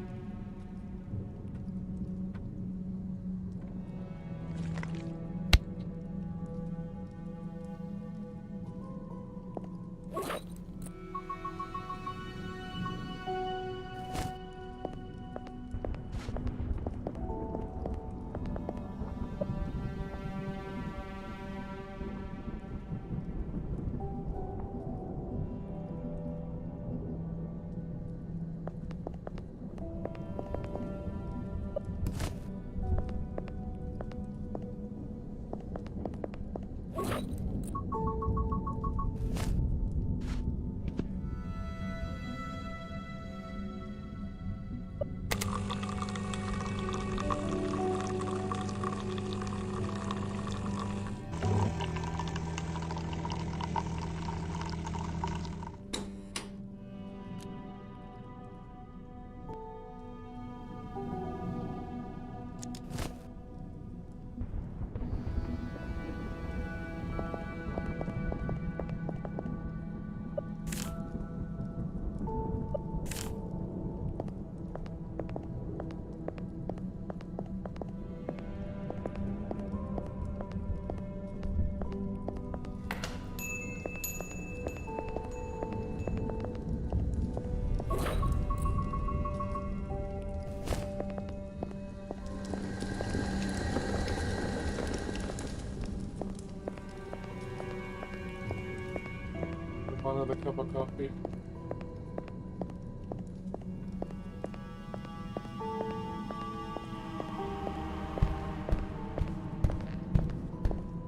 Speaker 1: Another cup of coffee.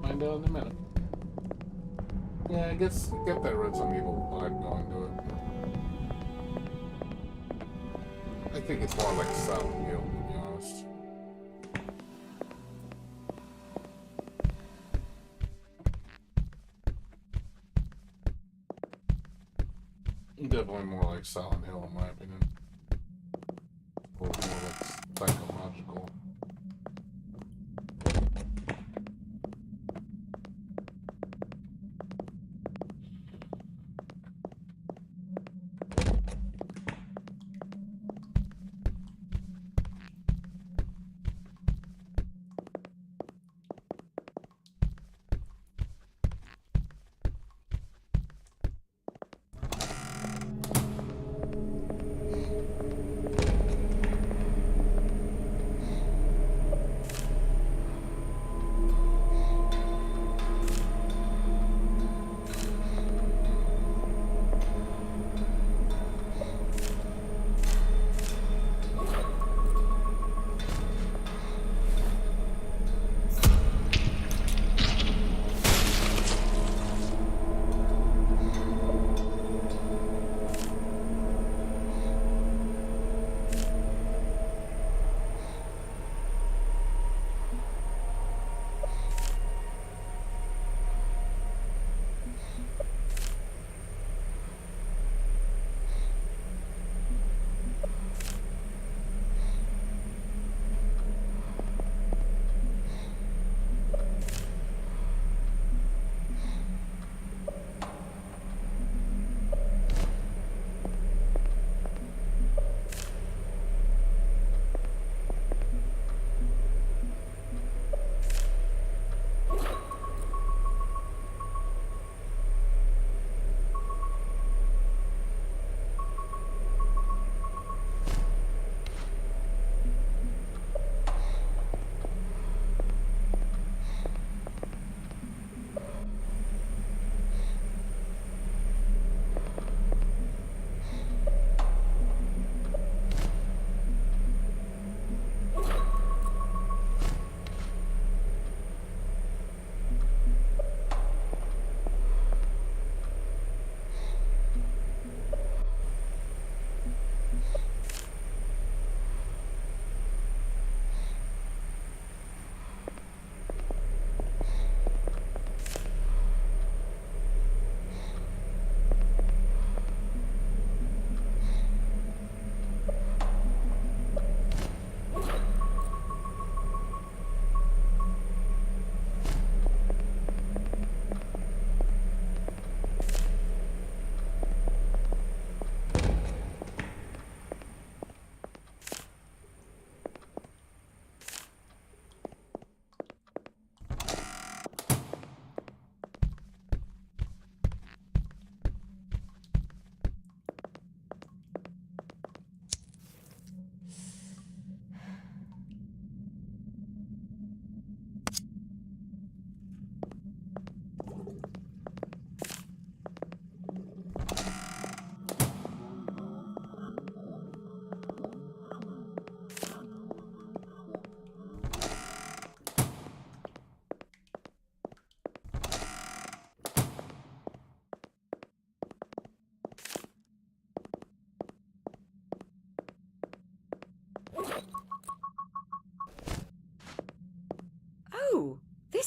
Speaker 1: Find out in a minute. Yeah, I guess get that Red Sun Eagle vibe going to it. I think it's more like Silent Hill, to be honest. Definitely more like Silent Hill, in my opinion. Or more like psychological.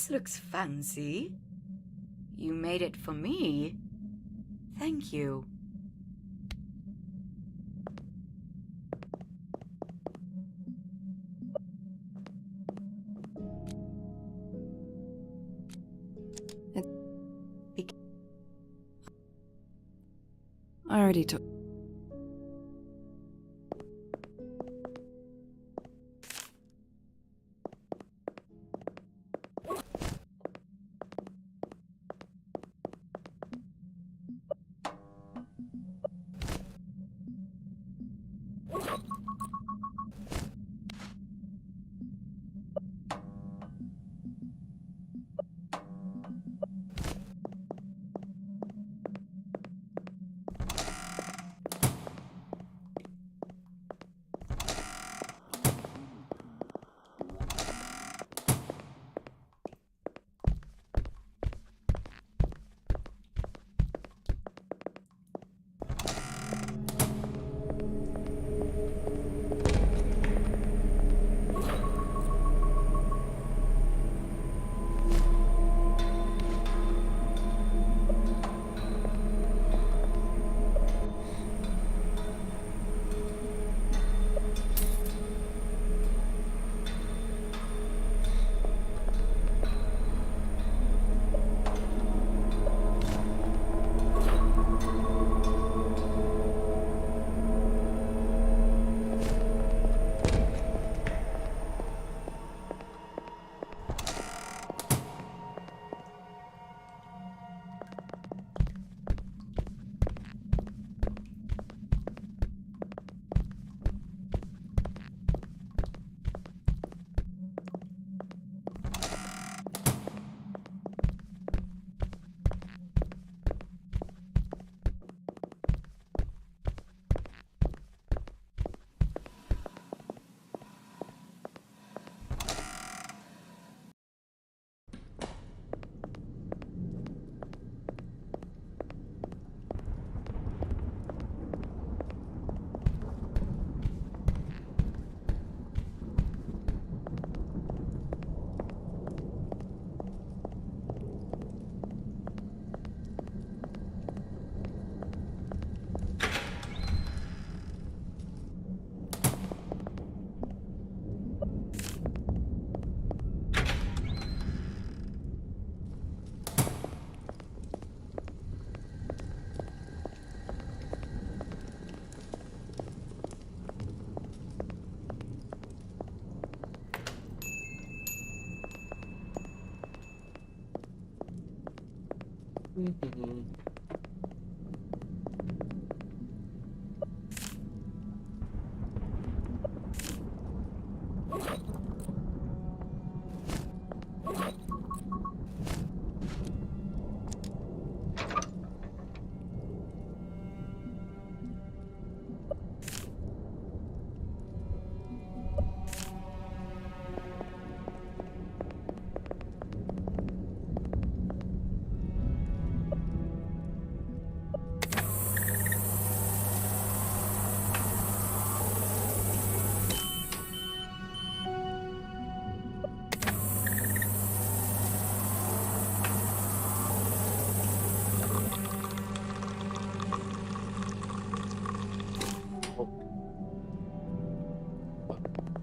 Speaker 13: This looks fancy. You made it for me? Thank you.
Speaker 3: I already took.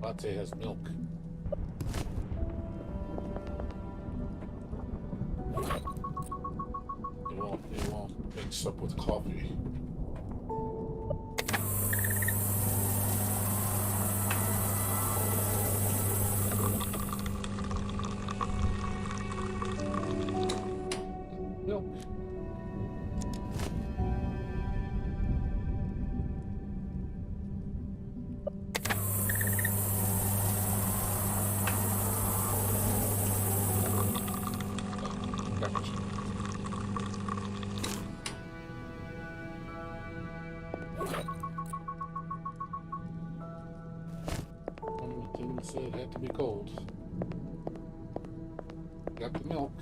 Speaker 1: Latte has milk. It won't mix up with coffee. Milk. Didn't say it had to be cold. Got the milk.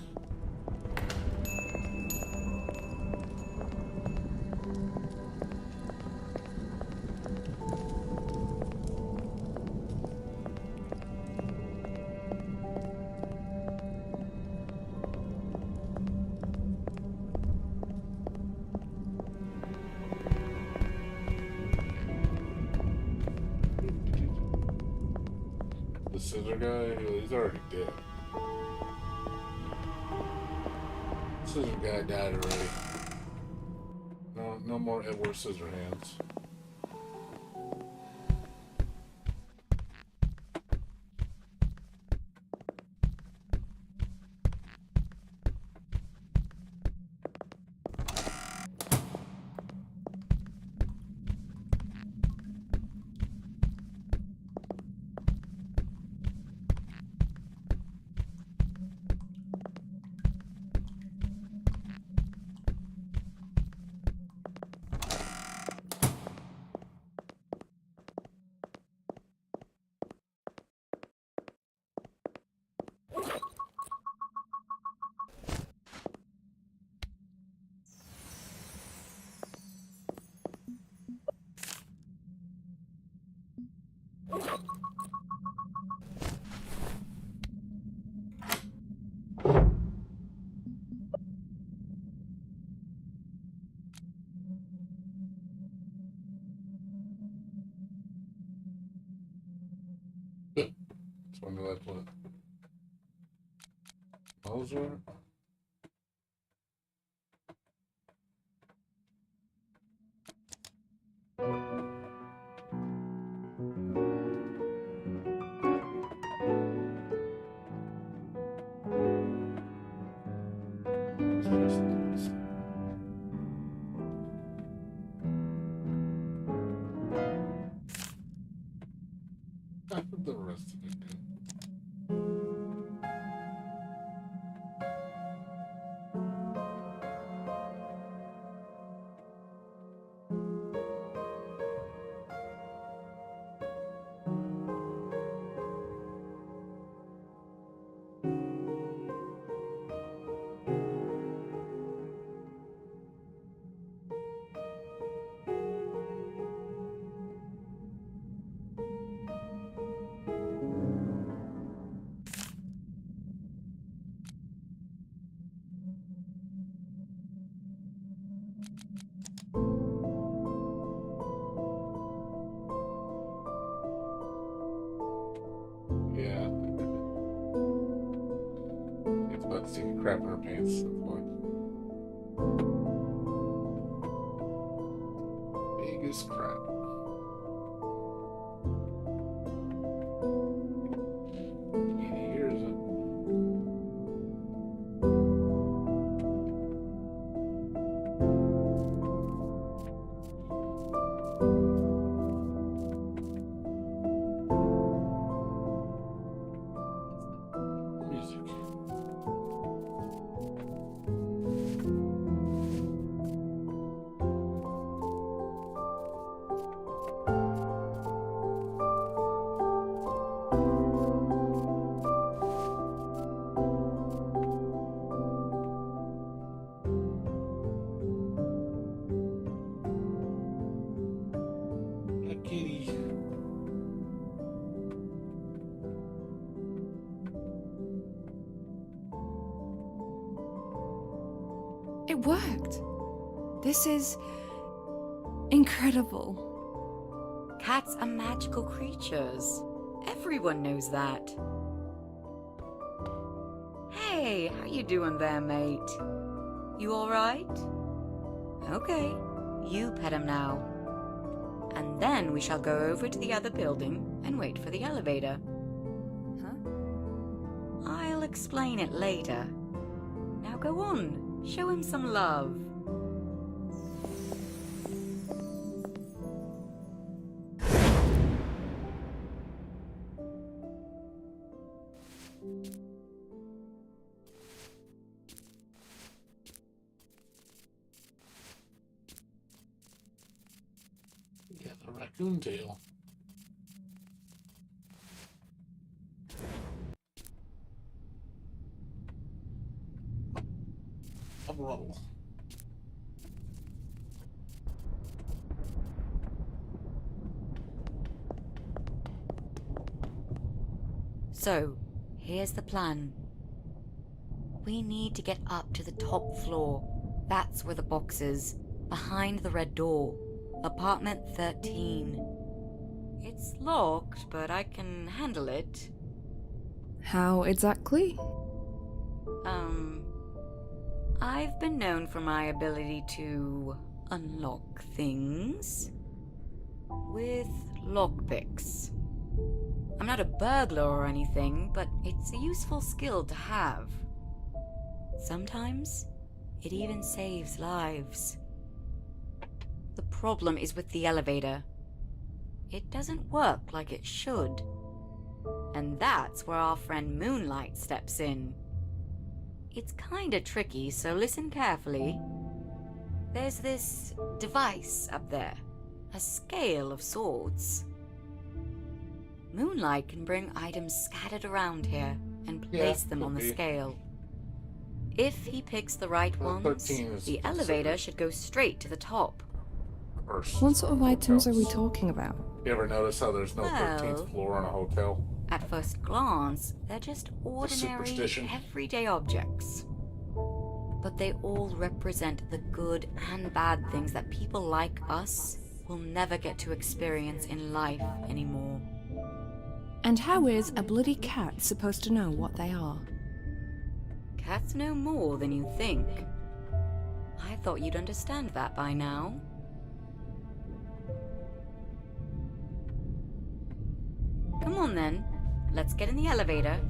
Speaker 1: scissor guy? He's already dead. Scissor guy died already. No more Edward Scissorhands. When did I put it? Moser? I put the rest of it in. Yeah. It's about to take a crap in her pants. That's why. Biggest crap. He hears it. Music. A kitty.
Speaker 3: It worked. This is incredible.
Speaker 13: Cats are magical creatures. Everyone knows that. Hey, how you doing there, mate? You alright? Okay, you pet him now. And then we shall go over to the other building and wait for the elevator. Huh? I'll explain it later. Now go on, show him some love.
Speaker 1: Yeah, the raccoon tail. A rubble.
Speaker 13: So, here's the plan. We need to get up to the top floor. That's where the box is, behind the red door. Apartment 13. It's locked, but I can handle it.
Speaker 3: How exactly?
Speaker 13: I've been known for my ability to unlock things with lockpicks. I'm not a burglar or anything, but it's a useful skill to have. Sometimes, it even saves lives. The problem is with the elevator. It doesn't work like it should. And that's where our friend Moonlight steps in. It's kinda tricky, so listen carefully. There's this device up there, a scale of sorts. Moonlight can bring items scattered around here and place them on the scale. If he picks the right ones, the elevator should go straight to the top.
Speaker 3: What sort of items are we talking about?
Speaker 1: You ever notice how there's no 13th
Speaker 13: Well,
Speaker 1: floor in a hotel?
Speaker 13: At first glance, they're just ordinary,
Speaker 1: superstition.
Speaker 13: everyday objects. But they all represent the good and bad things that people like us will never get to experience in life anymore.
Speaker 3: And how is a bloody cat supposed to know what they are?
Speaker 13: Cats know more than you think. I thought you'd understand that by now. Come on then, let's get in the elevator.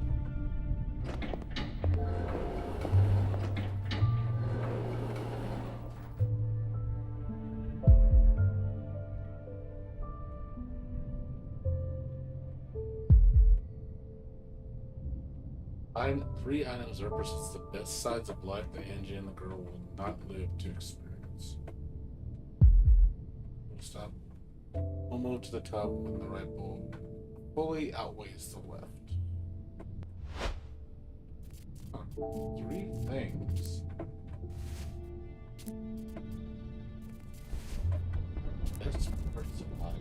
Speaker 1: Three items represents the best sides of life that Angie and the girl will not live to experience. We'll stop. We'll move to the top when the right bull fully outweighs the left. Huh. 3 things. Best parts of life.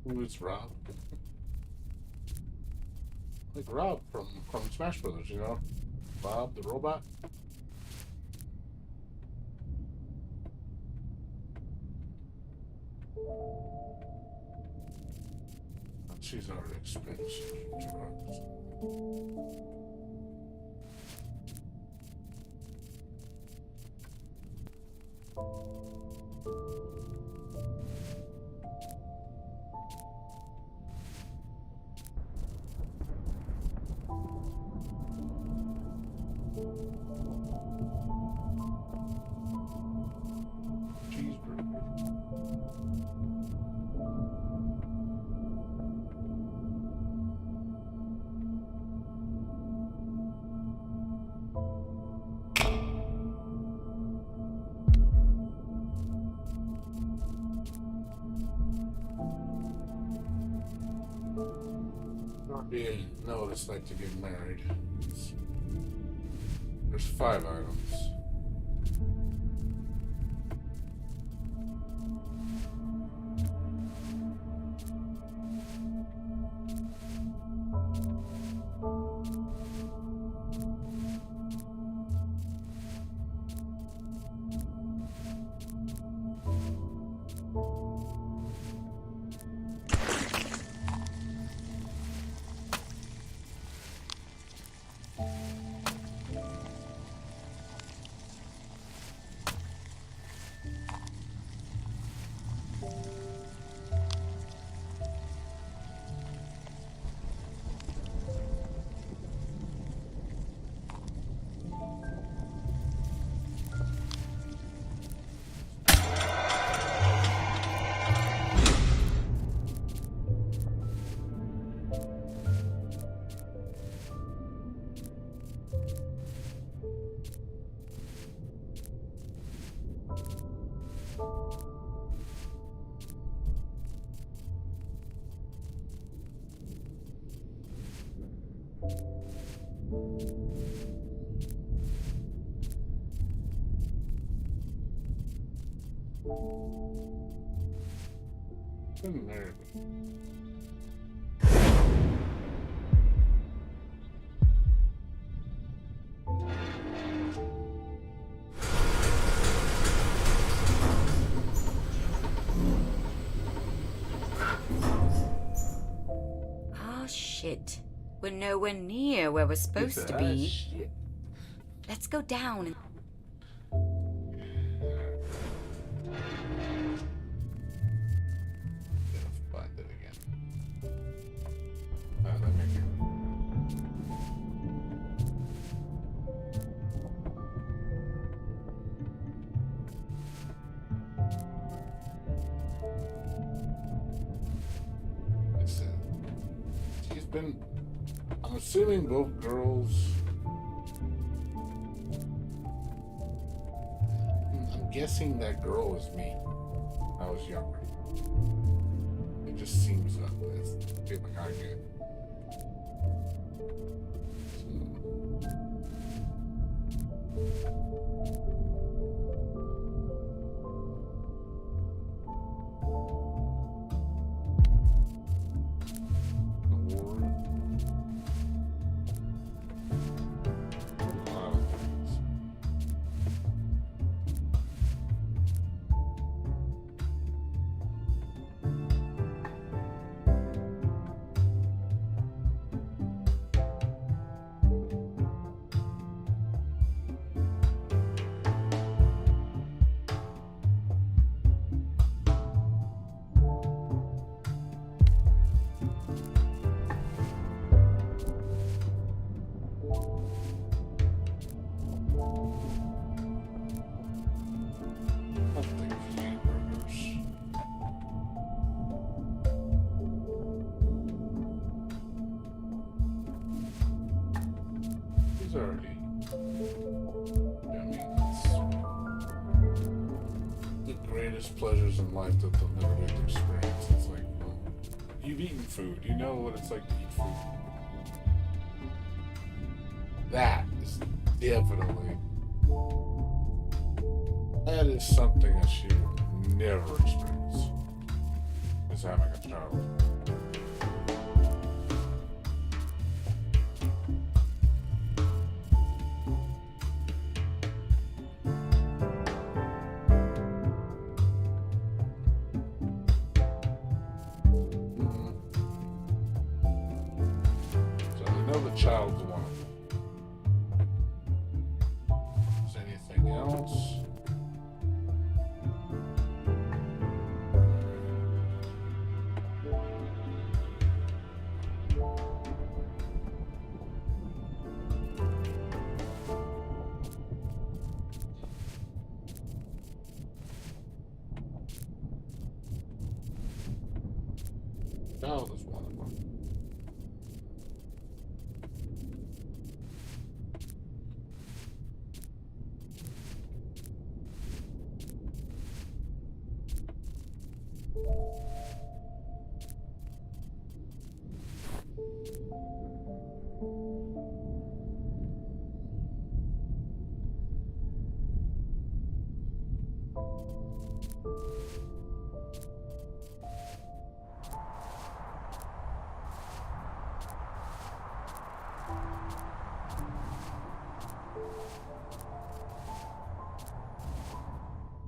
Speaker 1: Who is Rob? Like Rob from Smash Brothers, you know? Bob the robot? She's already expensive drugs. Being noticed like to get married. There's 5 items.
Speaker 13: Oh shit. We're nowhere near where we're supposed to be.
Speaker 1: Shit.
Speaker 13: Let's go down and...
Speaker 1: Find it again. Let me She's been. I'm assuming both girls. I'm guessing that girl is me. I was younger. It just seems that way. It's the feeling I get. Already. I mean, it's the greatest pleasures in life that they'll never get to experience. It's like, well, you've eaten food. You know what it's like to eat food. That is definitely. That is something that she will never experience. It's having a child. So I know the child's one. Is anything else? Child is one of them.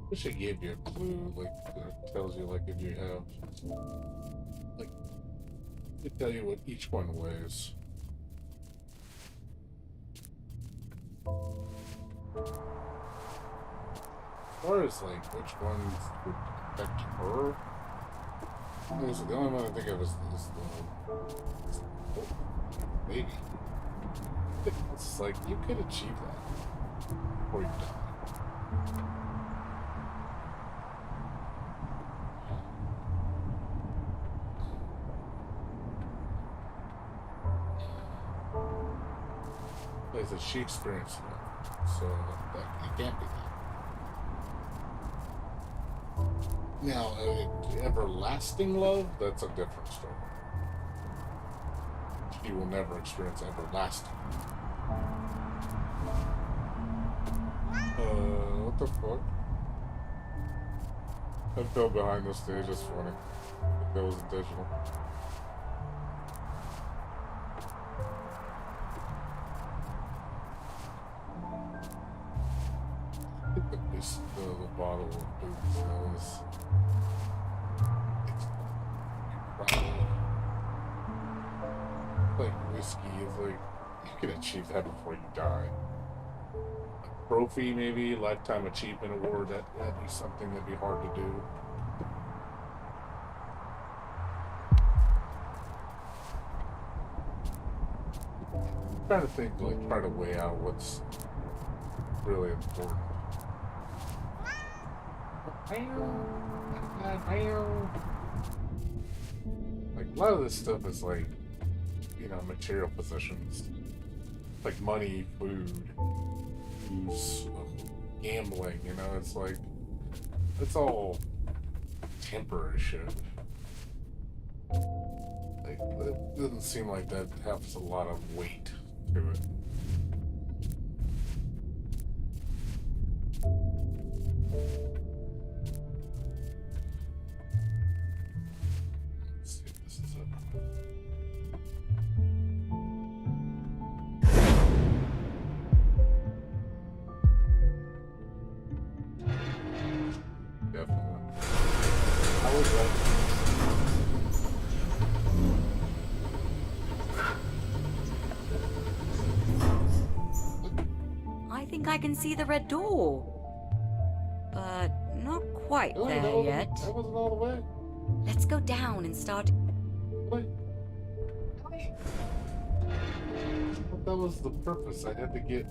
Speaker 1: Wish it gave you a clue, like it tells you, like if you have, like, it tell you what each one weighs. As far as like which ones would affect her, the only one I think of is the baby. It's like you could achieve that before you die. Like that she experienced it, so that it can't be that. Now, everlasting love, that's a different story. She will never experience everlasting. What the fuck? I fell behind the stage, that's funny. That was intentional. The bottle of booze was like whiskey is like you can achieve that before you die. A trophy, maybe lifetime achievement award. That'd be something that'd be hard to do. I'm trying to think, like, try to weigh out what's really important. Like a lot of this stuff is like, you know, material possessions, like money, food, booze, gambling. You know, it's like it's all temporary shit. Like it doesn't seem like that has a lot of weight to it.
Speaker 13: I can see the red door. But not quite there yet.
Speaker 1: That wasn't all the way.
Speaker 13: Let's go down and start.
Speaker 1: Wait. That was the purpose. I had to get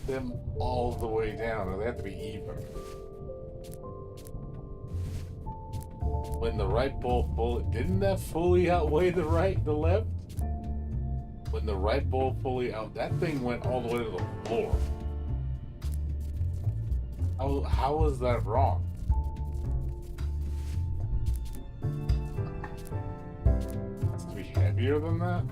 Speaker 1: them all the way down. They had to be even. When the right bullet didn't that fully outweigh the left? When the right bullet fully out, that thing went all the way to the floor. How was that wrong? It has to be heavier than that?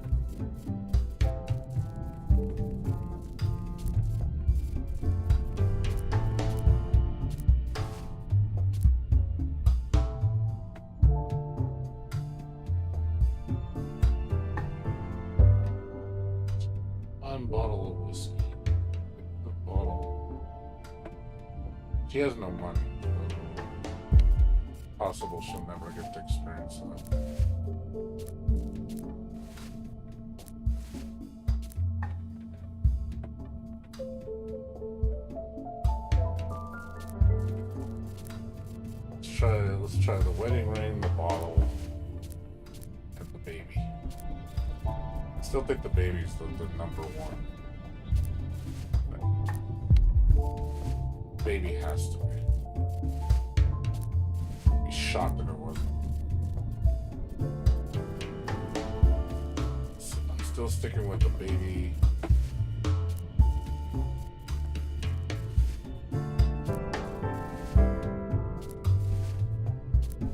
Speaker 1: bottle of whiskey. The bottle. She has no money. Possible she'll never get to experience that. Let's try the wedding ring, the bottle, and the baby. I still think the baby's the number one. But baby has to be. I'd be shocked if it wasn't. So I'm still sticking with the baby.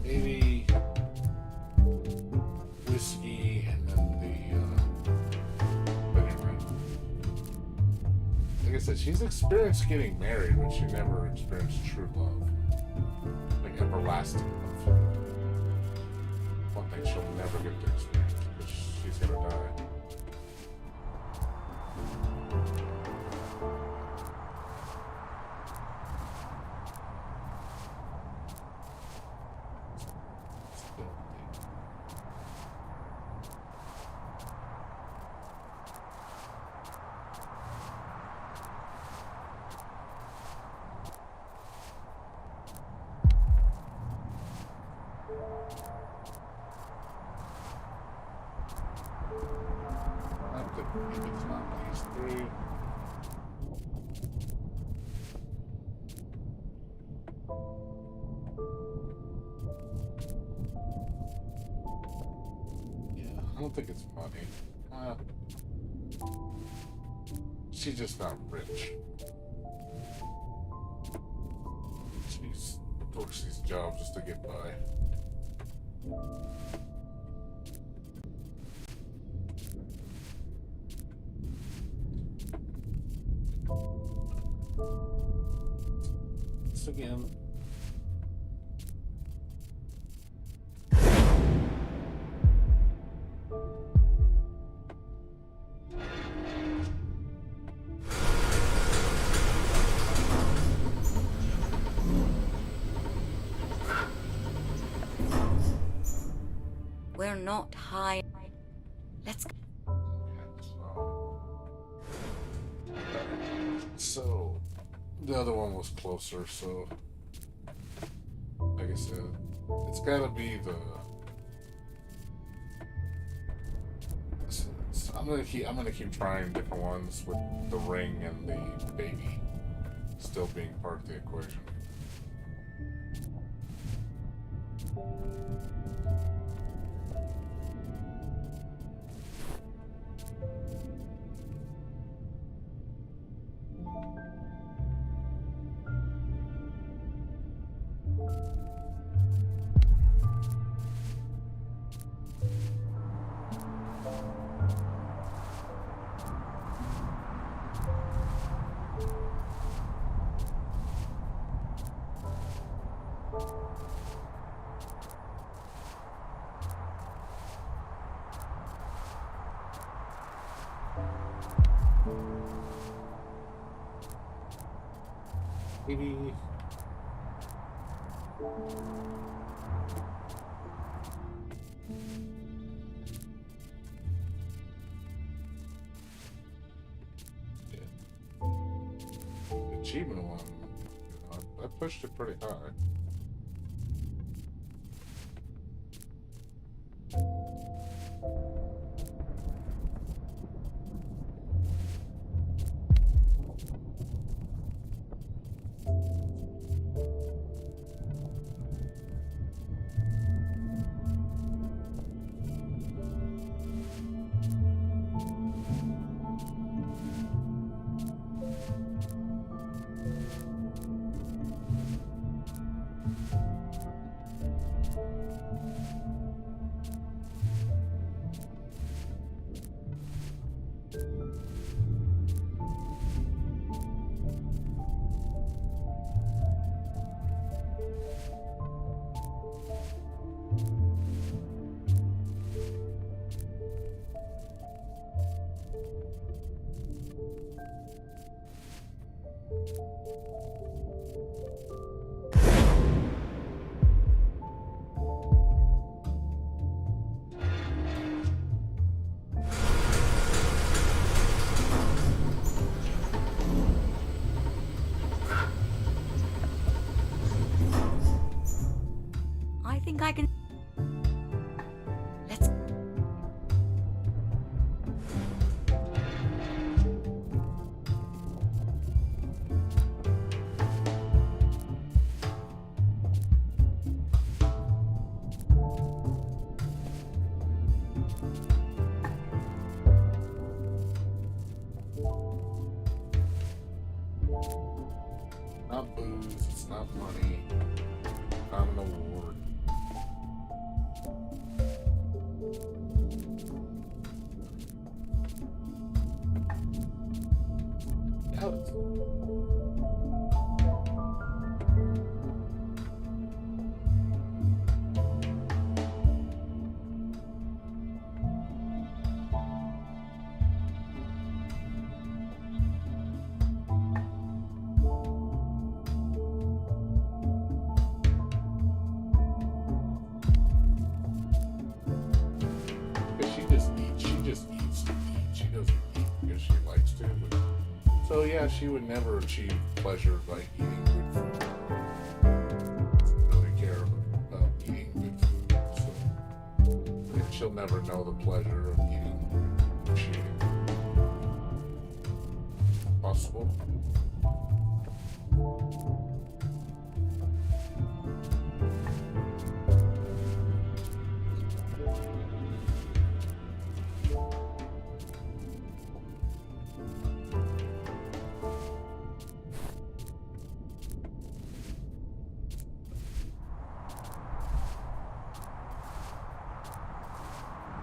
Speaker 1: Maybe whiskey and then the wedding ring. Like I said, she's experienced getting married, but she never experienced true love. Like everlasting love. One thing she'll never get to experience because she's gonna die. It's not these three. Yeah, I don't think it's money. She's just not rich. She works these jobs just to get by. Again.
Speaker 13: We're not high. Let's go.
Speaker 1: So the other one was closer, so like I said, it's gotta be the. I'm gonna keep trying different ones with the ring and the baby still being part of the equation. Maybe. Yeah. The achievement one, I pushed it pretty high.
Speaker 13: can. Let's.
Speaker 1: Not booze, it's not money, not an award. Alex. She just eats to eat. She doesn't eat because she likes to. But, so yeah, she would never achieve pleasure by eating good food. Doesn't really care about eating good food. So and she'll never know the pleasure of eating cheating. Possible.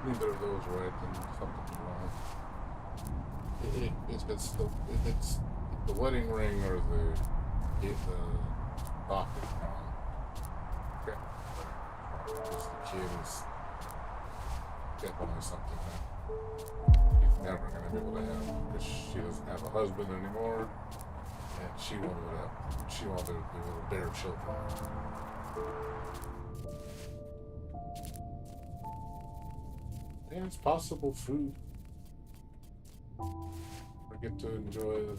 Speaker 1: Neither of those right, then something's wrong. It's the wedding ring or the docket wrong. Okay. Just the kid is definitely something that she's never gonna be able to have because she doesn't have a husband anymore, and she wanted to be able to bear children. Yeah, it's possible food. I get to enjoy the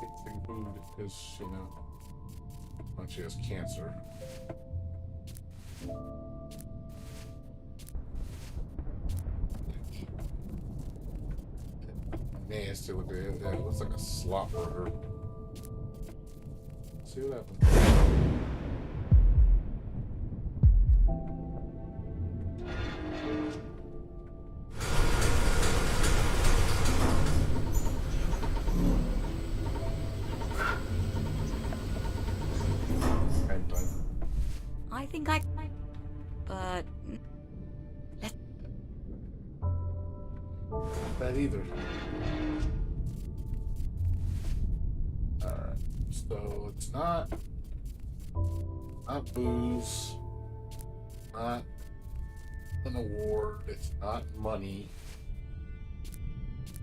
Speaker 1: tasting food because, when she has cancer. Nasty looking. It looks like a slop burger. See what happens.
Speaker 13: I think I. But. Let's.
Speaker 1: Not bad either. Alright, so it's not booze, not an award, it's not money,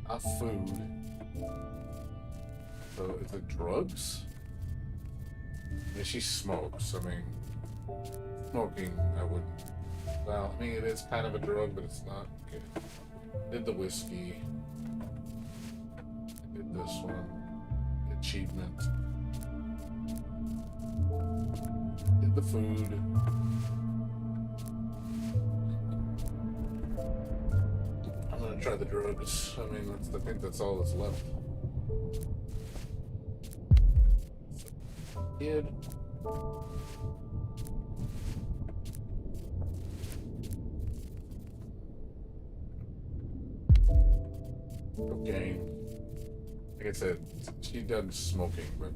Speaker 1: not food. So is it drugs? I mean, she smokes. I mean, smoking, I wouldn't. Well, I mean, it is kind of a drug, but it's not good. Did the whiskey. Did this one. Achievement. Did the food. I'm gonna try the drugs. I mean, I think that's all that's left. Kid. Cocaine. Like I said, she does smoking, but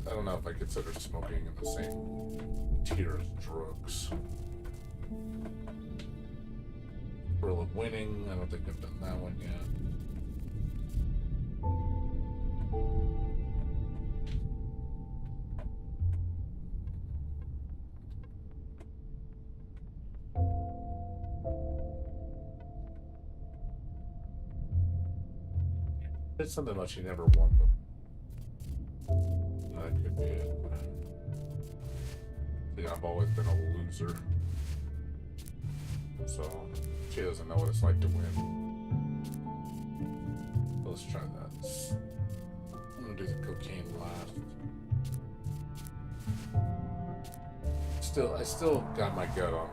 Speaker 1: I don't know if I consider smoking in the same tier as drugs. Thrill of winning, I don't think I've done that one yet. It's something about she never won them. That could be it. Yeah, I've always been a loser. So, she doesn't know what it's like to win. Let's try that. I'm gonna do the cocaine last. It's I still got my gut on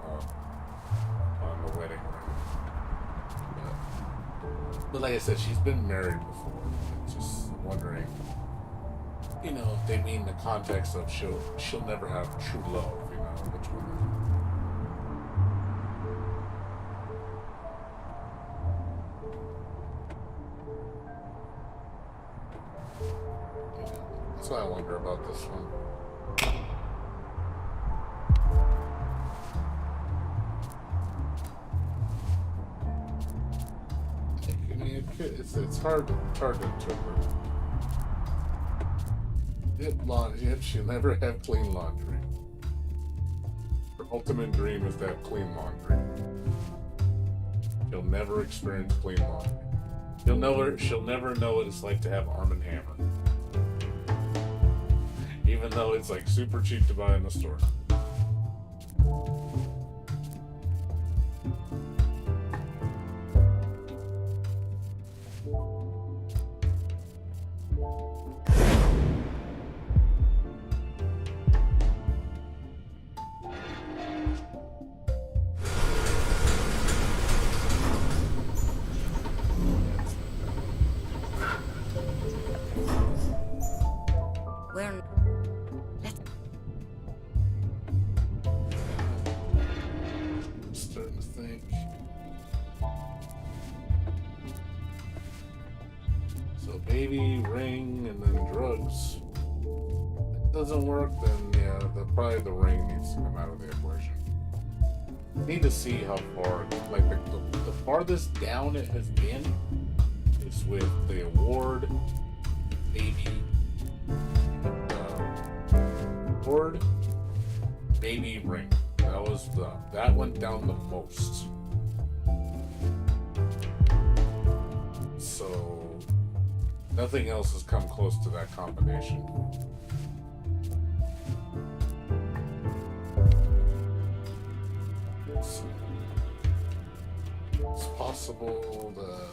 Speaker 1: the wedding ring. But like I said, she's been married before. I'm just wondering, you know, if they mean the context of she'll never have true love, you know, which one? You know, that's why I wonder about this one. I mean, it's hard to interpret. If she'll never have clean laundry. Her ultimate dream is to have clean laundry. She'll never experience clean laundry. She'll never know what it's like to have Arm & Hammer. Even though it's like super cheap to buy in the store.
Speaker 13: We're... Let's...
Speaker 1: I'm starting to think. So baby, ring, and then drugs. If it doesn't work, then yeah, probably the ring needs to come out of the equation. Need to see how far, like the farthest down it has been is with the award, baby, award, baby, ring. That went down the most. So nothing else has come close to that combination. It's possible that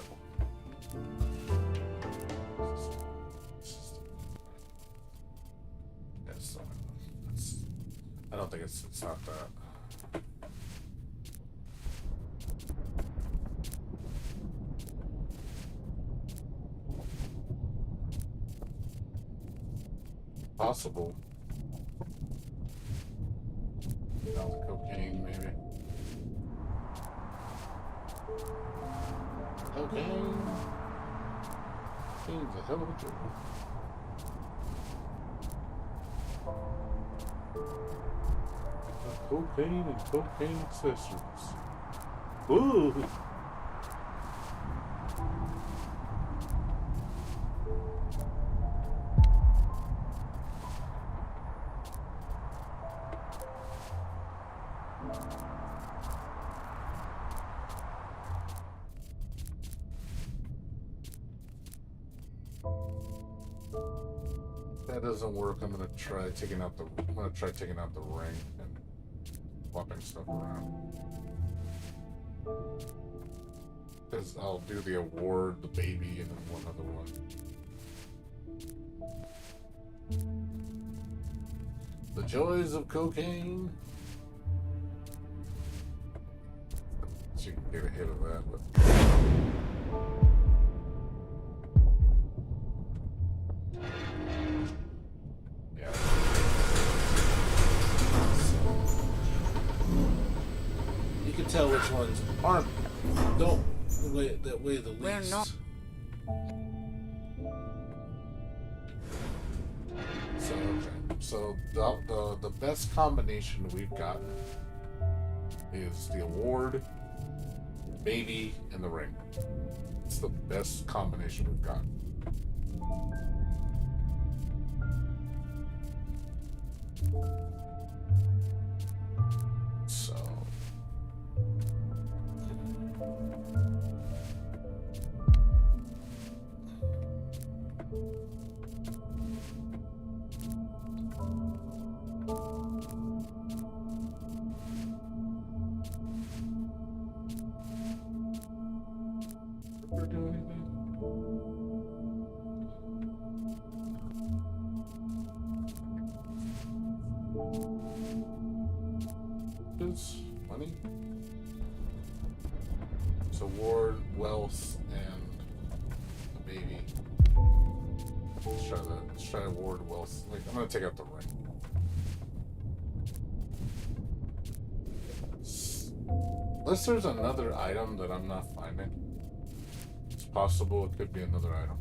Speaker 1: I don't think it's not that. Possible. Now the cocaine, maybe. Cocaine. Cocaine's a hell of a drug. Cocaine and cocaine accessories. Ooh. That doesn't work. I'm gonna try taking out the ring and swapping stuff around. Because I'll do the award, the baby, and then one other one. The joys of cocaine. So you can get a hit of that, but. Tell which ones aren't. Don't weigh the least.
Speaker 13: We're not.
Speaker 1: So okay. So the best combination we've gotten is the award, baby, and the ring. It's the best combination we've gotten. So. Do anything? riches, money. It's award, wealth, and a baby. Let's try award, wealth. Wait, I'm gonna take out the ring. Unless there's another item that I'm not finding. It's possible it could be another item.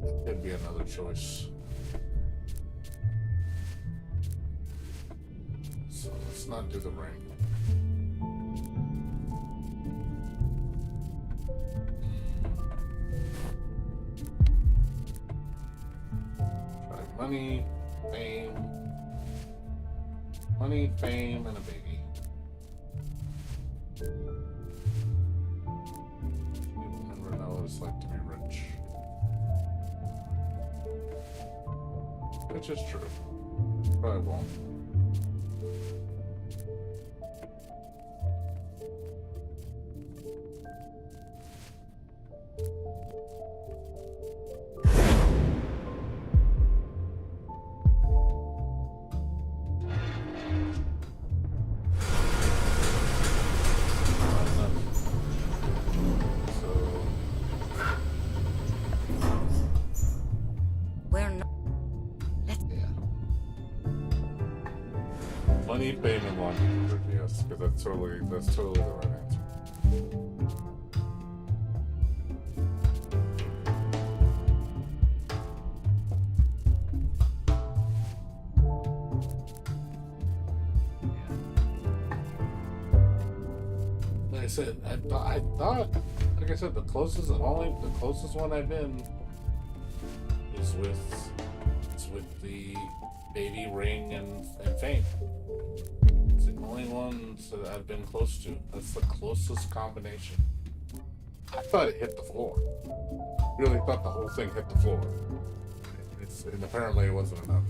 Speaker 1: It could be another choice. So let's not do the ring. Try money, fame. Money, fame, and a baby. You'll never know what it's like to be rich. Which is true. Probably won't. Money, fame, and livelihood, yes, because that's totally the right answer. Like I said, I thought, like I said, the closest one I've been is with the baby, ring, and fame. It's the only ones that I've been close to. That's the closest combination. I thought it hit the floor. Really thought the whole thing hit the floor. And apparently it wasn't enough.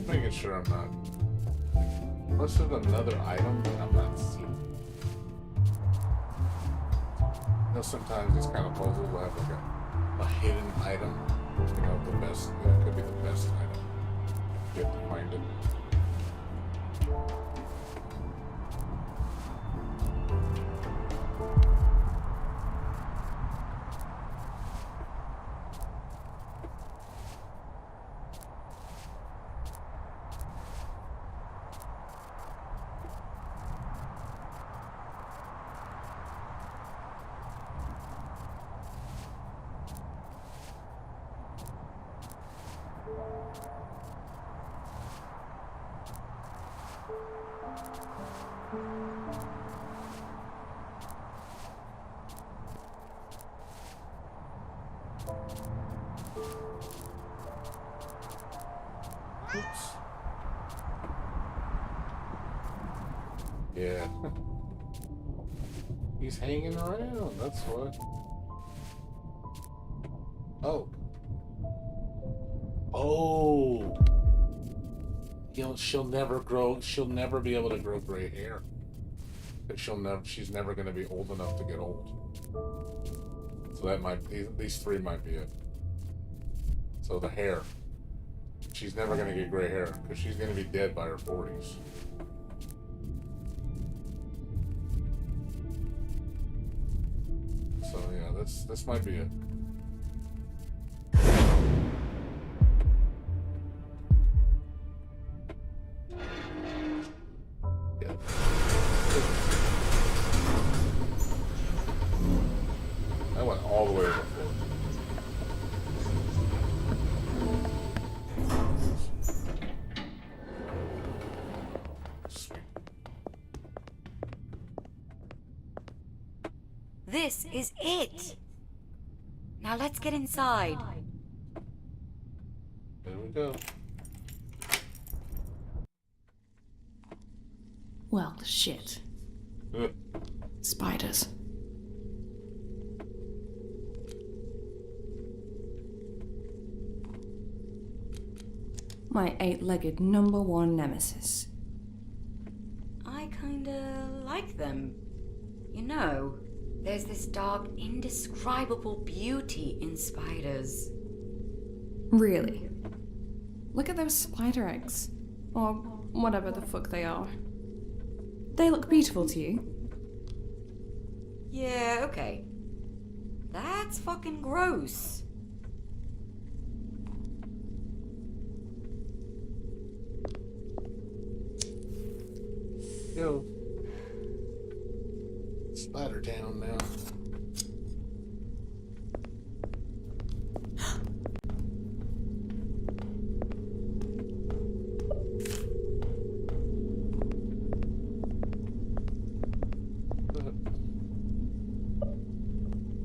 Speaker 1: Making sure I'm not. Unless there's another item that I'm not seeing. You know, sometimes these kind of puzzles will have like a hidden item. You know, the best. It could be the best item. You have to find it. Oops. Yeah. He's hanging around, that's what. Oh. Oh. You know, she'll never be able to grow gray hair. But she's never gonna be old enough to get old. So that these three might be it. So the hair. She's never gonna get gray hair because she's gonna be dead by her 40s. So yeah, this might be it. Yeah. I went all the way to the floor.
Speaker 13: This is it! Now let's get inside.
Speaker 1: There we Go.
Speaker 3: Well, shit. Spiders. My eight-legged number one nemesis.
Speaker 13: I kinda like them. You know, there's this dark, indescribable beauty in spiders.
Speaker 3: Really? Look at those spider eggs. Or whatever the fuck they are. They look beautiful to you.
Speaker 13: Yeah, okay. That's fucking gross.
Speaker 1: Go. Spider Town now.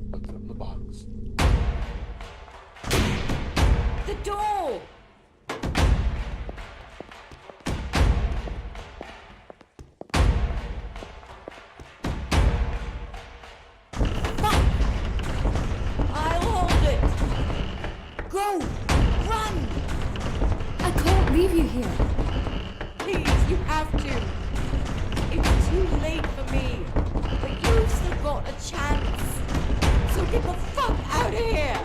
Speaker 1: What's in the box?
Speaker 13: The door! I'll hold it! Go! Run!
Speaker 3: I can't leave you here.
Speaker 7: Please, you have to. It's too late for me.
Speaker 13: But you've still got a chance.
Speaker 7: So get the fuck out of here!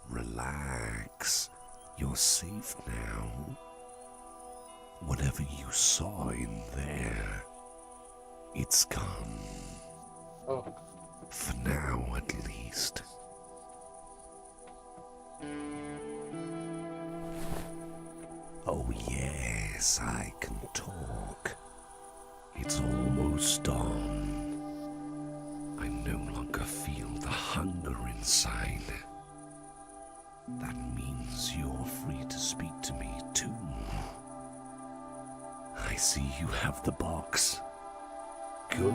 Speaker 14: Relax. You're safe now. Whatever you saw in there, it's gone.
Speaker 1: Oh.
Speaker 14: For now, at least. Oh yes, I can talk. It's almost dawn. I no longer feel the hunger inside. That means you're free to speak to me too. I see you have the box. Good.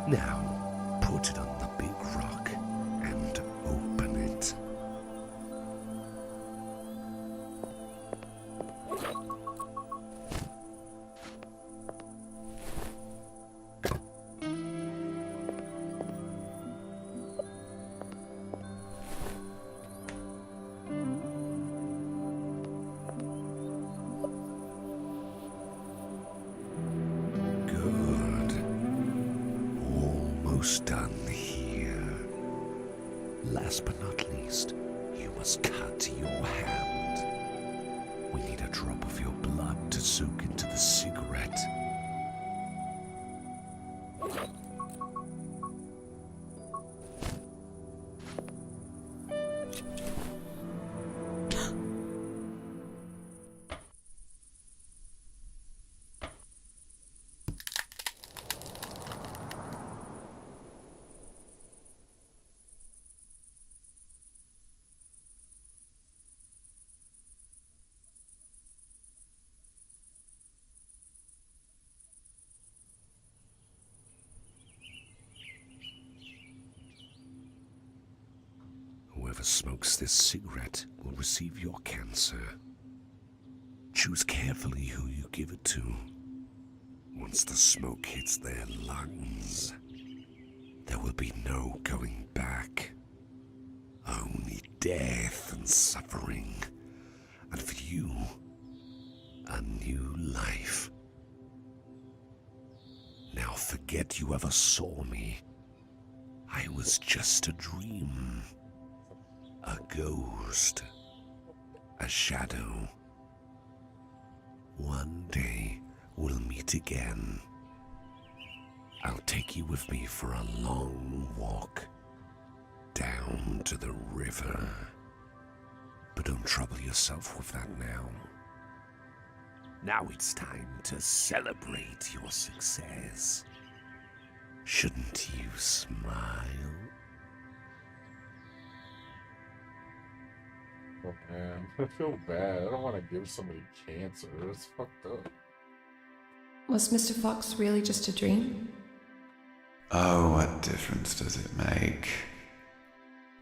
Speaker 14: Now, put it on the big rock and open it. Almost done here. Last but not least, you must cut your hand. We need a drop of your blood to soak into the cigarette. Whoever smokes this cigarette will receive your cancer. Choose carefully who you give it to. Once the smoke hits their lungs, there will be no going back. Only death and suffering and for you, a new life. Now forget you ever saw me. I was just a dream, a ghost, a shadow. One day we'll meet again. I'll take you with me for a long walk down to the river. But don't trouble yourself with that now. Now it's time to celebrate your success. Shouldn't you smile?
Speaker 1: Oh man, I feel bad. I don't want to give somebody cancer. It's fucked up.
Speaker 3: Was Mr. Fox really just a dream?
Speaker 12: Oh, what difference does it make?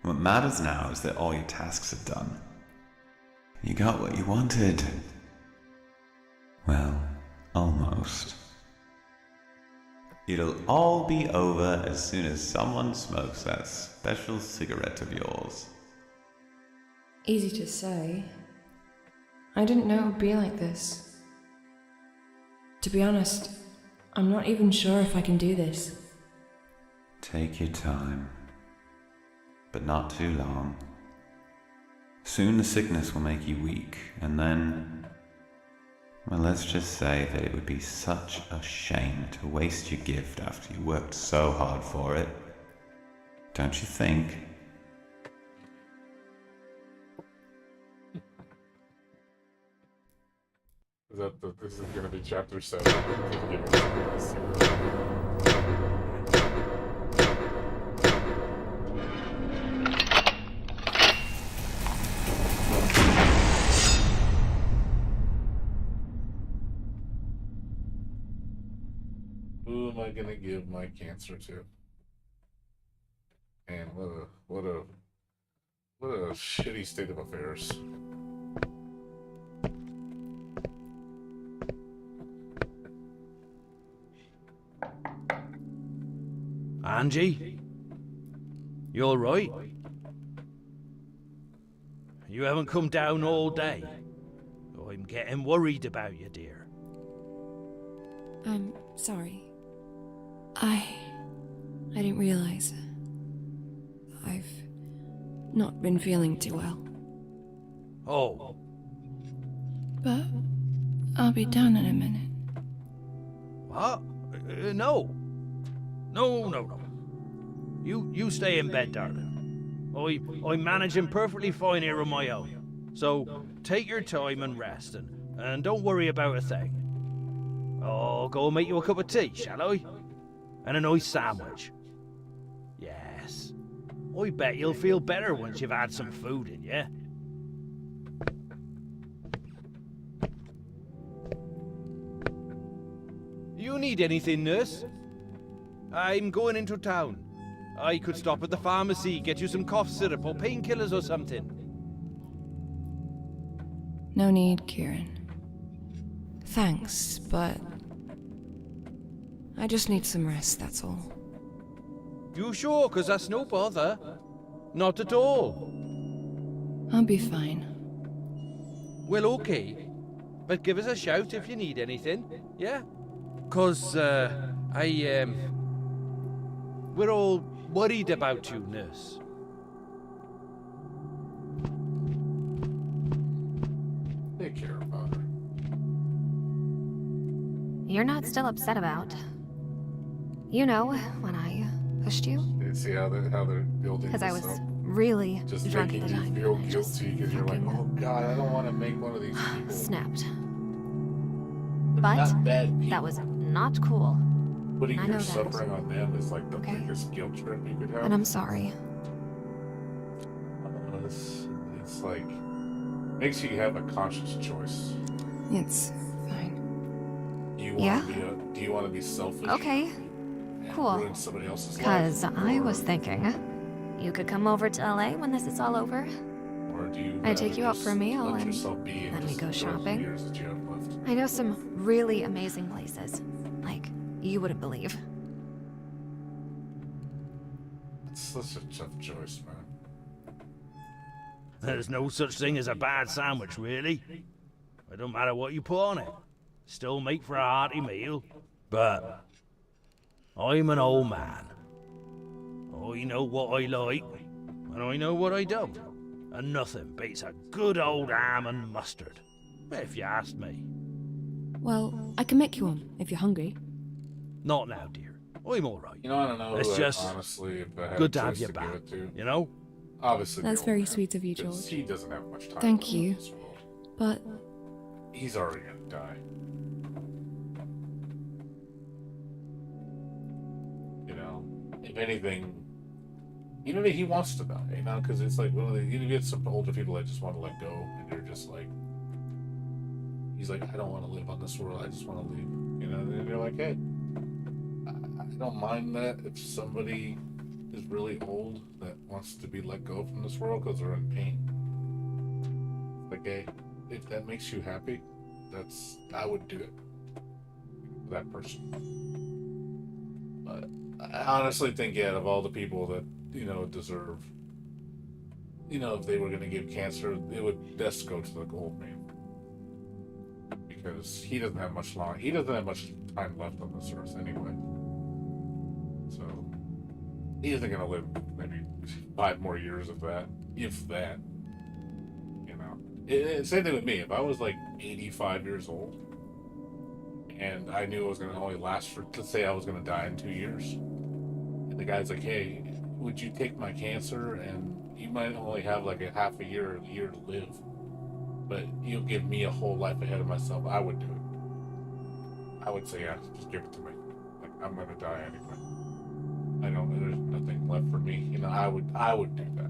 Speaker 12: What matters now is that all your tasks are done. You got what you wanted. Well, almost. It'll all be over as soon as someone smokes that special cigarette of yours.
Speaker 3: Easy to say. I didn't know it would be like this. To be honest, I'm not even sure if I can do this.
Speaker 12: Take your time. But not too long. Soon the sickness will make you weak, and then... Well, let's just say that it would be such a shame to waste your gift after you worked so hard for it. Don't you think?
Speaker 1: This is gonna be chapter 7. Who am I gonna give my cancer to? And what a shitty state of affairs.
Speaker 8: Angie? You alright? You haven't come down all day. I'm getting worried about you, dear.
Speaker 3: I'm sorry. I didn't realize. I've not been feeling too well.
Speaker 8: Oh.
Speaker 3: But I'll be down in a minute.
Speaker 8: What? No. No. You stay in bed, darling. I'm managing perfectly fine here on my own. So take your time and rest, and don't worry about a thing. I'll go and make you a cup of tea, shall I? And a nice sandwich. Yes. I bet you'll feel better once you've had some food in you. You need anything, nurse? I'm going into town. I could stop at the pharmacy, get you some cough syrup or painkillers or something.
Speaker 3: No need, Kieran. Thanks, but I just need some rest, that's all.
Speaker 8: You sure? 'Cause that's no bother. Not at all.
Speaker 3: I'll be fine.
Speaker 8: Well, okay. But give us a shout if you need anything, yeah? 'Cause, we're all worried about you, nurse.
Speaker 1: Take care about her.
Speaker 9: You're not still upset about... You know, when I pushed you?
Speaker 1: See how they're building.
Speaker 9: Because I
Speaker 1: this
Speaker 9: was
Speaker 1: up?
Speaker 9: really
Speaker 1: Just
Speaker 9: drunk at
Speaker 1: making
Speaker 9: the
Speaker 1: you
Speaker 9: time.
Speaker 1: feel
Speaker 9: and I just
Speaker 1: guilty because you're like, oh god, I don't want to make one of these people.
Speaker 9: snapped.
Speaker 1: Not
Speaker 9: But
Speaker 1: bad people.
Speaker 9: that was not cool.
Speaker 1: Putting
Speaker 9: I
Speaker 1: your
Speaker 9: know that.
Speaker 1: suffering on them is like the
Speaker 9: Okay.
Speaker 1: biggest guilt trip you could have.
Speaker 9: And I'm sorry.
Speaker 1: It's like makes you have a conscious choice.
Speaker 3: It's fine.
Speaker 1: Do you
Speaker 9: Yeah?
Speaker 1: want to be selfish?
Speaker 9: Okay.
Speaker 1: And
Speaker 9: Cool.
Speaker 1: ruin somebody else's life?
Speaker 9: Because I was
Speaker 1: Or-
Speaker 9: thinking you could come over to LA when this is all over.
Speaker 1: Or do you
Speaker 9: I take
Speaker 1: rather
Speaker 9: you out
Speaker 1: just
Speaker 9: for a meal
Speaker 1: let
Speaker 9: and
Speaker 1: yourself be
Speaker 9: then we
Speaker 1: just
Speaker 9: go
Speaker 1: enjoy the
Speaker 9: shopping.
Speaker 1: years that you have left?
Speaker 9: I know some really amazing places. Like, you wouldn't believe.
Speaker 1: It's such a tough choice, man.
Speaker 8: There's no such thing as a bad sandwich, really. It don't matter what you put on it. Still make for a hearty meal. But I'm an old man. I know what I like, and I know what I don't. And nothing beats a good old ham and mustard, if you ask me.
Speaker 3: Well, I can make you one if you're hungry.
Speaker 8: Not now, dear. I'm all right.
Speaker 1: You know, I don't know.
Speaker 8: It's
Speaker 1: who
Speaker 8: just
Speaker 1: honestly, if I had
Speaker 8: good
Speaker 1: a
Speaker 8: to have
Speaker 1: choice
Speaker 8: you
Speaker 1: give
Speaker 8: back.
Speaker 1: it to,
Speaker 8: You know?
Speaker 1: obviously, the
Speaker 3: That's
Speaker 1: old
Speaker 3: very
Speaker 1: man,
Speaker 3: sweet of you,
Speaker 1: 'cause
Speaker 3: George.
Speaker 1: He doesn't have much time.
Speaker 3: Thank
Speaker 1: left in
Speaker 3: you.
Speaker 1: this world.
Speaker 3: But
Speaker 1: He's already gonna die. You know, if anything, even if he wants to die, you know, because it's like one of the, you get some older people that just want to let go, and they're just like, he's like, I don't want to live on this world. I just want to leave. You know, and they're like, hey, I don't mind that if somebody is really old that wants to be let go from this world because they're in pain. Like, hey, if that makes you happy, I would do it for that person. But I honestly think, yeah, of all the people that, you know, deserve, you know, if they were going to give cancer, it would best go to the old man. Because he doesn't have much time left on this earth anyway. So he isn't gonna live maybe 5 more years of that, if that. You know, same thing with me. If I was like 85 years old, and I knew it was gonna only last for, let's say I was gonna die in 2 years, and the guy's like, "Hey, would you take my cancer? And you might only have like a half a year or a year to live, but you'll give me a whole life ahead of myself." I would do it. I would say, yeah, just give it to me. Like, I'm gonna die anyway. There's nothing left for me. You know, I would do that.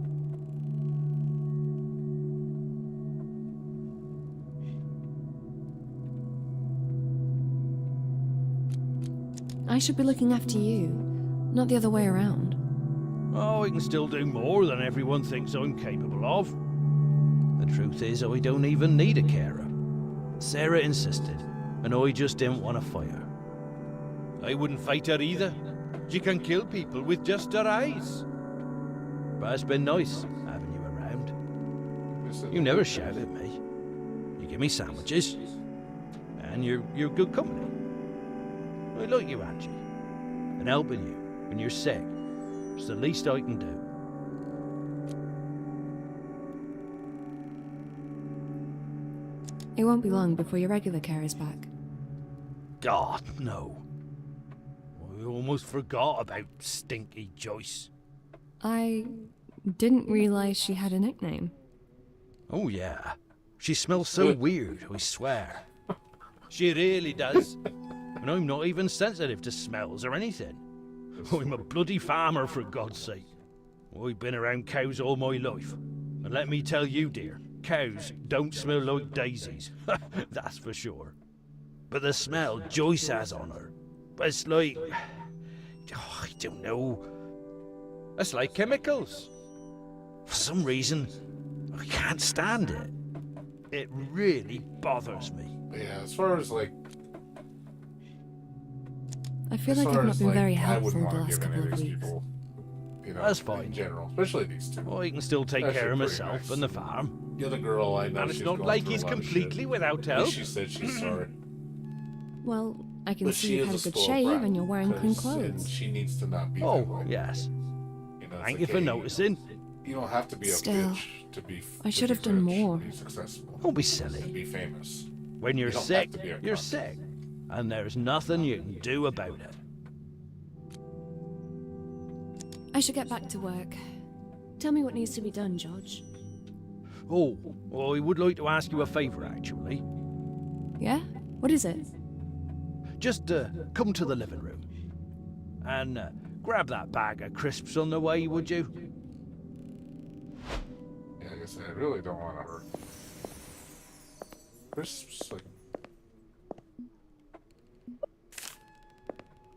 Speaker 3: I should be looking after you, not the other way around.
Speaker 8: Oh, I can still do more than everyone thinks I'm capable of. The truth is, I don't even need a carer. Sarah insisted, and I just didn't want to fight her. I wouldn't fight her either. She can kill people with just her eyes. But it's been nice having you around. You never shout at me. You give me sandwiches, and you're good company. I like you, Angie, and helping you when you're sick. It's the least I can do.
Speaker 3: It won't be long before your regular care is back.
Speaker 8: God, no. I almost forgot about Stinky Joyce.
Speaker 3: I didn't realize she had a nickname.
Speaker 8: Oh, yeah. She smells so weird, I swear. She really does. And I'm not even sensitive to smells or anything. I'm a bloody farmer, for God's sake. I've been around cows all my life. And let me tell you, dear, cows don't smell like daisies. That's for sure. But the smell Joyce has on her, it's like... oh, I don't know. It's like chemicals. For some reason, I can't stand it. It really bothers me.
Speaker 1: Yeah, as far as like...
Speaker 3: I feel like I've not been very helpful the last couple of weeks.
Speaker 1: People, you know,
Speaker 8: that's fine.
Speaker 1: In general, especially these two.
Speaker 8: I can still take care of myself
Speaker 1: nice.
Speaker 8: and the farm.
Speaker 1: The other girl I know,
Speaker 8: And it's
Speaker 1: she's
Speaker 8: not
Speaker 1: going
Speaker 8: like
Speaker 1: through a
Speaker 8: he's
Speaker 1: lot of
Speaker 8: completely
Speaker 1: shit.
Speaker 8: without
Speaker 1: At least
Speaker 8: help.
Speaker 1: she said she's sorry.
Speaker 3: Well, I can
Speaker 1: But
Speaker 3: see
Speaker 1: she
Speaker 3: you've
Speaker 1: is
Speaker 3: had a good
Speaker 1: spoiled
Speaker 3: shave
Speaker 1: brat,
Speaker 3: and you're wearing clean
Speaker 1: 'cause- and
Speaker 3: clothes.
Speaker 1: she needs to not be that
Speaker 8: Oh,
Speaker 1: way.
Speaker 8: yes.
Speaker 1: You know, it's
Speaker 8: Thank
Speaker 1: like,
Speaker 8: you for
Speaker 1: hey,
Speaker 8: noticing.
Speaker 1: You don't have to be a
Speaker 3: Still,
Speaker 1: bitch to be.
Speaker 3: I should have done more.
Speaker 1: Be successful.
Speaker 8: Don't be silly.
Speaker 1: And be famous.
Speaker 8: When you're
Speaker 1: You don't
Speaker 8: sick,
Speaker 1: have to be a
Speaker 8: you're
Speaker 1: cunt.
Speaker 8: sick. And there's nothing you can do about it.
Speaker 3: I should get back to work. Tell me what needs to be done, George.
Speaker 8: Oh, I would like to ask you a favour, actually.
Speaker 3: Yeah? What is it?
Speaker 8: Just come to the living room. And grab that bag of crisps on the way, would you?
Speaker 1: Yeah, like I said, I really don't want to hurt. Crisps, like.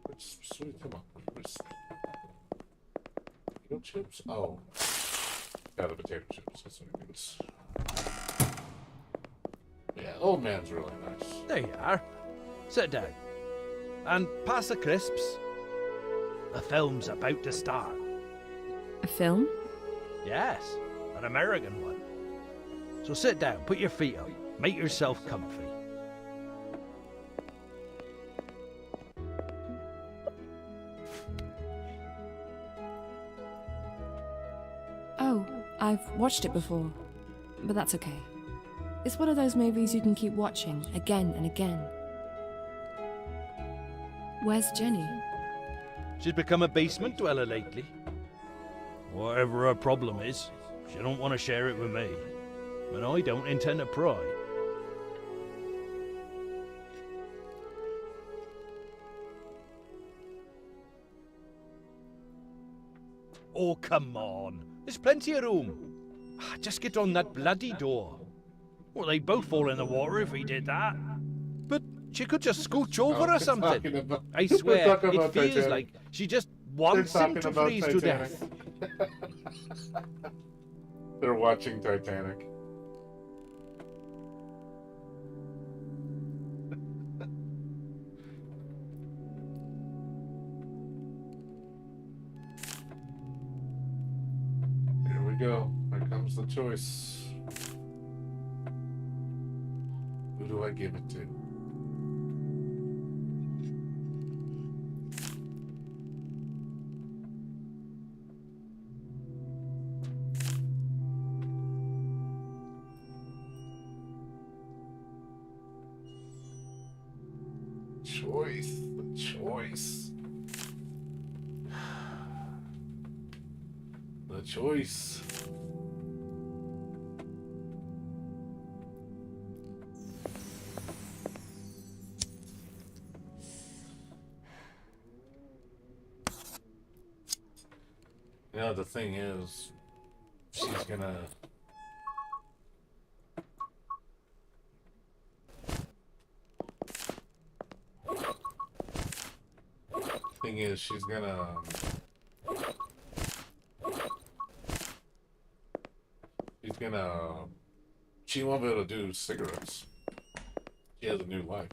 Speaker 1: Crisps, what are you talking about? Crisps. Potato chips? Oh. Yeah, the potato chips, that's what it means. Yeah, old man's really nice.
Speaker 8: There you are. Sit down. And pass the crisps. The film's about to start.
Speaker 3: A film?
Speaker 8: Yes, an American one. So sit down, put your feet up, make yourself comfy.
Speaker 3: Oh, I've watched it before, but that's okay. It's one of those movies you can keep watching again and again. Where's Jenny?
Speaker 8: She's become a basement dweller lately. Whatever her problem is, she don't want to share it with me. And I don't intend to pry. Oh, come on. There's plenty of room. Just get on that bloody door. Well, they'd both fall in the water if we did that. But she could just scooch over or something. I swear, it feels
Speaker 1: Titanic.
Speaker 8: like she just wants him to freeze to death.
Speaker 1: They're watching Titanic. Here we go. Here comes the choice. Who do I give it to? The choice. The choice. You know, the thing is, she's gonna... Thing is, she's gonna... She won't be able to do cigarettes. She has a new life.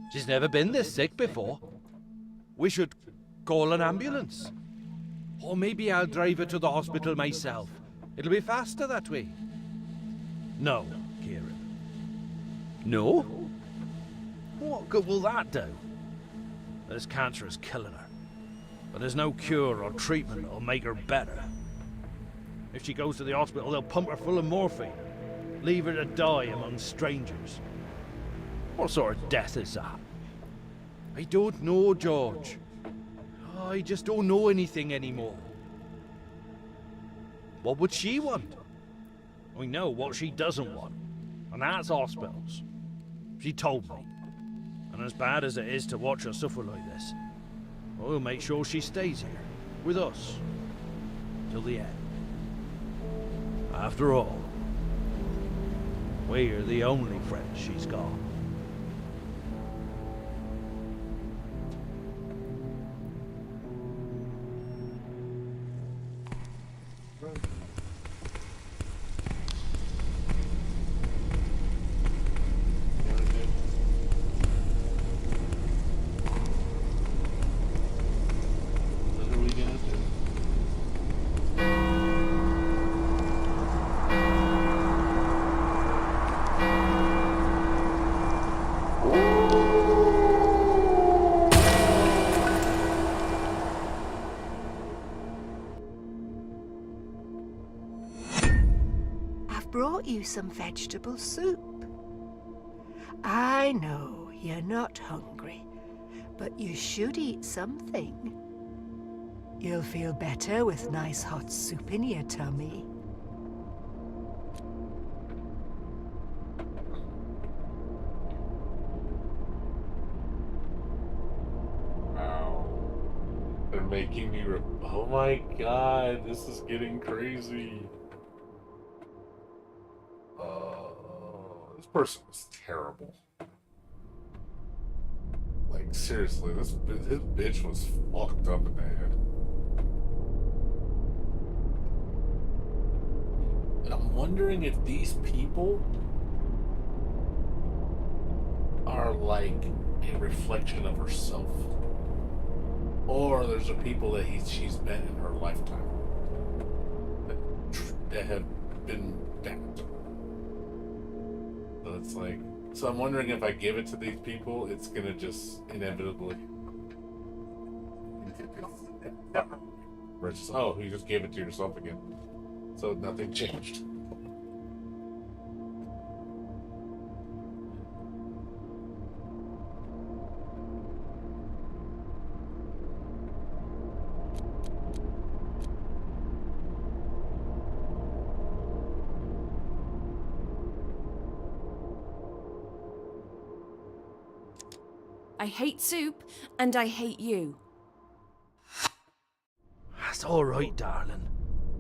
Speaker 8: She's never been this sick before. We should call an ambulance. Or maybe I'll drive her to the hospital myself. It'll be faster that way. No, Kieran. No? What good will that do? This cancer is killing her. But there's no cure or treatment that'll make her better. If she goes to the hospital, they'll pump her full of morphine. Leave her to die among strangers. What sort of death is that? I don't know, George. I just don't know anything anymore. What would she want? I know what she doesn't want, and that's hospitals. She told me. And as bad as it is to watch her suffer like this, I'll make sure she stays here, with us, till the end. After all, we're the only friends she's got.
Speaker 7: you some vegetable soup. I know you're not hungry, but you should eat something. You'll feel better with nice hot soup in your tummy.
Speaker 1: Wow. They're making me. Oh my god, this is getting crazy. This person was terrible. Like, seriously, his bitch was fucked up in the head. And I'm wondering if these people are like a reflection of herself, or there's a people that she's met in her lifetime that have been damned. So it's like, so I'm wondering if I give it to these people, it's gonna just inevitably. Versus, oh, you just gave it to yourself again. So nothing changed.
Speaker 3: I hate soup, and I hate you.
Speaker 8: That's all right, darling.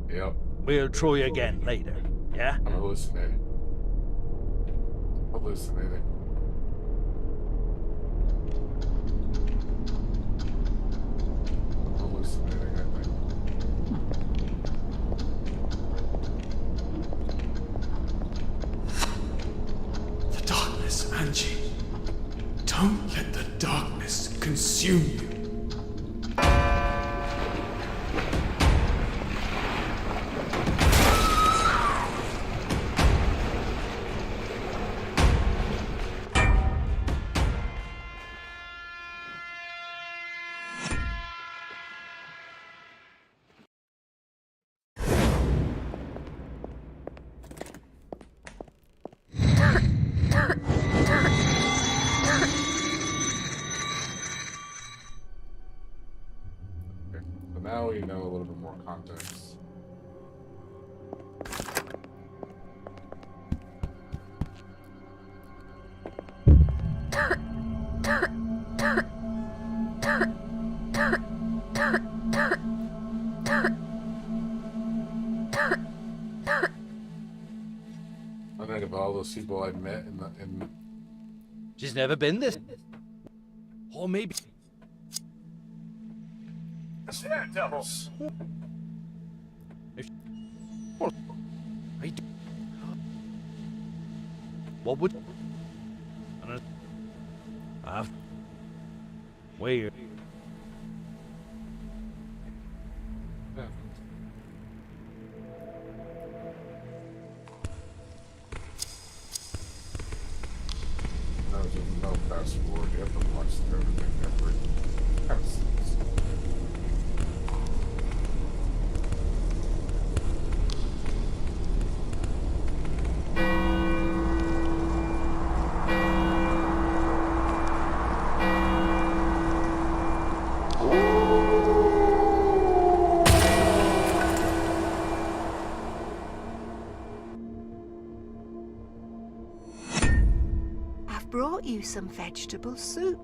Speaker 1: Yep.
Speaker 8: We'll try again later, yeah?
Speaker 1: I'm hallucinating. Hallucinating. I'm hallucinating, I think.
Speaker 2: The darkness, Angie. Don't let the darkness consume you.
Speaker 1: So now we know a little bit more context. I think about all those people I met in
Speaker 8: She's never been this. Or maybe.
Speaker 5: Daredevils.
Speaker 8: What would? Where?
Speaker 1: No, there's no fast forward. You have to watch everything every kind of scenes.
Speaker 7: I've brought you some vegetable soup.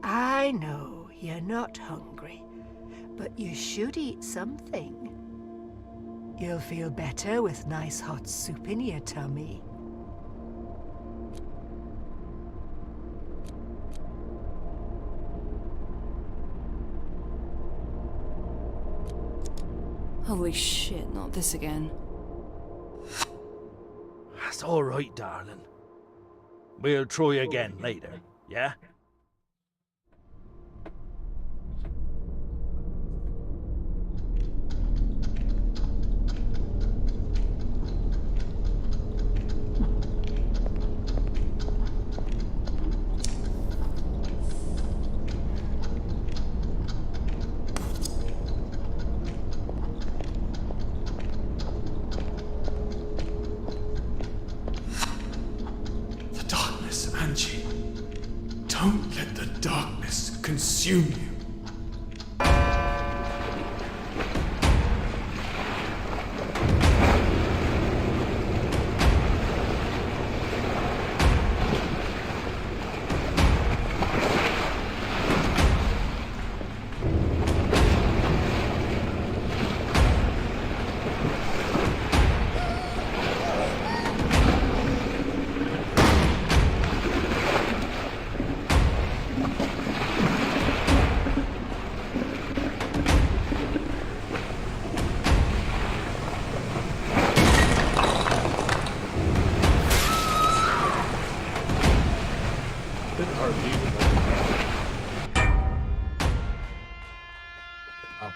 Speaker 7: I know you're not hungry, but you should eat something. You'll feel better with nice hot soup in your tummy.
Speaker 3: Holy shit, not this again.
Speaker 8: That's all right, darling. We'll try again later, yeah?
Speaker 2: darkness consume you.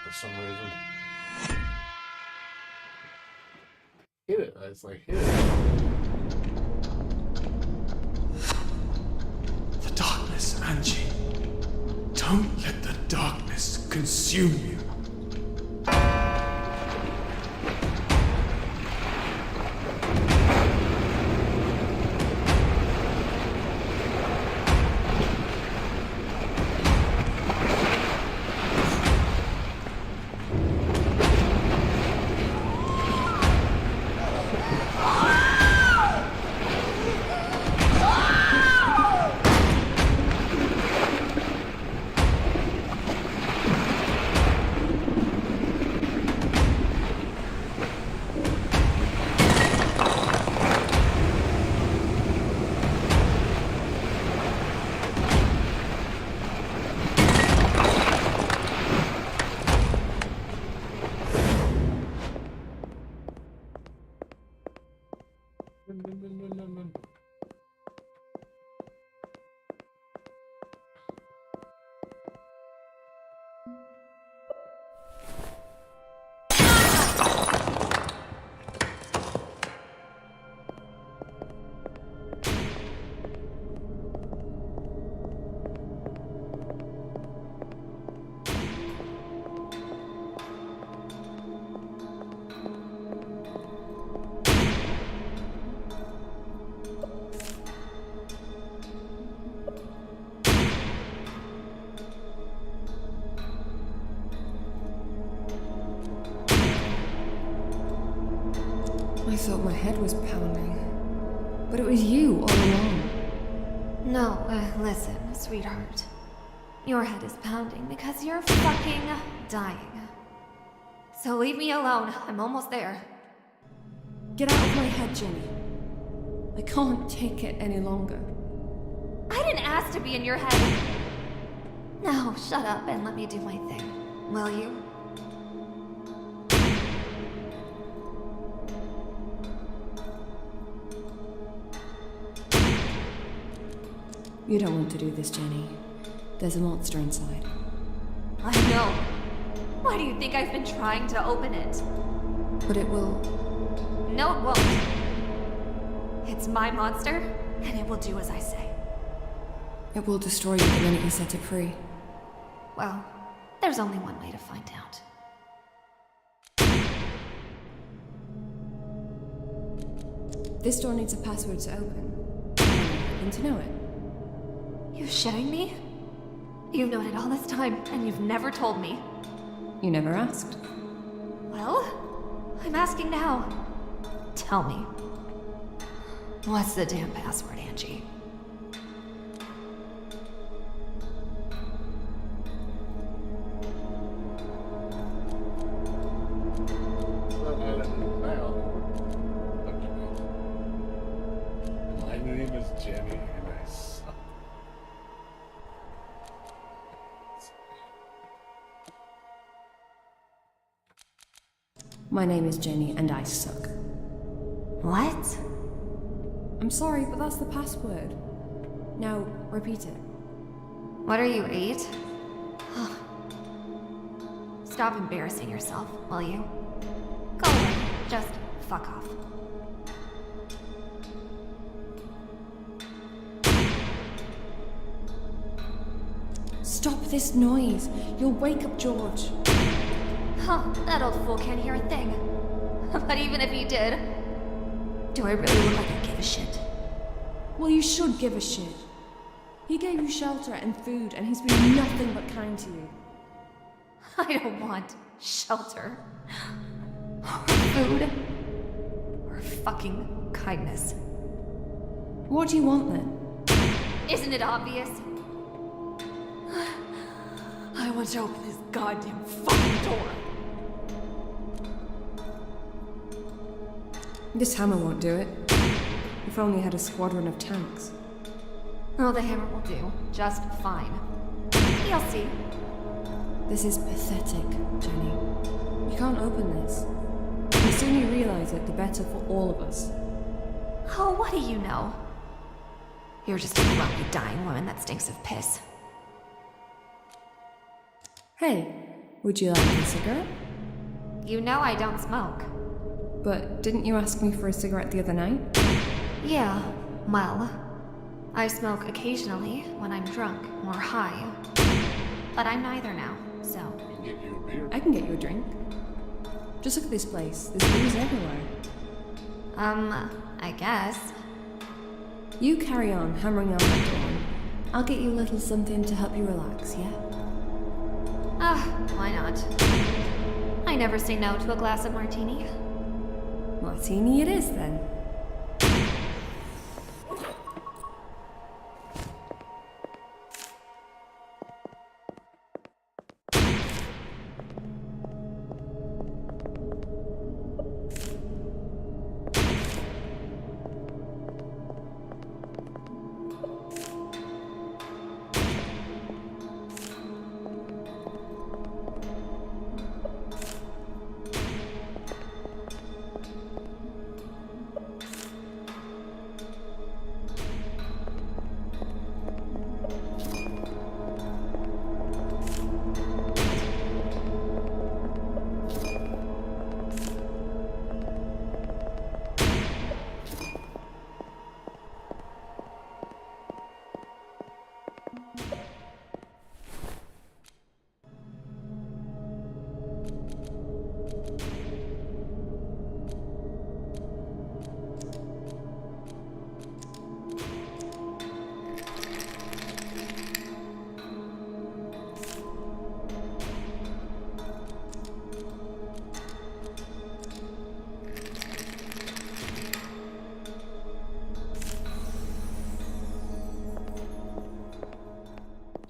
Speaker 1: For some reason. Hit it. It's like hit it.
Speaker 2: The darkness, Angie. Don't let the darkness consume you.
Speaker 3: I thought my head was pounding. But it was you all along.
Speaker 9: No, listen, sweetheart. Your head is pounding because you're fucking dying. So leave me alone. I'm almost there.
Speaker 3: Get out of my head, Jenny. I can't take it any longer.
Speaker 9: I didn't ask to be in your head. Now, shut up and let me do my thing. Will you?
Speaker 3: You don't want to do this, Jenny. There's a monster inside.
Speaker 9: I know. Why do you think I've been trying to open it?
Speaker 3: But it will...
Speaker 9: No, it won't. It's my monster, and it will do as I say.
Speaker 3: It will destroy you the minute you set it free.
Speaker 9: Well, there's only one way to find out.
Speaker 3: This door needs a password to open. I happen to know it.
Speaker 9: You shitting me? You've known it all this time, and you've never told me.
Speaker 3: You never asked.
Speaker 9: Well, I'm asking now. Tell me. What's the damn password, Angie?
Speaker 1: My name is Jenny, and I suck.
Speaker 3: My name is Jenny, and I suck.
Speaker 9: What?
Speaker 3: I'm sorry, but that's the password. Now, repeat it.
Speaker 9: What are you, 8? Stop embarrassing yourself, will you? Go away. Just fuck off.
Speaker 3: Stop this noise. You'll wake up George.
Speaker 9: Huh, that old fool can't hear a thing. But even if he did, do I really look like I give a shit?
Speaker 3: Well, you should give a shit. He gave you shelter and food, and he's been nothing but kind to you.
Speaker 9: I don't want shelter, or food, or fucking kindness.
Speaker 3: What do you want then?
Speaker 9: Isn't it obvious? I want to open this goddamn fucking door.
Speaker 3: This hammer won't do it. If only I had a squadron of tanks.
Speaker 9: Oh, the hammer will do just fine. You'll see.
Speaker 3: This is pathetic, Jenny. You can't open this. The sooner you realize it, the better for all of us.
Speaker 9: Oh, what do you know? You're just a grumpy dying woman that stinks of piss.
Speaker 3: Hey, would you like a cigarette?
Speaker 9: You know I don't smoke.
Speaker 3: But didn't you ask me for a cigarette the other night?
Speaker 9: Yeah, well, I smoke occasionally when I'm drunk or high. But I'm neither now, so...
Speaker 3: I can get you a drink. Just look at this place. There's booze everywhere.
Speaker 9: I guess.
Speaker 3: You carry on hammering on that door. I'll get you a little something to help you relax, yeah?
Speaker 9: Why not? I never say no to a glass of martini.
Speaker 3: Martini it is, then.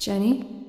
Speaker 3: Jenny?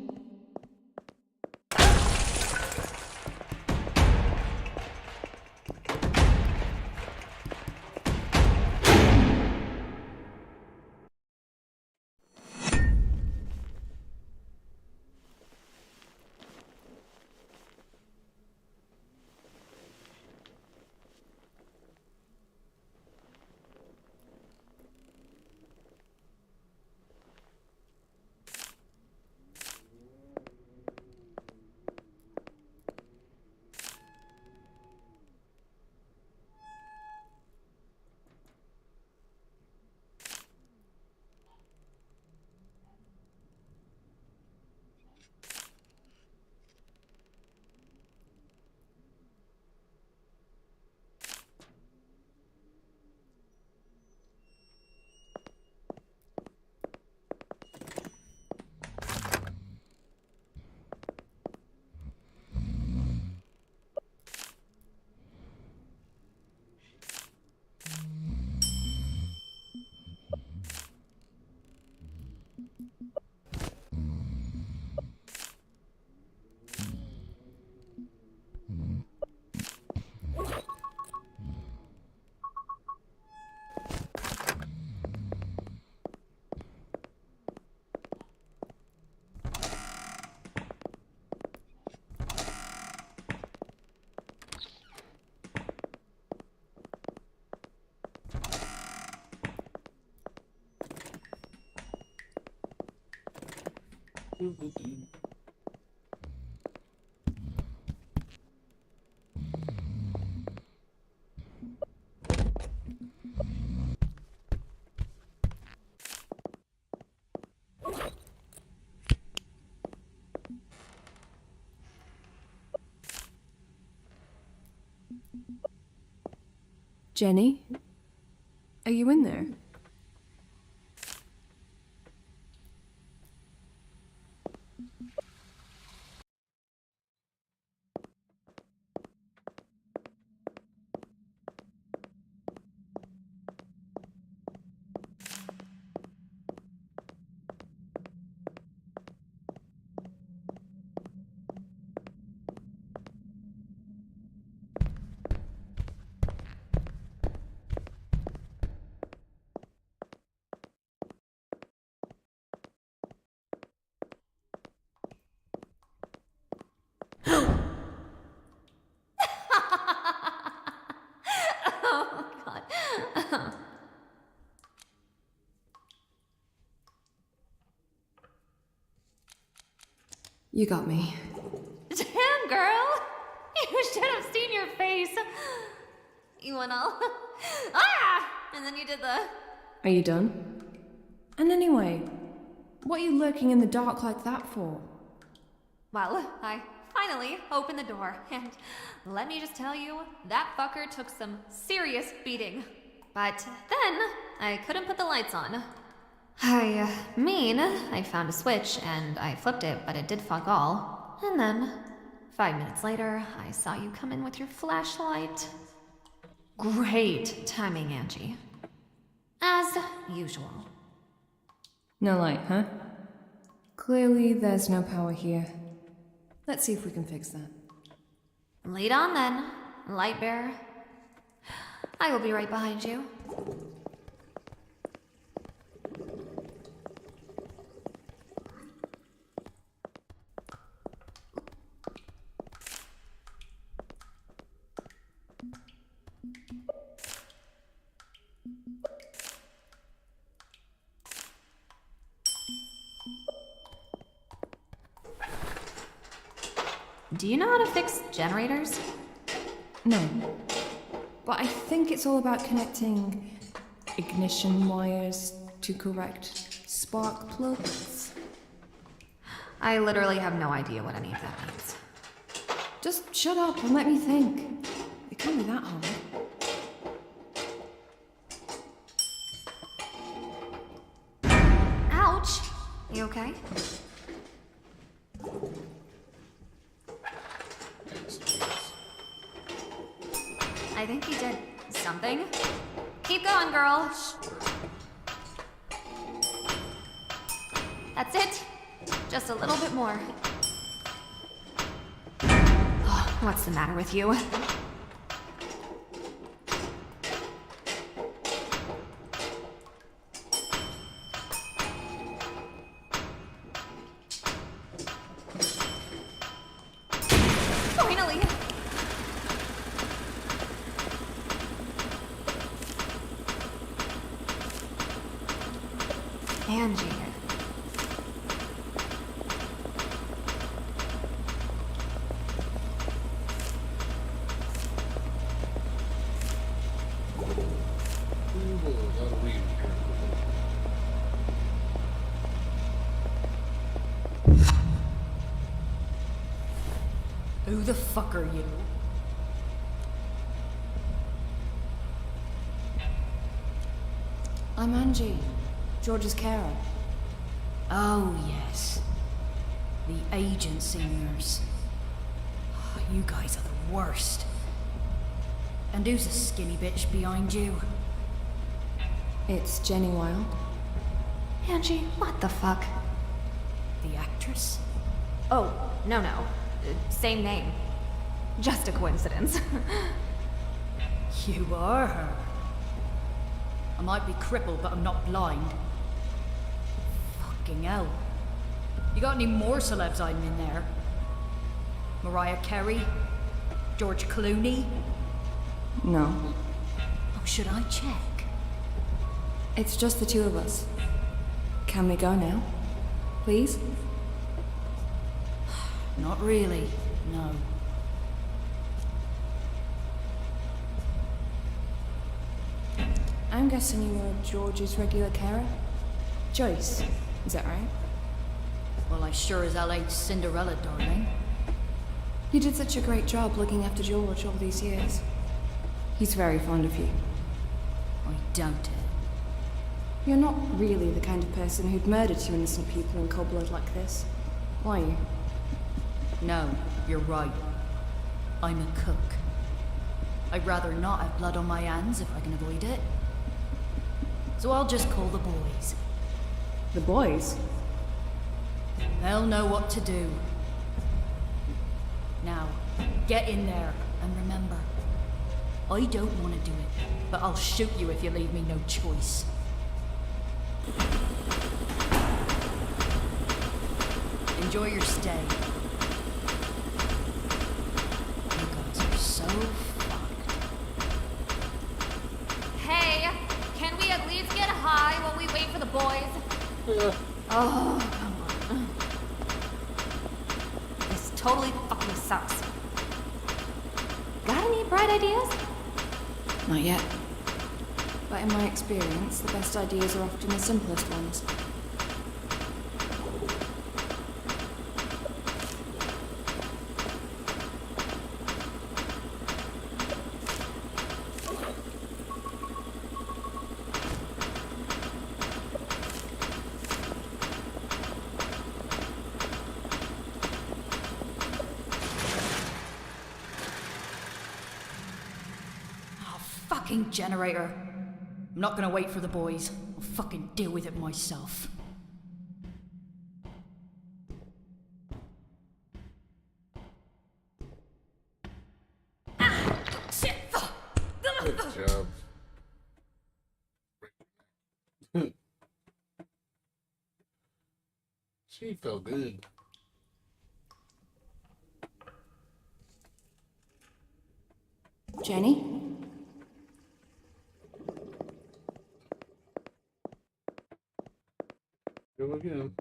Speaker 3: Jenny? Are you in there? You got me.
Speaker 9: Damn, girl! You should have seen your face. You went all, ah! And then you did the...
Speaker 3: Are you done? And anyway, what are you lurking in the dark like that for?
Speaker 9: Well, I finally opened the door, and let me just tell you, that fucker took some serious beating. But then, I couldn't put the lights on. I found a switch, and I flipped it, but it did fuck all. And then, 5 minutes later, I saw you come in with your flashlight. Great timing, Angie. As usual.
Speaker 3: No light, huh? Clearly, there's no power here. Let's see if we can fix that.
Speaker 9: Lead on then, light bearer. I will be right behind you. Do you know how to fix generators?
Speaker 3: No. But I think it's all about connecting ignition wires to correct spark plugs.
Speaker 9: I literally have no idea what any of that means.
Speaker 3: Just shut up and let me think. It can't be that hard.
Speaker 9: Ouch! You okay? I think he did something. Keep going, girl. That's it. Just a little bit more. Oh, what's the matter with you? Finally! Angie.
Speaker 15: Who the fuck are you?
Speaker 3: I'm Angie, George's carer.
Speaker 15: Oh, yes. The agency nurse. Oh, you guys are the worst. And who's a skinny bitch behind you?
Speaker 3: It's Jenny Wilde.
Speaker 9: Angie, what the fuck?
Speaker 15: The actress?
Speaker 9: Oh, no. Same name. Just a coincidence.
Speaker 15: You are her. I might be crippled, but I'm not blind. Fucking hell. You got any more celebs hiding in there? Mariah Carey? George Clooney?
Speaker 3: No.
Speaker 15: Oh, should I check?
Speaker 3: It's just the two of us. Can we go now? Please?
Speaker 15: Not really, no.
Speaker 3: I'm guessing you were George's regular carer? Joyce, is that right?
Speaker 15: Well, I sure as hell ain't Cinderella, darling.
Speaker 3: You did such a great job looking after George all these years. He's very fond of you.
Speaker 15: I doubt it.
Speaker 3: You're not really the kind of person who'd murder two innocent people in cold blood like this, are you?
Speaker 15: No, you're right. I'm a cook. I'd rather not have blood on my hands if I can avoid it. So I'll just call the boys.
Speaker 3: The boys?
Speaker 15: They'll know what to do. Now, get in there, and remember, I don't want to do it, but I'll shoot you if you leave me no choice. Enjoy your stay. You guys are so fucked.
Speaker 9: Hey, can we at least get high while we wait for the boys?
Speaker 1: Yeah.
Speaker 9: Oh, come on. totally fucking sucks. Got any bright ideas?
Speaker 3: Not yet. But in my experience, the best ideas are often the simplest ones.
Speaker 15: Fucking generator. I'm not gonna wait for the boys. I'll fucking deal with it myself.
Speaker 9: Shit!
Speaker 1: Good job. She felt good.
Speaker 3: Jenny?
Speaker 1: Go again.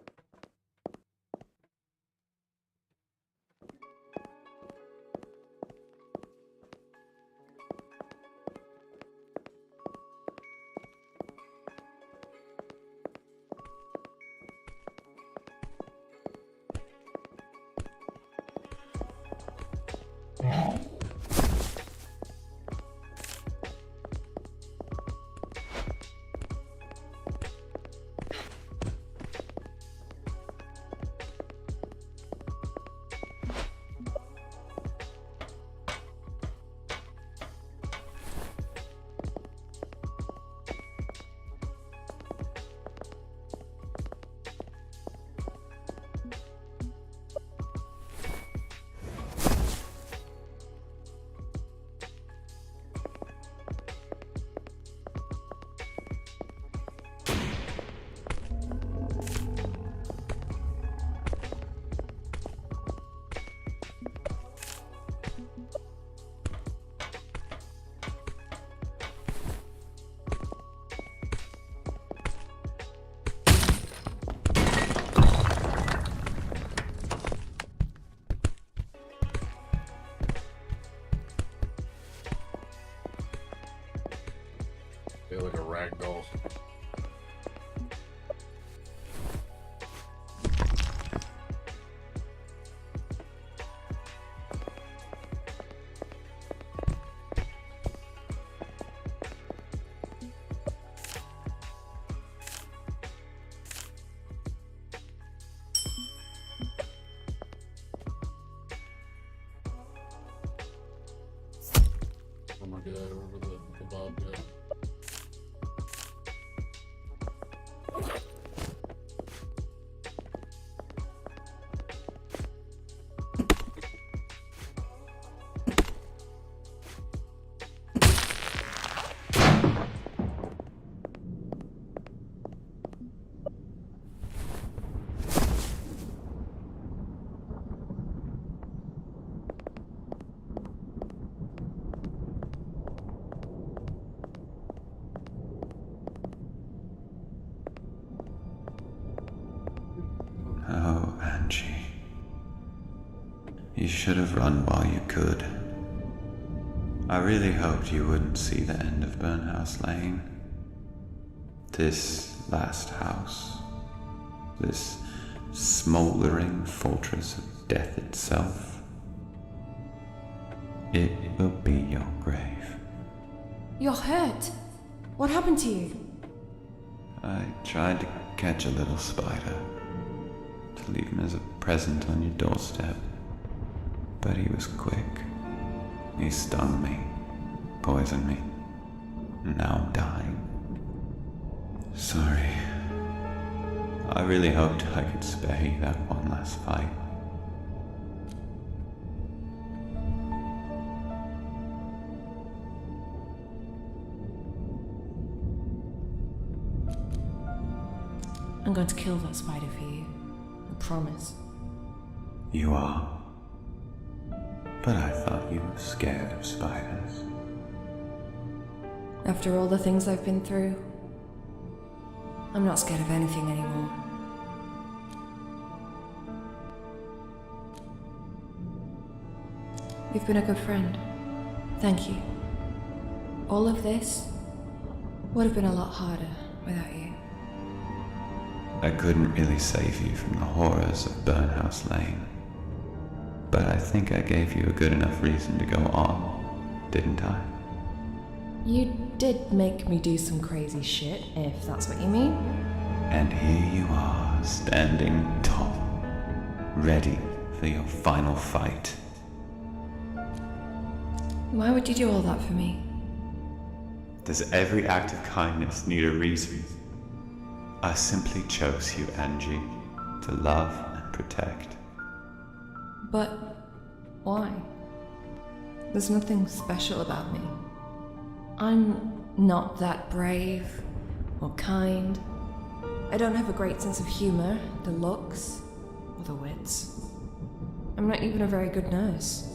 Speaker 1: Feel like a rag doll. Oh my god, over the kebab guy.
Speaker 12: Oh, Angie. You should have run while you could. I really hoped you wouldn't see the end of Burnhouse Lane. This last house. This smoldering fortress of death itself. It will be your grave.
Speaker 3: You're hurt. What happened to you?
Speaker 12: I tried to catch a little spider, to leave him as a present on your doorstep. But he was quick. He stung me, poisoned me. Now I'm dying. Sorry. I really hoped I could spare you that one last fight.
Speaker 3: I'm going to kill that spider for you. I promise.
Speaker 12: You are. But I thought you were scared of spiders.
Speaker 3: After all the things I've been through, I'm not scared of anything anymore. You've been a good friend. Thank you. All of this would have been a lot harder without you.
Speaker 12: I couldn't really save you from the horrors of Burnhouse Lane. But I think I gave you a good enough reason to go on, didn't I?
Speaker 3: You did make me do some crazy shit, if that's what you mean.
Speaker 12: And here you are, standing tall, ready for your final fight.
Speaker 3: Why would you do all that for me?
Speaker 12: Does every act of kindness need a reason? I simply chose you, Angie, to love and protect.
Speaker 3: But why? There's nothing special about me. I'm not that brave or kind. I don't have a great sense of humor, the looks, or the wits. I'm not even a very good nurse,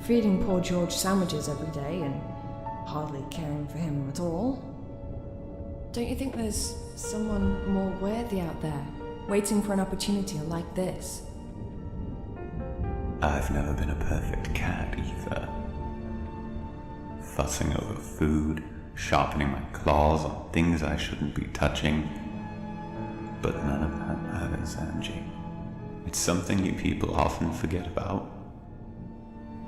Speaker 3: feeding poor George sandwiches every day and hardly caring for him at all. Don't you think there's someone more worthy out there, waiting for an opportunity like this?
Speaker 12: I've never been a perfect cat either. Fussing over food, sharpening my claws on things I shouldn't be touching. But none of that matters, Angie. It's something you people often forget about.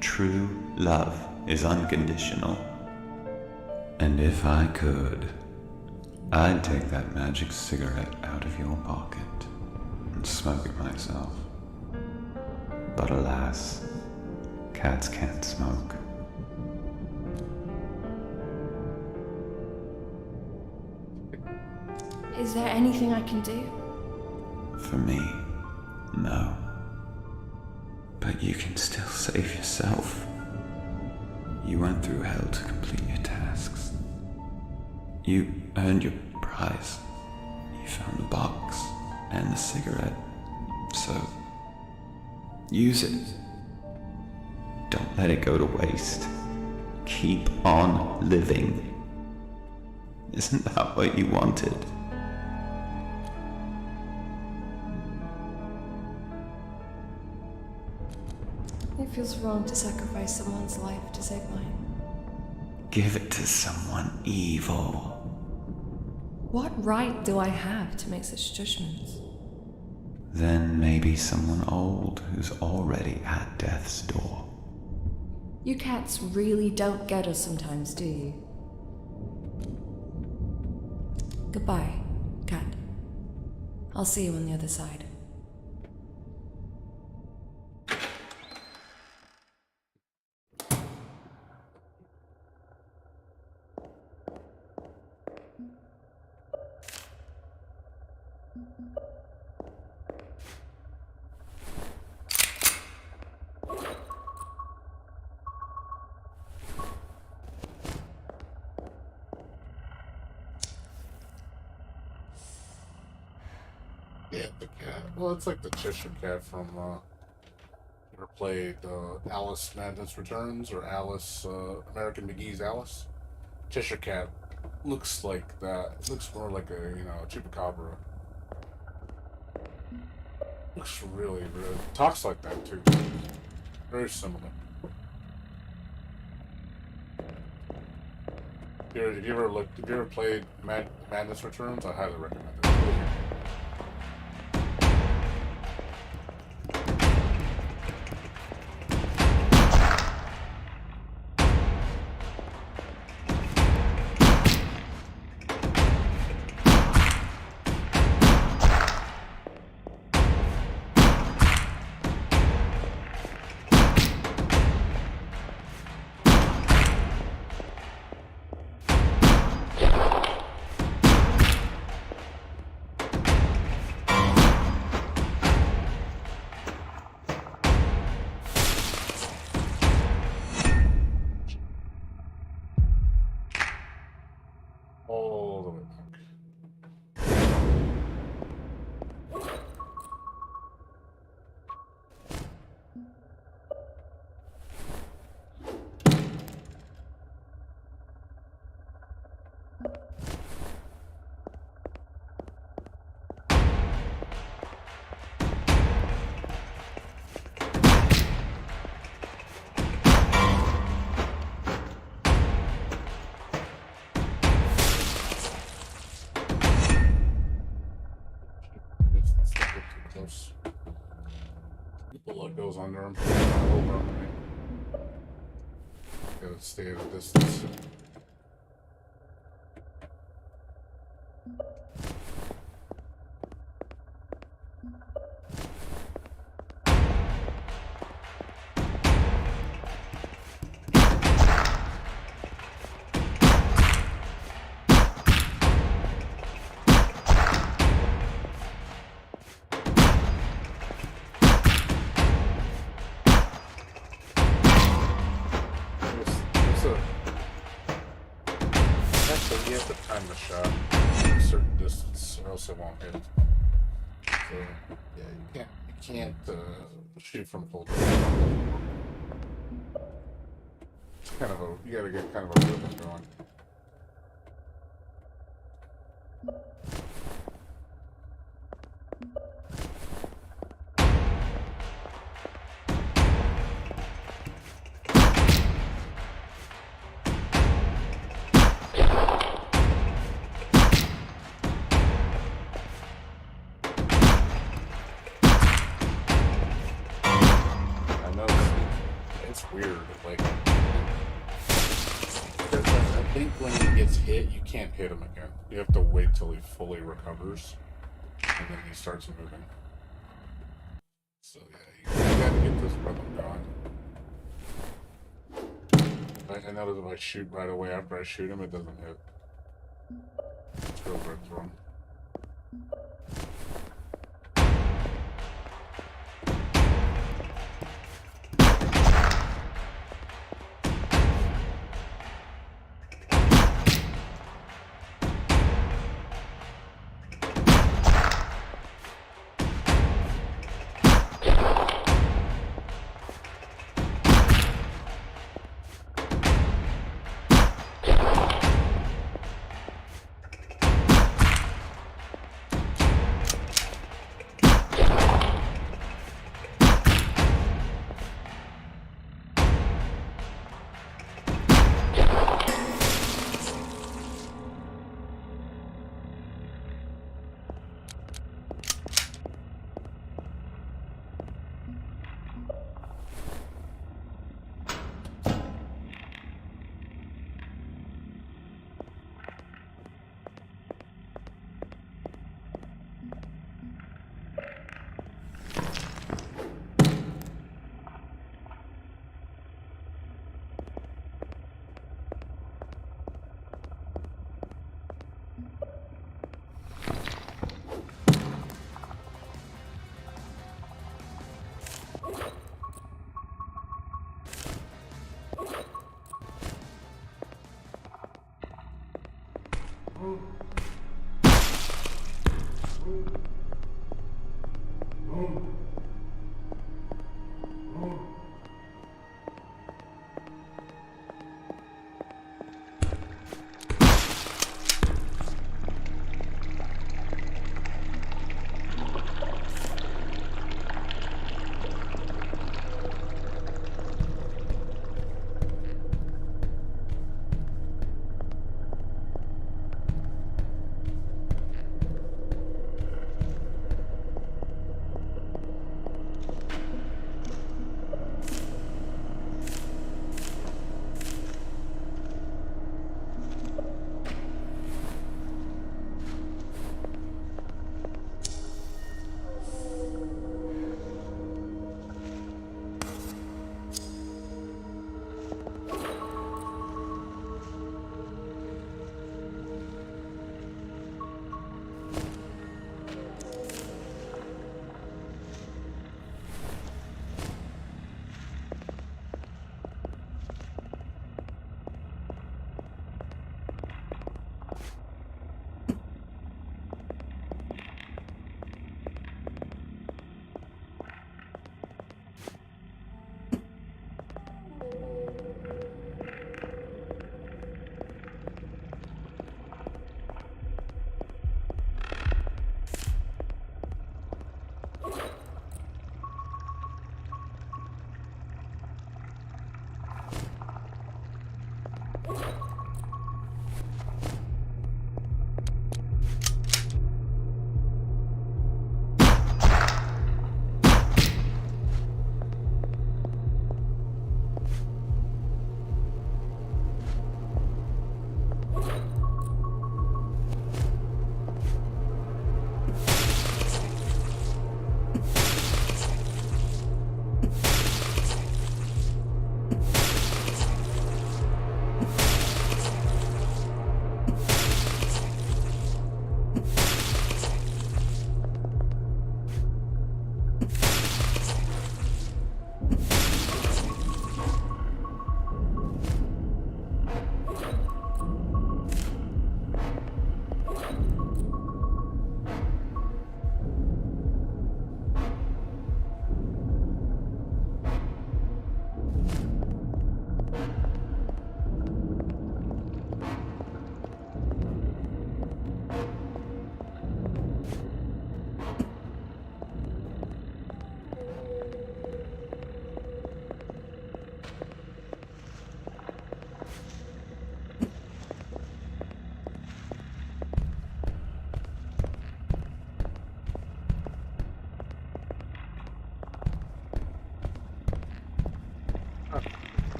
Speaker 12: True love is unconditional. And if I could, I'd take that magic cigarette out of your pocket and smoke it myself. But alas, cats can't smoke.
Speaker 3: Is there anything I can do?
Speaker 12: For me, no. But you can still save yourself. You went through hell to complete your tasks. You earned your prize. You found the box and the cigarette. So, use it. Don't let it go to waste. Keep on living. Isn't that what you wanted?
Speaker 3: It feels wrong to sacrifice someone's life to save mine.
Speaker 12: Give it to someone evil.
Speaker 3: What right do I have to make such judgments?
Speaker 12: Then maybe someone old who's already at death's door.
Speaker 3: You cats really don't get us sometimes, do you? Goodbye, cat. I'll see you on the other side.
Speaker 1: Yeah, the cat. Well, it's like the Cheshire Cat from, ever played Alice Madness Returns or Alice, American McGee's Alice? Cheshire Cat looks like that. It looks more like a, chupacabra. Looks really, really. Talks like that too. Very similar. If you ever played Madness Returns, I highly recommend it. bullet goes under him. Over on me. Gotta stay at a distance. Actually, you have to time the shot at a certain distance, or else it won't hit. So, yeah, you can't shoot from full distance. It's kind of you gotta get kind of a rhythm going. It's weird, like, because I think when he gets hit, you can't hit him again. You have to wait till he fully recovers, and then he starts moving. So yeah, you gotta get this rhythm going. I notice if I shoot right away after I shoot him, it doesn't hit. Let's go right through him.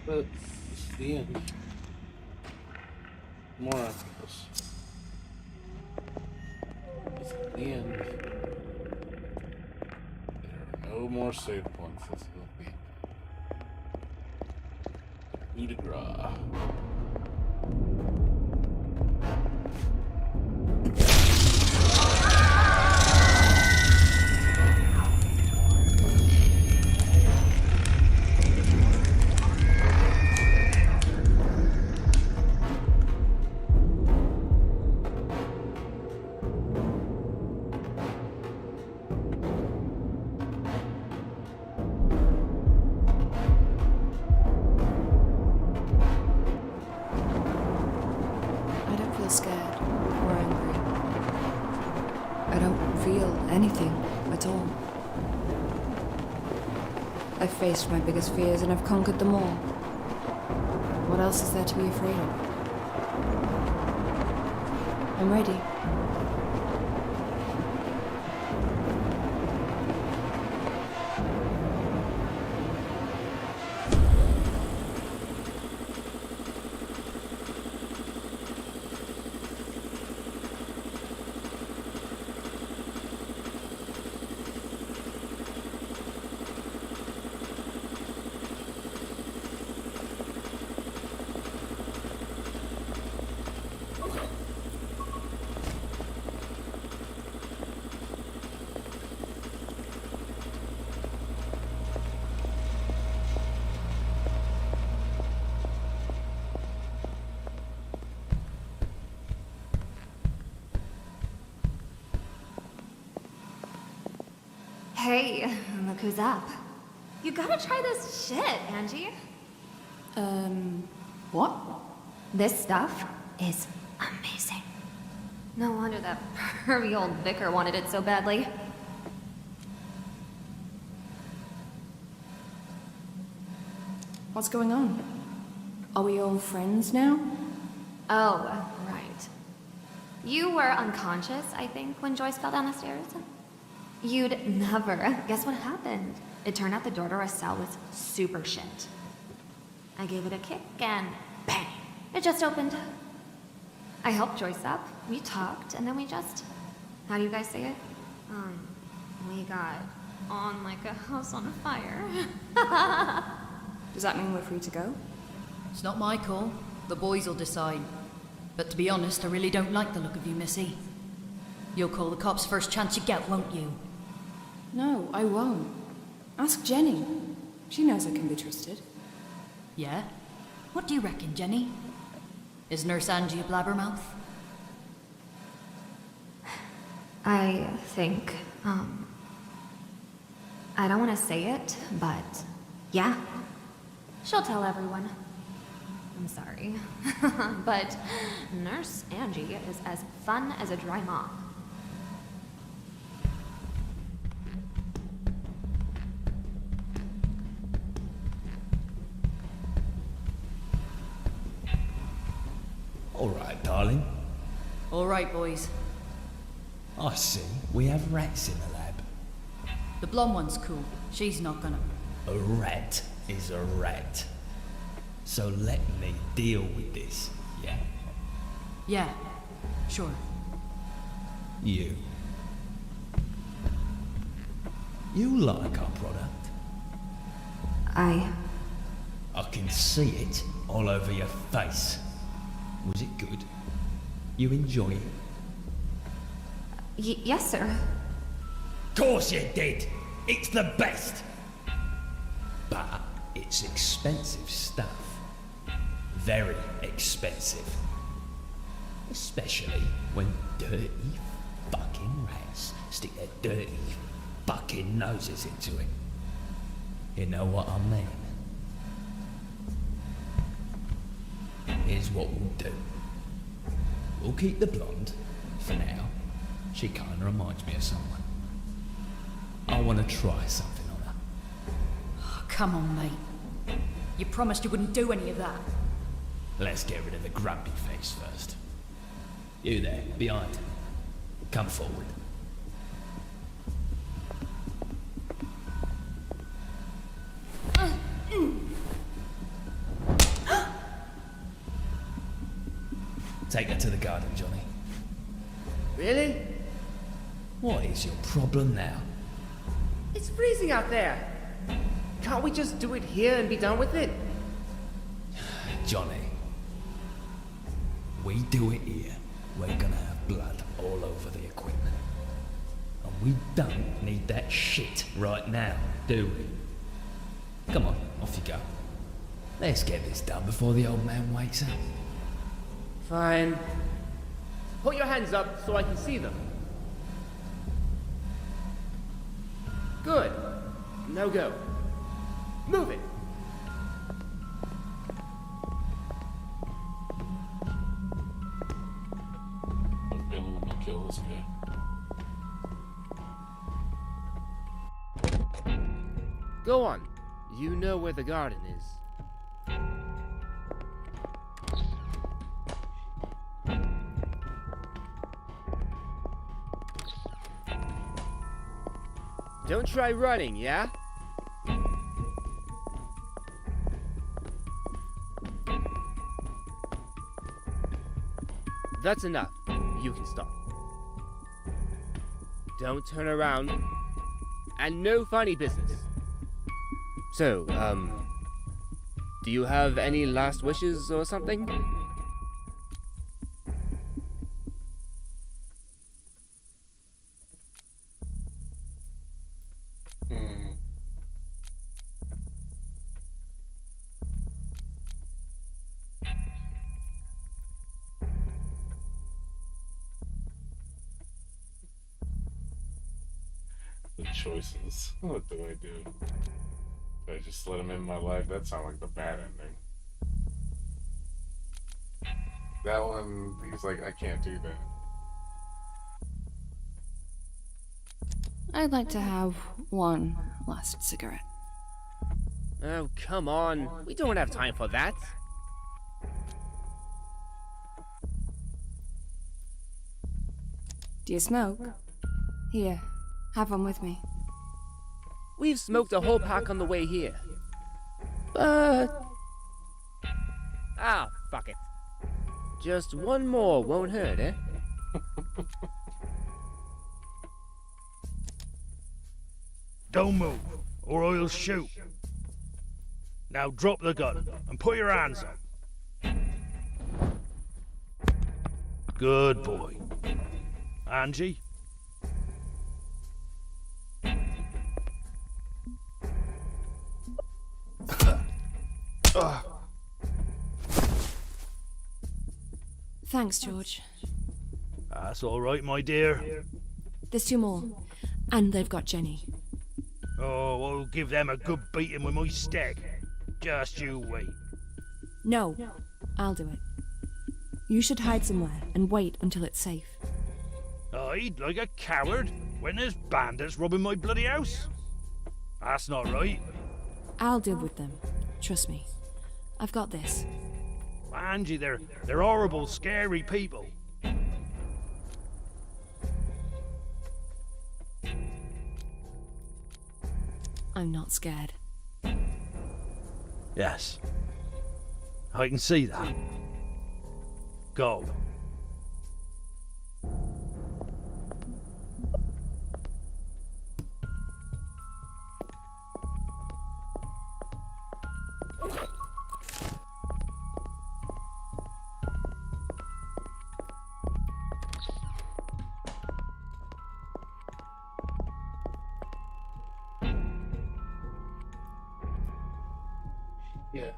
Speaker 1: But this is the end. More after this. This is the end. There are no more save points. This will be coup de grace.
Speaker 3: I don't feel scared or angry. I don't feel anything at all. I've faced my biggest fears and I've conquered them all. What else is there to be afraid of? I'm ready.
Speaker 9: Hey, look who's up. You gotta try this shit, Angie.
Speaker 3: What?
Speaker 9: This stuff is amazing. No wonder that pervy old vicar wanted it so badly.
Speaker 3: What's going on? Are we all friends now?
Speaker 9: Oh, right. You were unconscious, I think, when Joyce fell down the stairs. You'd never guess what happened. It turned out the door to our cell was super shit. I gave it a kick and bang, it just opened. I helped Joyce up, we talked, and then we just, how do you guys say it? We got on like a house on fire.
Speaker 3: Does that mean we're free to go?
Speaker 15: It's not my call. The boys will decide. But to be honest, I really don't like the look of you, Missy. You'll call the cops first chance you get, won't you?
Speaker 3: No, I won't. Ask Jenny. She knows I can be trusted.
Speaker 15: Yeah? What do you reckon, Jenny? Is Nurse Angie a blabbermouth?
Speaker 9: I think, I don't want to say it, but yeah. She'll tell everyone. I'm sorry. But Nurse Angie is as fun as a dry mop.
Speaker 8: All right, darling.
Speaker 15: All right, boys.
Speaker 8: I see. We have rats in the lab.
Speaker 15: The blonde one's cool. She's not gonna...
Speaker 8: A rat is a rat. So let me deal with this, yeah?
Speaker 15: Yeah, sure.
Speaker 8: You like our product?
Speaker 9: I
Speaker 8: can see it all over your face. Was it good? You enjoy it?
Speaker 9: Yes, sir.
Speaker 8: Course you did! It's the best! But it's expensive stuff. Very expensive. Especially when dirty fucking rats stick their dirty fucking noses into it. You know what I mean? Here's what we'll do. We'll keep the blonde, for now. She kinda reminds me of someone. I wanna try something on her.
Speaker 15: Oh, come on, mate. You promised you wouldn't do any of that.
Speaker 8: Let's get rid of the grumpy face first. You there, behind. Come forward.
Speaker 2: Take her to the garden, Johnny.
Speaker 16: Really?
Speaker 2: What is your problem now?
Speaker 16: It's freezing out there. Can't we just do it here and be done with it?
Speaker 2: Johnny, we do it here, we're gonna have blood all over the equipment. And we don't need that shit right now, do we? Come on, off you go. Let's get this done before the old man wakes up.
Speaker 16: Fine. Put your hands up so I can see them. Good. Now go. Move it.
Speaker 1: Bill will kill this guy.
Speaker 16: Go on. You know where the garden is. Don't try running, yeah? That's enough. You can stop. Don't turn around. And no funny business. So, do you have any last wishes or something?
Speaker 1: The choices. What do I do? Do I just let him in my life? That sounds like the bad ending. That one, he's like, I can't do that.
Speaker 3: I'd like to have one last cigarette.
Speaker 16: Oh, come on. We don't have time for that.
Speaker 3: Do you smoke? Here, have one with me.
Speaker 16: We've smoked a whole pack on the way here. But... ah, fuck it. Just one more won't hurt, eh?
Speaker 8: Don't move, or I'll shoot. Now drop the gun and put your hands up. Good boy. Angie?
Speaker 3: Thanks, George.
Speaker 8: That's all right, my dear.
Speaker 3: There's two more. And they've got Jenny.
Speaker 8: Oh, I'll give them a good beating with my stick. Just you wait.
Speaker 3: No, I'll do it. You should hide somewhere and wait until it's safe.
Speaker 8: Hide like a coward when there's bandits robbing my bloody house? That's not right.
Speaker 3: I'll deal with them. Trust me. I've got this.
Speaker 8: Angie, they're horrible, scary people.
Speaker 3: I'm not scared.
Speaker 8: Yes. I can see that. Go.
Speaker 1: Yeah.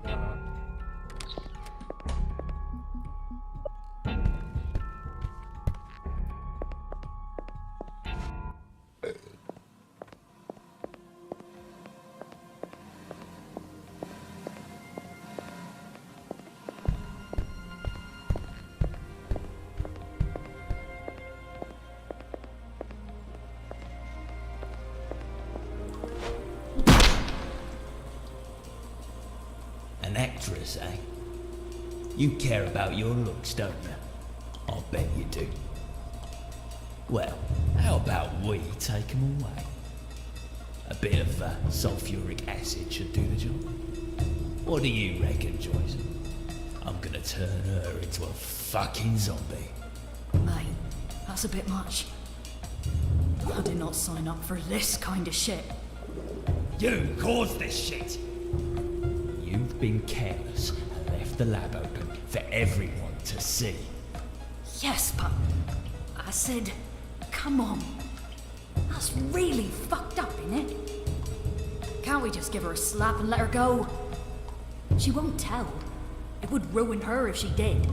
Speaker 2: An actress, eh? You care about your looks, don't you? I'll bet you do. Well, how about we take them away? A bit of sulfuric acid should do the job. What do you reckon, Joyce?
Speaker 17: I'm gonna turn her into a fucking zombie.
Speaker 15: Mate, that's a bit much. I did not sign up for this kind of shit.
Speaker 17: You caused this shit! You've been careless and left the lab open for everyone to see.
Speaker 15: Yes, but I said, come on. That's really fucked up, innit? Can't we just give her a slap and let her go? She won't tell. It would ruin her if she did.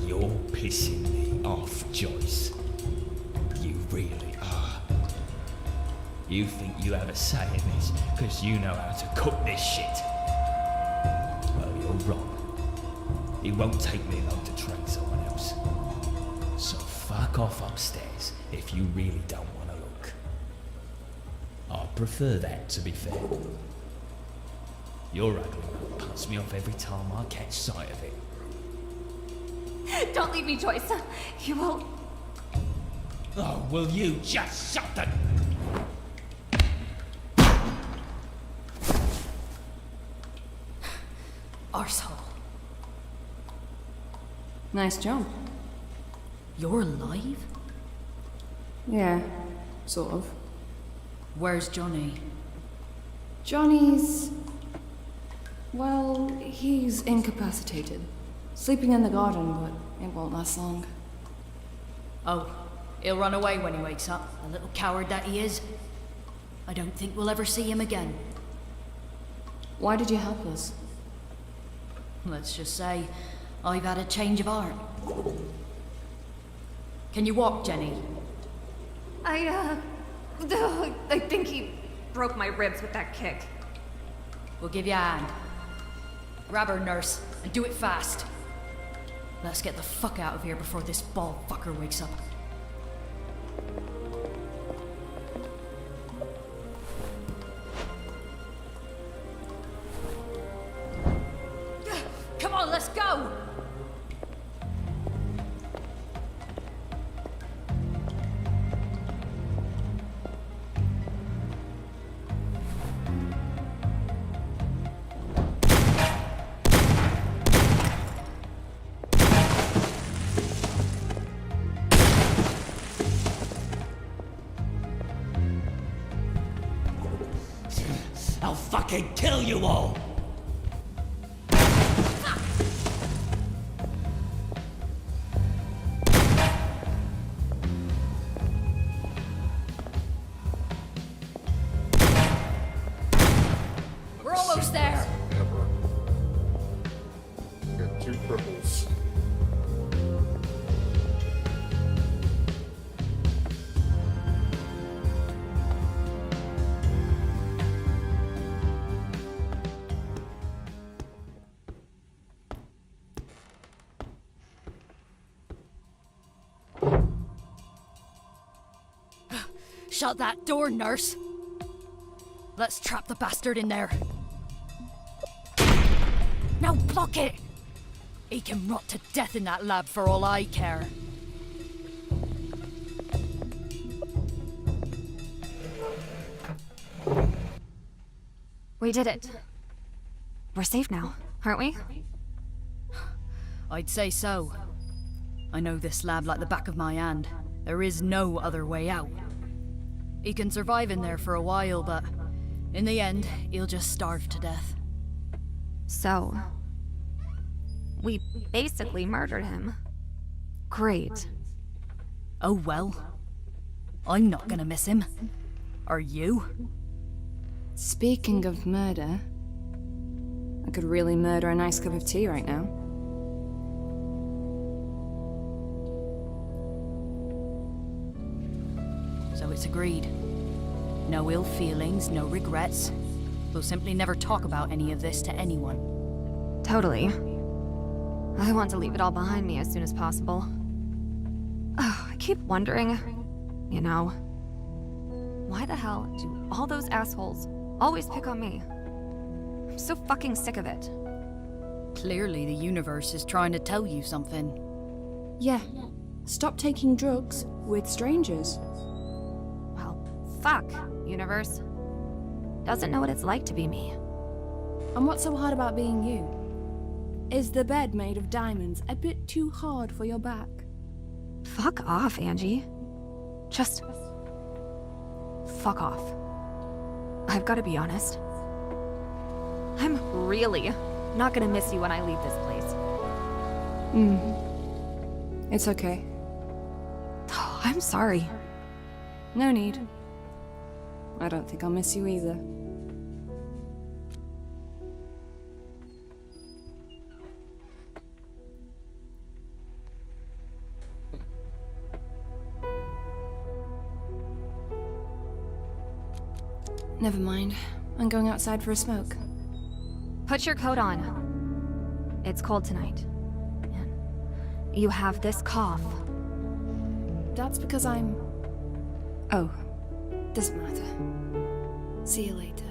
Speaker 17: You're pissing me off, Joyce. You really are. You think you have a say in this because you know how to cook this shit. Well, you're wrong. It won't take me long to train someone else. So fuck off upstairs if you really don't want to look. I'd prefer that, to be fair. Your ugly mug puts me off every time I catch sight of it.
Speaker 9: Don't leave me, Joyce. You won't.
Speaker 17: Oh, will you just shut the...
Speaker 15: Arsehole.
Speaker 3: Nice job.
Speaker 15: You're alive?
Speaker 3: Yeah, sort of.
Speaker 15: Where's Johnny?
Speaker 3: Johnny's... well, he's incapacitated. Sleeping in the garden, but it won't last long.
Speaker 15: Oh, he'll run away when he wakes up, the little coward that he is. I don't think we'll ever see him again.
Speaker 3: Why did you help us?
Speaker 15: Let's just say, I've had a change of heart. Can you walk, Jenny?
Speaker 9: I think he broke my ribs with that kick.
Speaker 15: We'll give you a hand. Grab her, nurse, and do it fast. Let's get the fuck out of here before this bald fucker wakes up. Come on, let's go!
Speaker 17: I'll fucking kill you all!
Speaker 15: We're almost there!
Speaker 1: Ever. Got 2 cripples.
Speaker 15: Shut that door, nurse! Let's trap the bastard in there. Now block it! He can rot to death in that lab for all I care.
Speaker 9: We did it. We're safe now, aren't we?
Speaker 15: I'd say so. I know this lab like the back of my hand. There is no other way out. He can survive in there for a while, but in the end, he'll just starve to death.
Speaker 9: So, we basically murdered him. Great.
Speaker 15: Oh well. I'm not gonna miss him. Are you?
Speaker 3: Speaking of murder, I could really murder a nice cup of tea right now.
Speaker 15: So it's agreed. No ill feelings, no regrets. We'll simply never talk about any of this to anyone.
Speaker 9: Totally. I want to leave it all behind me as soon as possible. Oh, I keep wondering, you know, why the hell do all those assholes always pick on me? I'm so fucking sick of it.
Speaker 15: Clearly the universe is trying to tell you something.
Speaker 3: Yeah. Stop taking drugs with strangers.
Speaker 9: Well, fuck, universe. Doesn't know what it's like to be me.
Speaker 3: And what's so hard about being you? Is the bed made of diamonds a bit too hard for your back?
Speaker 9: Fuck off, Angie. Just... fuck off. I've got to be honest. I'm really not gonna miss you when I leave this place.
Speaker 3: It's okay.
Speaker 9: I'm sorry.
Speaker 3: No need. I don't think I'll miss you either. Never mind. I'm going outside for a smoke.
Speaker 9: Put your coat on. It's cold tonight. And you have this cough.
Speaker 3: That's because I'm... Oh, doesn't matter. See you later.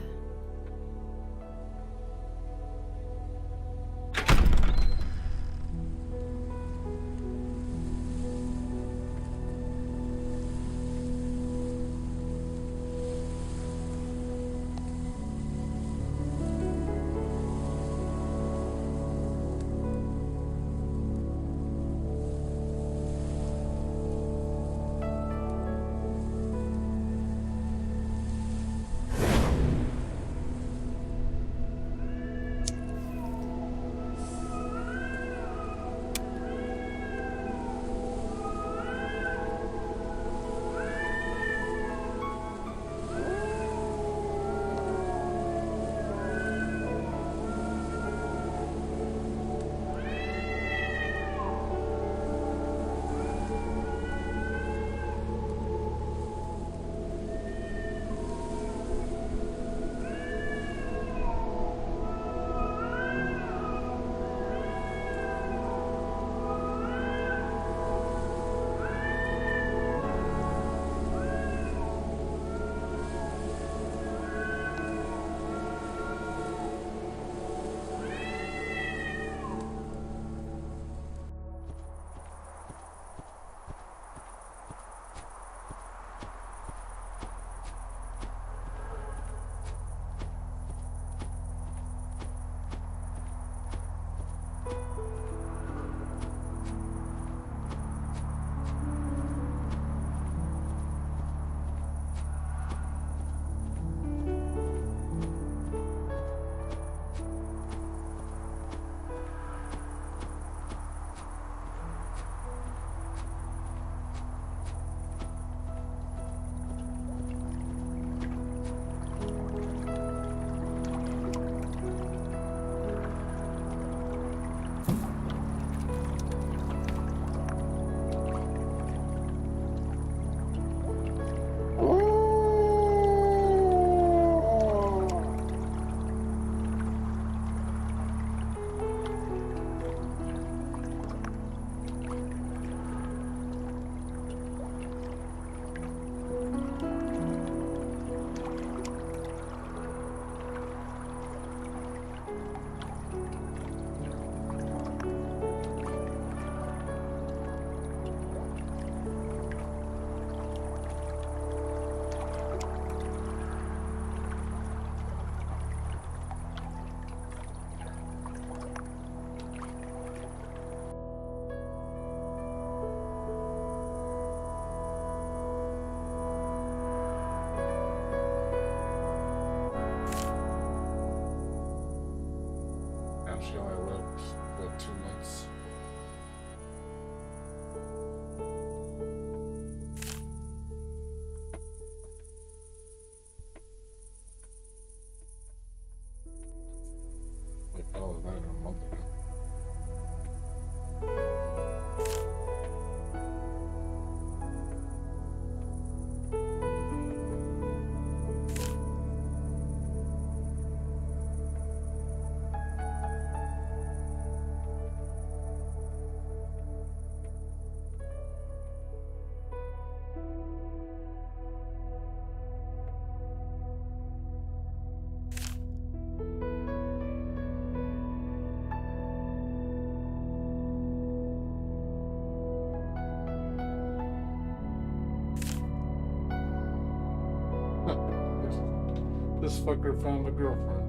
Speaker 1: She only lived, what, 2 months? Like, oh, not even a month ago. This fucker found a girlfriend.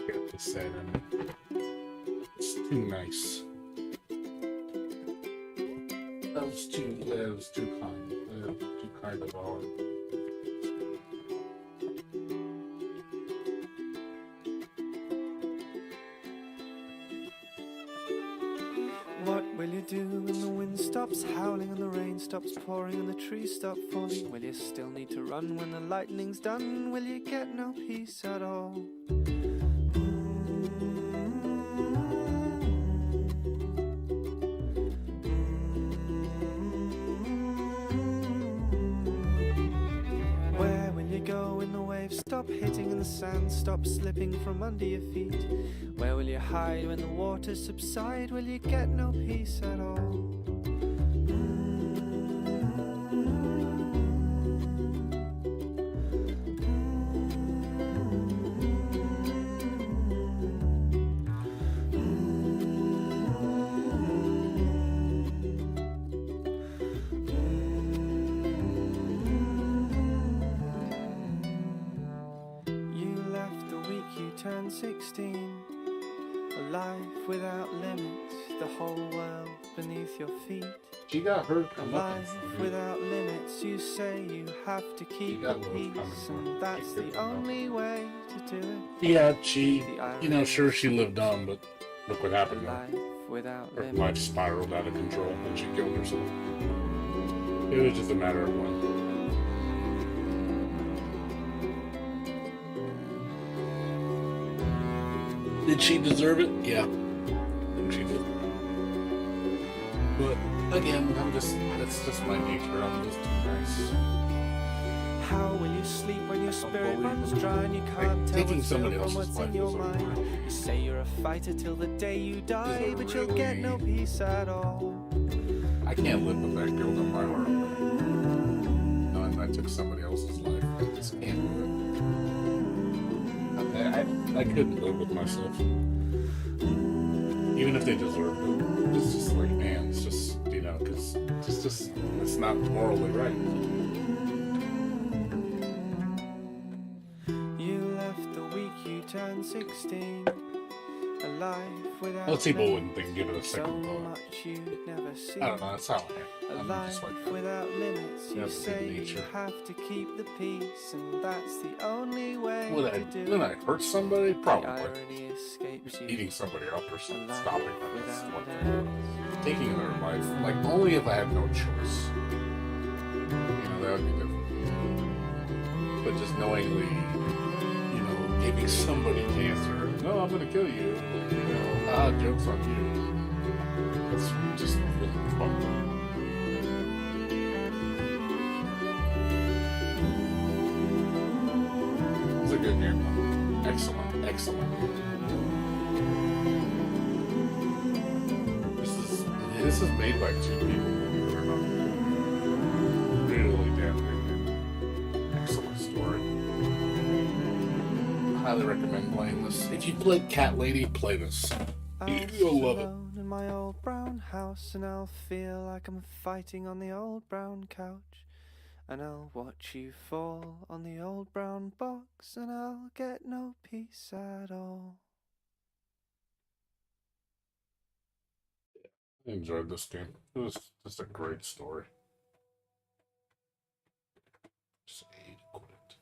Speaker 1: Get this set in. It's too nice. That was too kind. Too kind of all.
Speaker 18: What will you do when the wind stops howling and the rain stops pouring and the trees stop falling? Will you still need to run when the lightning's done? Will you get no peace at all? Where will you go when the waves stop hitting and the sand stops slipping from under your feet? Where will you hide when the waters subside? Will you get no peace at all? You left the week you turned 16. A life without limits, the whole world beneath your feet.
Speaker 1: She got hurt.
Speaker 18: A life without limits, you say you have to keep the peace, and that's the only way to do it.
Speaker 1: Yeah, sure, she lived on, but look what happened to her.
Speaker 18: Without
Speaker 1: Her life spiraled out of control and she killed herself. It was just a matter of when. Did she deserve it? Yeah. I think she did. But again, that's just my nature. I'm just too nice.
Speaker 18: How will you sleep when your spirit runs dry and you can't tell
Speaker 1: Taking
Speaker 18: what's
Speaker 1: somebody
Speaker 18: real from
Speaker 1: else's
Speaker 18: what's in
Speaker 1: life
Speaker 18: your
Speaker 1: is
Speaker 18: mind? You say you're a fighter till the day you die, but you'll get no peace at all.
Speaker 1: I can't live with that guilt in my heart. Knowing I took somebody else's life. I just can't do it. I couldn't live with myself. Even if they deserved it. It's just like, man, it's just, because it's not morally right.
Speaker 18: You left the week you turned 16. A life without
Speaker 1: Most people
Speaker 18: limits,
Speaker 1: wouldn't think, give it a second
Speaker 18: so
Speaker 1: thought.
Speaker 18: much you'd never see.
Speaker 1: I don't know, that's how I
Speaker 18: A
Speaker 1: am. I'm
Speaker 18: life
Speaker 1: just like,
Speaker 18: without limits, you
Speaker 1: have a
Speaker 18: say
Speaker 1: big
Speaker 18: you
Speaker 1: nature.
Speaker 18: have to keep the peace, and that's the only way
Speaker 1: Would
Speaker 18: to do
Speaker 1: when
Speaker 18: it.
Speaker 1: I hurt somebody?
Speaker 18: The
Speaker 1: Probably.
Speaker 18: irony escapes you.
Speaker 1: Eating somebody up or something,
Speaker 18: A life
Speaker 1: stopping them. It's
Speaker 18: without
Speaker 1: like,
Speaker 18: limits.
Speaker 1: taking their life, like only if I had no choice. That would be different. But just knowingly, giving somebody cancer. No, I'm gonna kill you. Joke's on you. That's just really fucked up. It's a good game, though. Excellent, excellent. This is made by 2 people. Really damn good game. Excellent story. Highly recommend playing this. If you played Cat Lady, play this. You'll love it.
Speaker 18: Alone in my old brown house, and I'll feel like I'm fighting on the old brown couch. And I'll watch you fall on the old brown box, and I'll get no peace at all.
Speaker 1: I enjoyed this game. It was just a great story. Save, quit.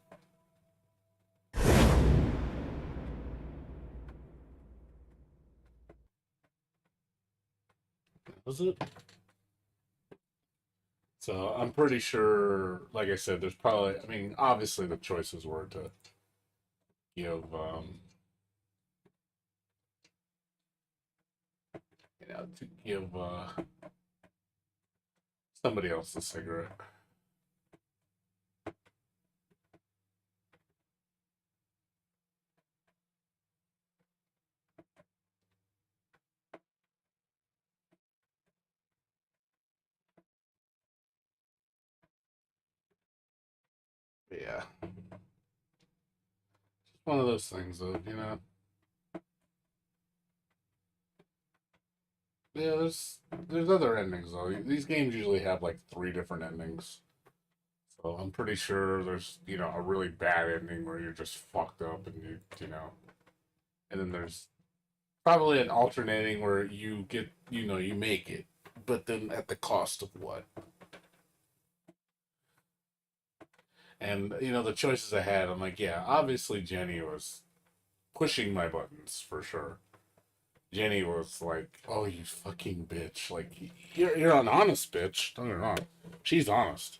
Speaker 1: Was it? So I'm pretty sure, like I said, there's probably, I mean, obviously the choices were to give, to give somebody else a cigarette. But yeah. Just one of those things, though, Yeah, there's other endings though. These games usually have like 3 different endings. So I'm pretty sure there's, a really bad ending where you're just fucked up and and then there's probably an alternating where you get, you make it, but then at the cost of what? And the choices I had, I'm like, yeah, obviously Jenny was pushing my buttons for sure. Jenny was like, "Oh, you fucking bitch! Like, you're an honest bitch. Don't get me wrong. She's honest.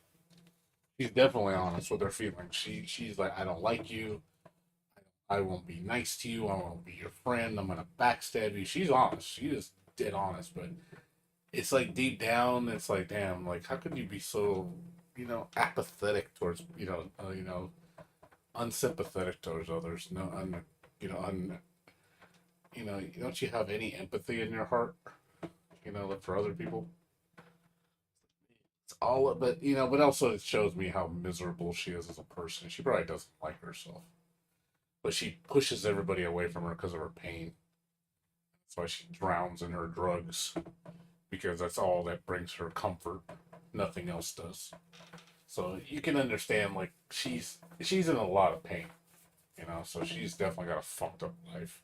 Speaker 1: She's definitely honest with her feelings. She's like, I don't like you. I won't be nice to you. I won't be your friend. I'm gonna backstab you." She's honest. She is dead honest. But it's like deep down, it's like, damn, like how could you be so, apathetic towards, unsympathetic towards others? No, don't you have any empathy in your heart? For other people. It's all, but also it shows me how miserable she is as a person. She probably doesn't like herself, but she pushes everybody away from her because of her pain. That's why she drowns in her drugs, because that's all that brings her comfort. Nothing else does. So you can understand, like, she's in a lot of pain, so she's definitely got a fucked up life.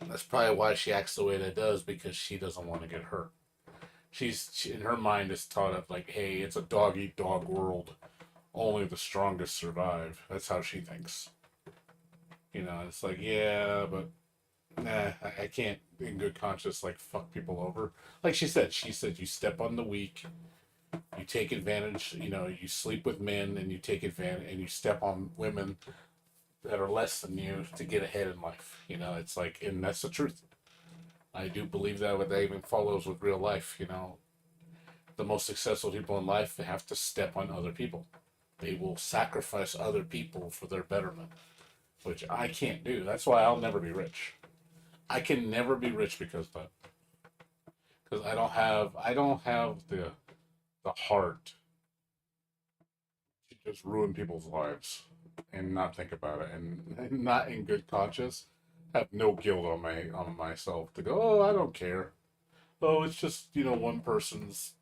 Speaker 1: And that's probably why she acts the way that does, because she doesn't want to get hurt. She in her mind is taught up like, hey, it's a dog eat dog world. Only the strongest survive. That's how she thinks. It's like, yeah, but nah, I can't in good conscience like fuck people over. Like she said you step on the weak, you take advantage, you sleep with men and you take advantage and you step on women that are less than you to get ahead in life. It's like, and that's the truth. I do believe that even follows with real life. The most successful people in life, they have to step on other people. They will sacrifice other people for their betterment, which I can't do. That's why I'll never be rich. I can never be rich because of that. Because I don't have the heart to just ruin people's lives and not think about it, and not in good conscience have no guilt on myself to go, oh, I don't care. Oh, it's just, one person's,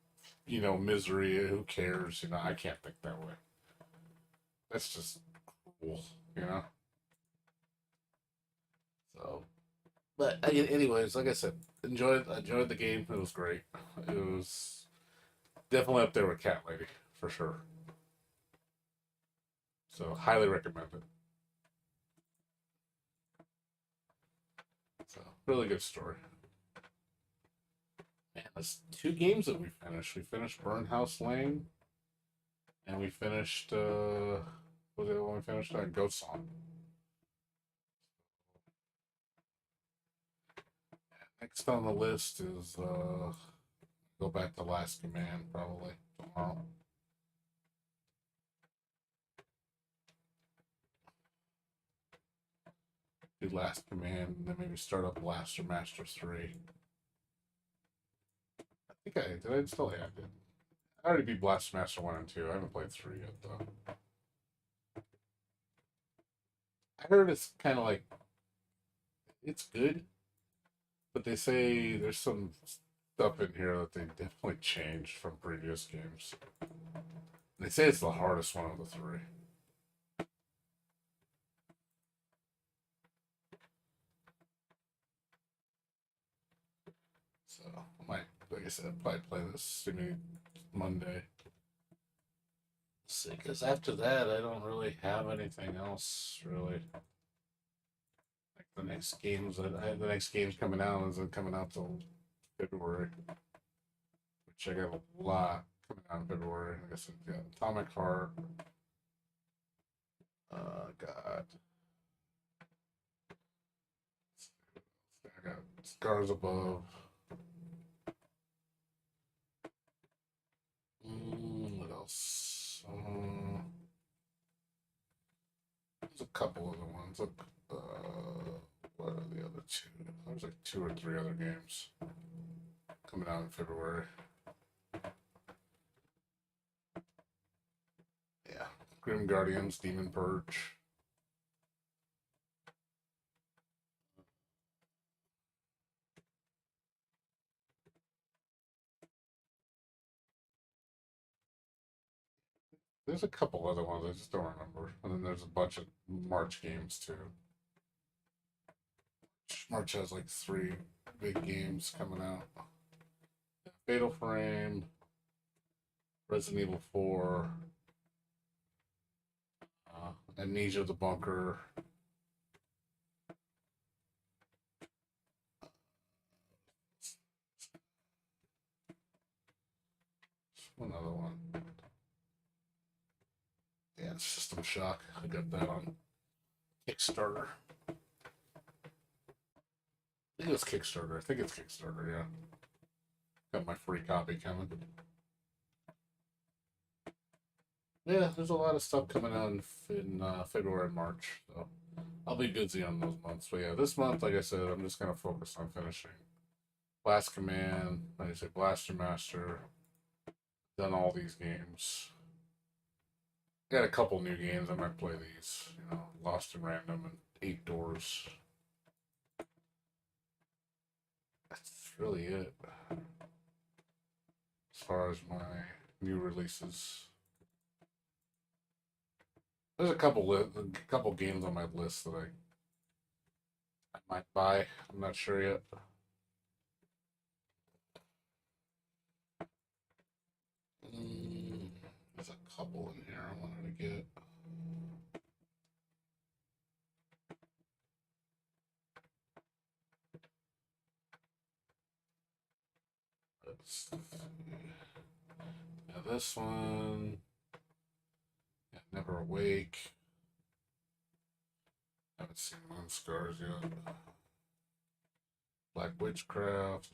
Speaker 1: misery. Who cares? I can't think that way. That's just cruel, So, but anyways, like I said, enjoyed the game. It was great. It was definitely up there with Cat Lady for sure. So highly recommend it. So really good story. Man, that's 2 games that we finished. We finished Burnhouse Lane, and we finished what was it when we finished that? Ghost Song. Next on the list is go back to Last Command probably tomorrow. Do Last Command and then maybe start up Blaster Master 3. I think I did. I still have it. I already beat Blaster Master 1 and 2. I haven't played 3 yet though. I heard it's kind of like it's good, but they say there's some stuff in here that they definitely changed from previous games. They say it's the hardest one of the 3. So I might, like I said, probably play this maybe Monday. See, because after that, I don't really have anything else really. Like the next games, the next game's coming out isn't coming out till February, which I got a lot coming out in February. Like I said, yeah, Atomic Heart. God. I got Scars Above. What else? There's a couple other ones. Look, what are the other 2? There's like 2 or 3 other games coming out in February. Yeah, Grim Guardians, Demon Purge. There's a couple other ones I just don't remember. And then there's a bunch of March games too. March has like 3 big games coming out. Fatal Frame, Resident Evil 4, Amnesia the Bunker. One other one. Yeah, System Shock. I got that on Kickstarter. I think it's Kickstarter. Yeah. Got my free copy coming. Yeah, there's a lot of stuff coming out in February and March, so I'll be busy on those months. But yeah, this month, like I said, I'm just gonna focus on finishing Last Command, like I said, Blaster Master, done all these games. Got a couple new games. I might play these, Lost in Random and 8 Doors. That's really it as far as my new releases. There's a couple games on my list that I might buy. I'm not sure yet. There's a couple in here I wanted to get. Let's see. Now this one, Never Awake. Haven't seen Moon Scars yet. Black Witchcraft.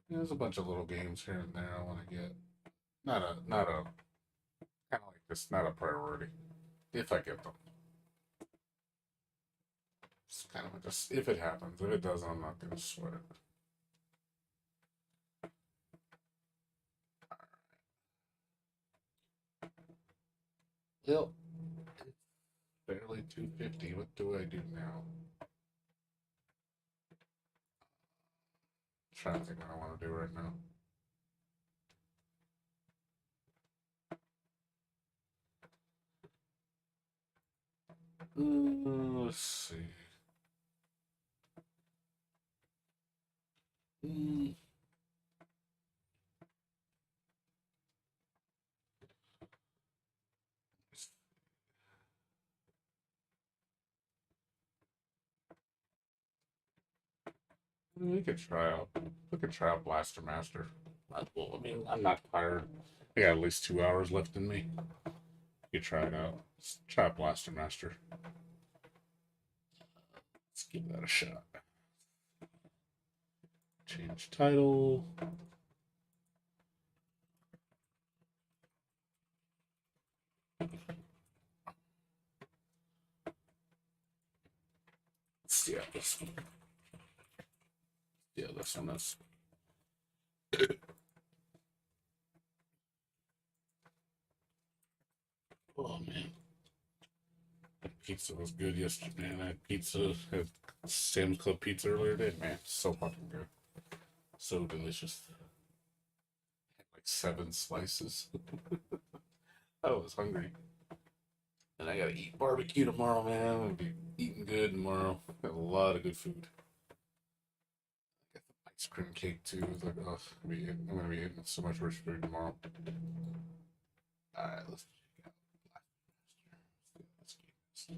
Speaker 1: There's a bunch of little games here and there I want to get. Not a kind of like this. Not a priority. If I get them, it's kind of just if it happens. If it doesn't, I'm not gonna sweat it. Well, it's barely 250. What do I do now? I'm trying to think what I want to do right now. Let's see. We could try out Blaster Master. Well, I mean, I'm not tired. I got at least 2 hours left in me. You could try it out. Let's try out Blaster Master. Let's give that a shot. Change title. Yeah, this one. Yeah, this one is. Oh man, pizza was good yesterday. And I had pizza at Sam's Club Pizza earlier today. Man, so fucking good, so delicious. Had like 7 slices. I was hungry, and I gotta eat barbecue tomorrow, man. I'm gonna be eating good tomorrow. Got a lot of good food. Ice cream cake too. It's like, oh, I'm gonna be eating so much rich food tomorrow. All right, let's check out Let's get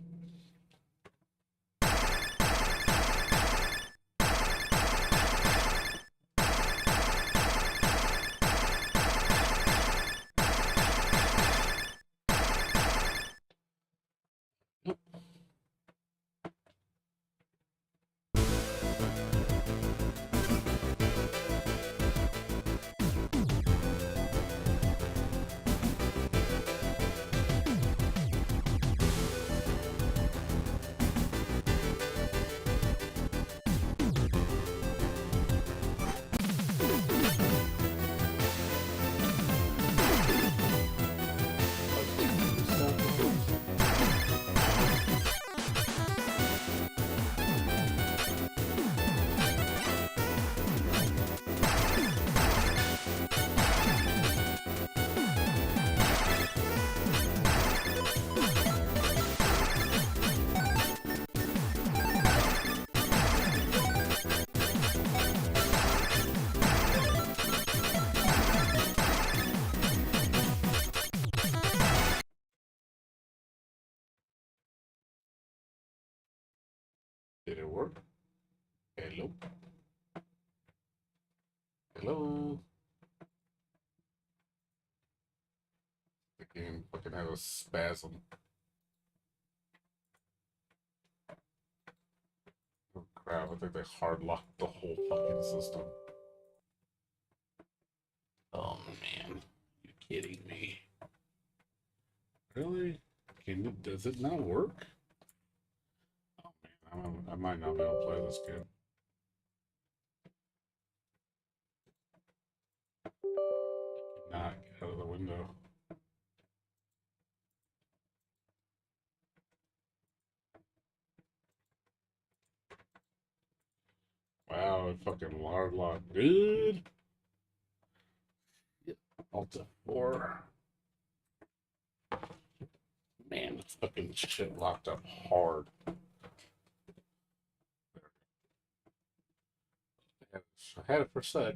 Speaker 1: Did it work? Hello? Hello? The game fucking had a spasm. Oh crap, I think they hard locked the whole fucking system. Oh man, you kidding me? Really? Does it not work? Oh man, I might not be able to play this game. Not get out of the window. Wow, it fucking hard locked, dude. Alt F4. Man, this fucking shit locked up hard. I had it for a sec.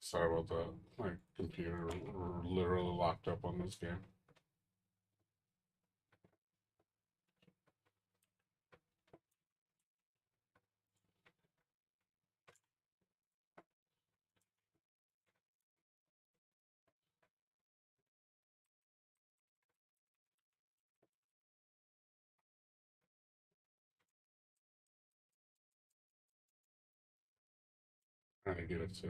Speaker 1: Sorry about that. My computer literally locked up on this game. Trying to get it to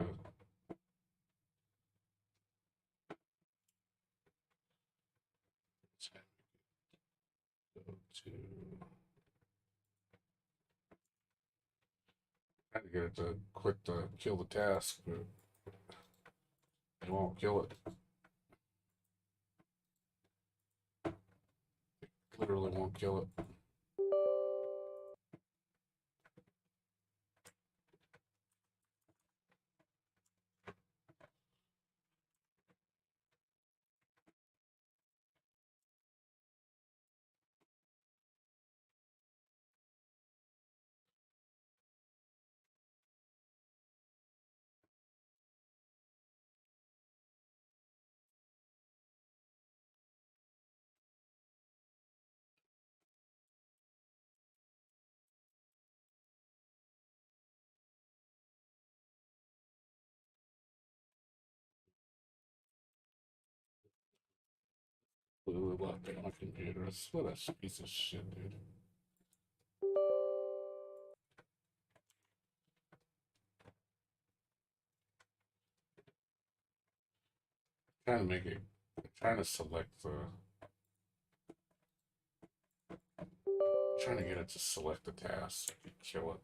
Speaker 1: trying to get it to click to kill the task, but it won't kill it. Literally won't kill it. Literally left it on my computer. What a piece of shit, dude. Trying to make it. Trying to select the. Trying to get it to select the task so I can kill it.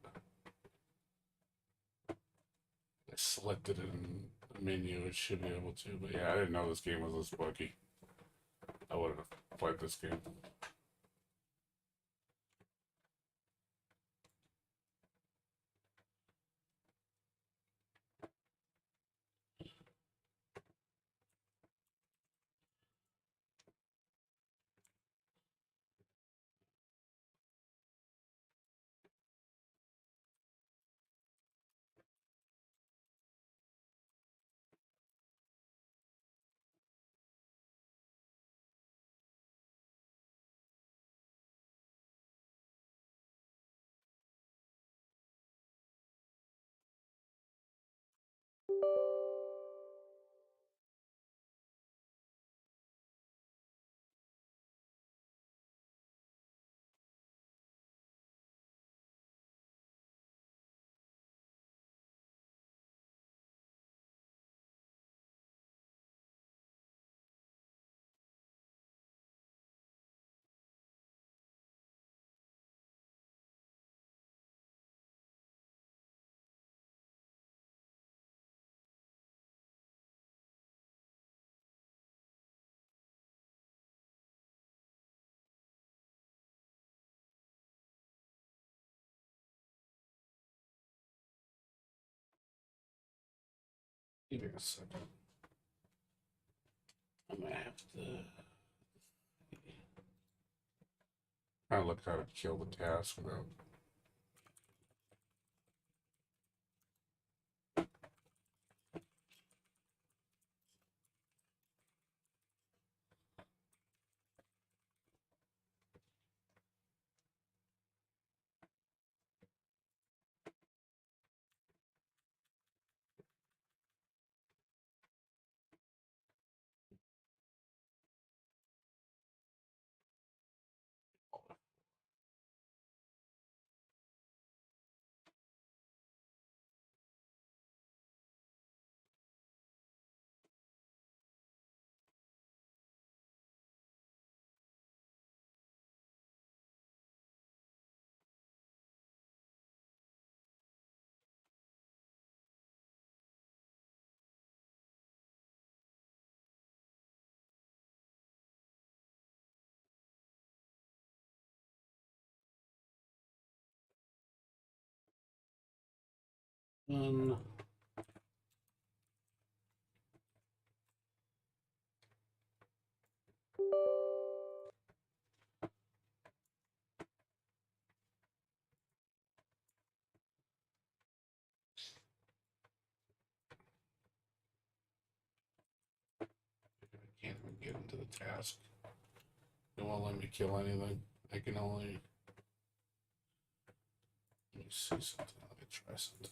Speaker 1: I selected it in the menu, it should be able to, but yeah, I didn't know this game was this buggy. I would have played this game. Give me a second. I'm gonna have to. I look how to kill the task without. Can't even get into the task. It won't let me kill anything. I can only. Let me see something. Let me try something.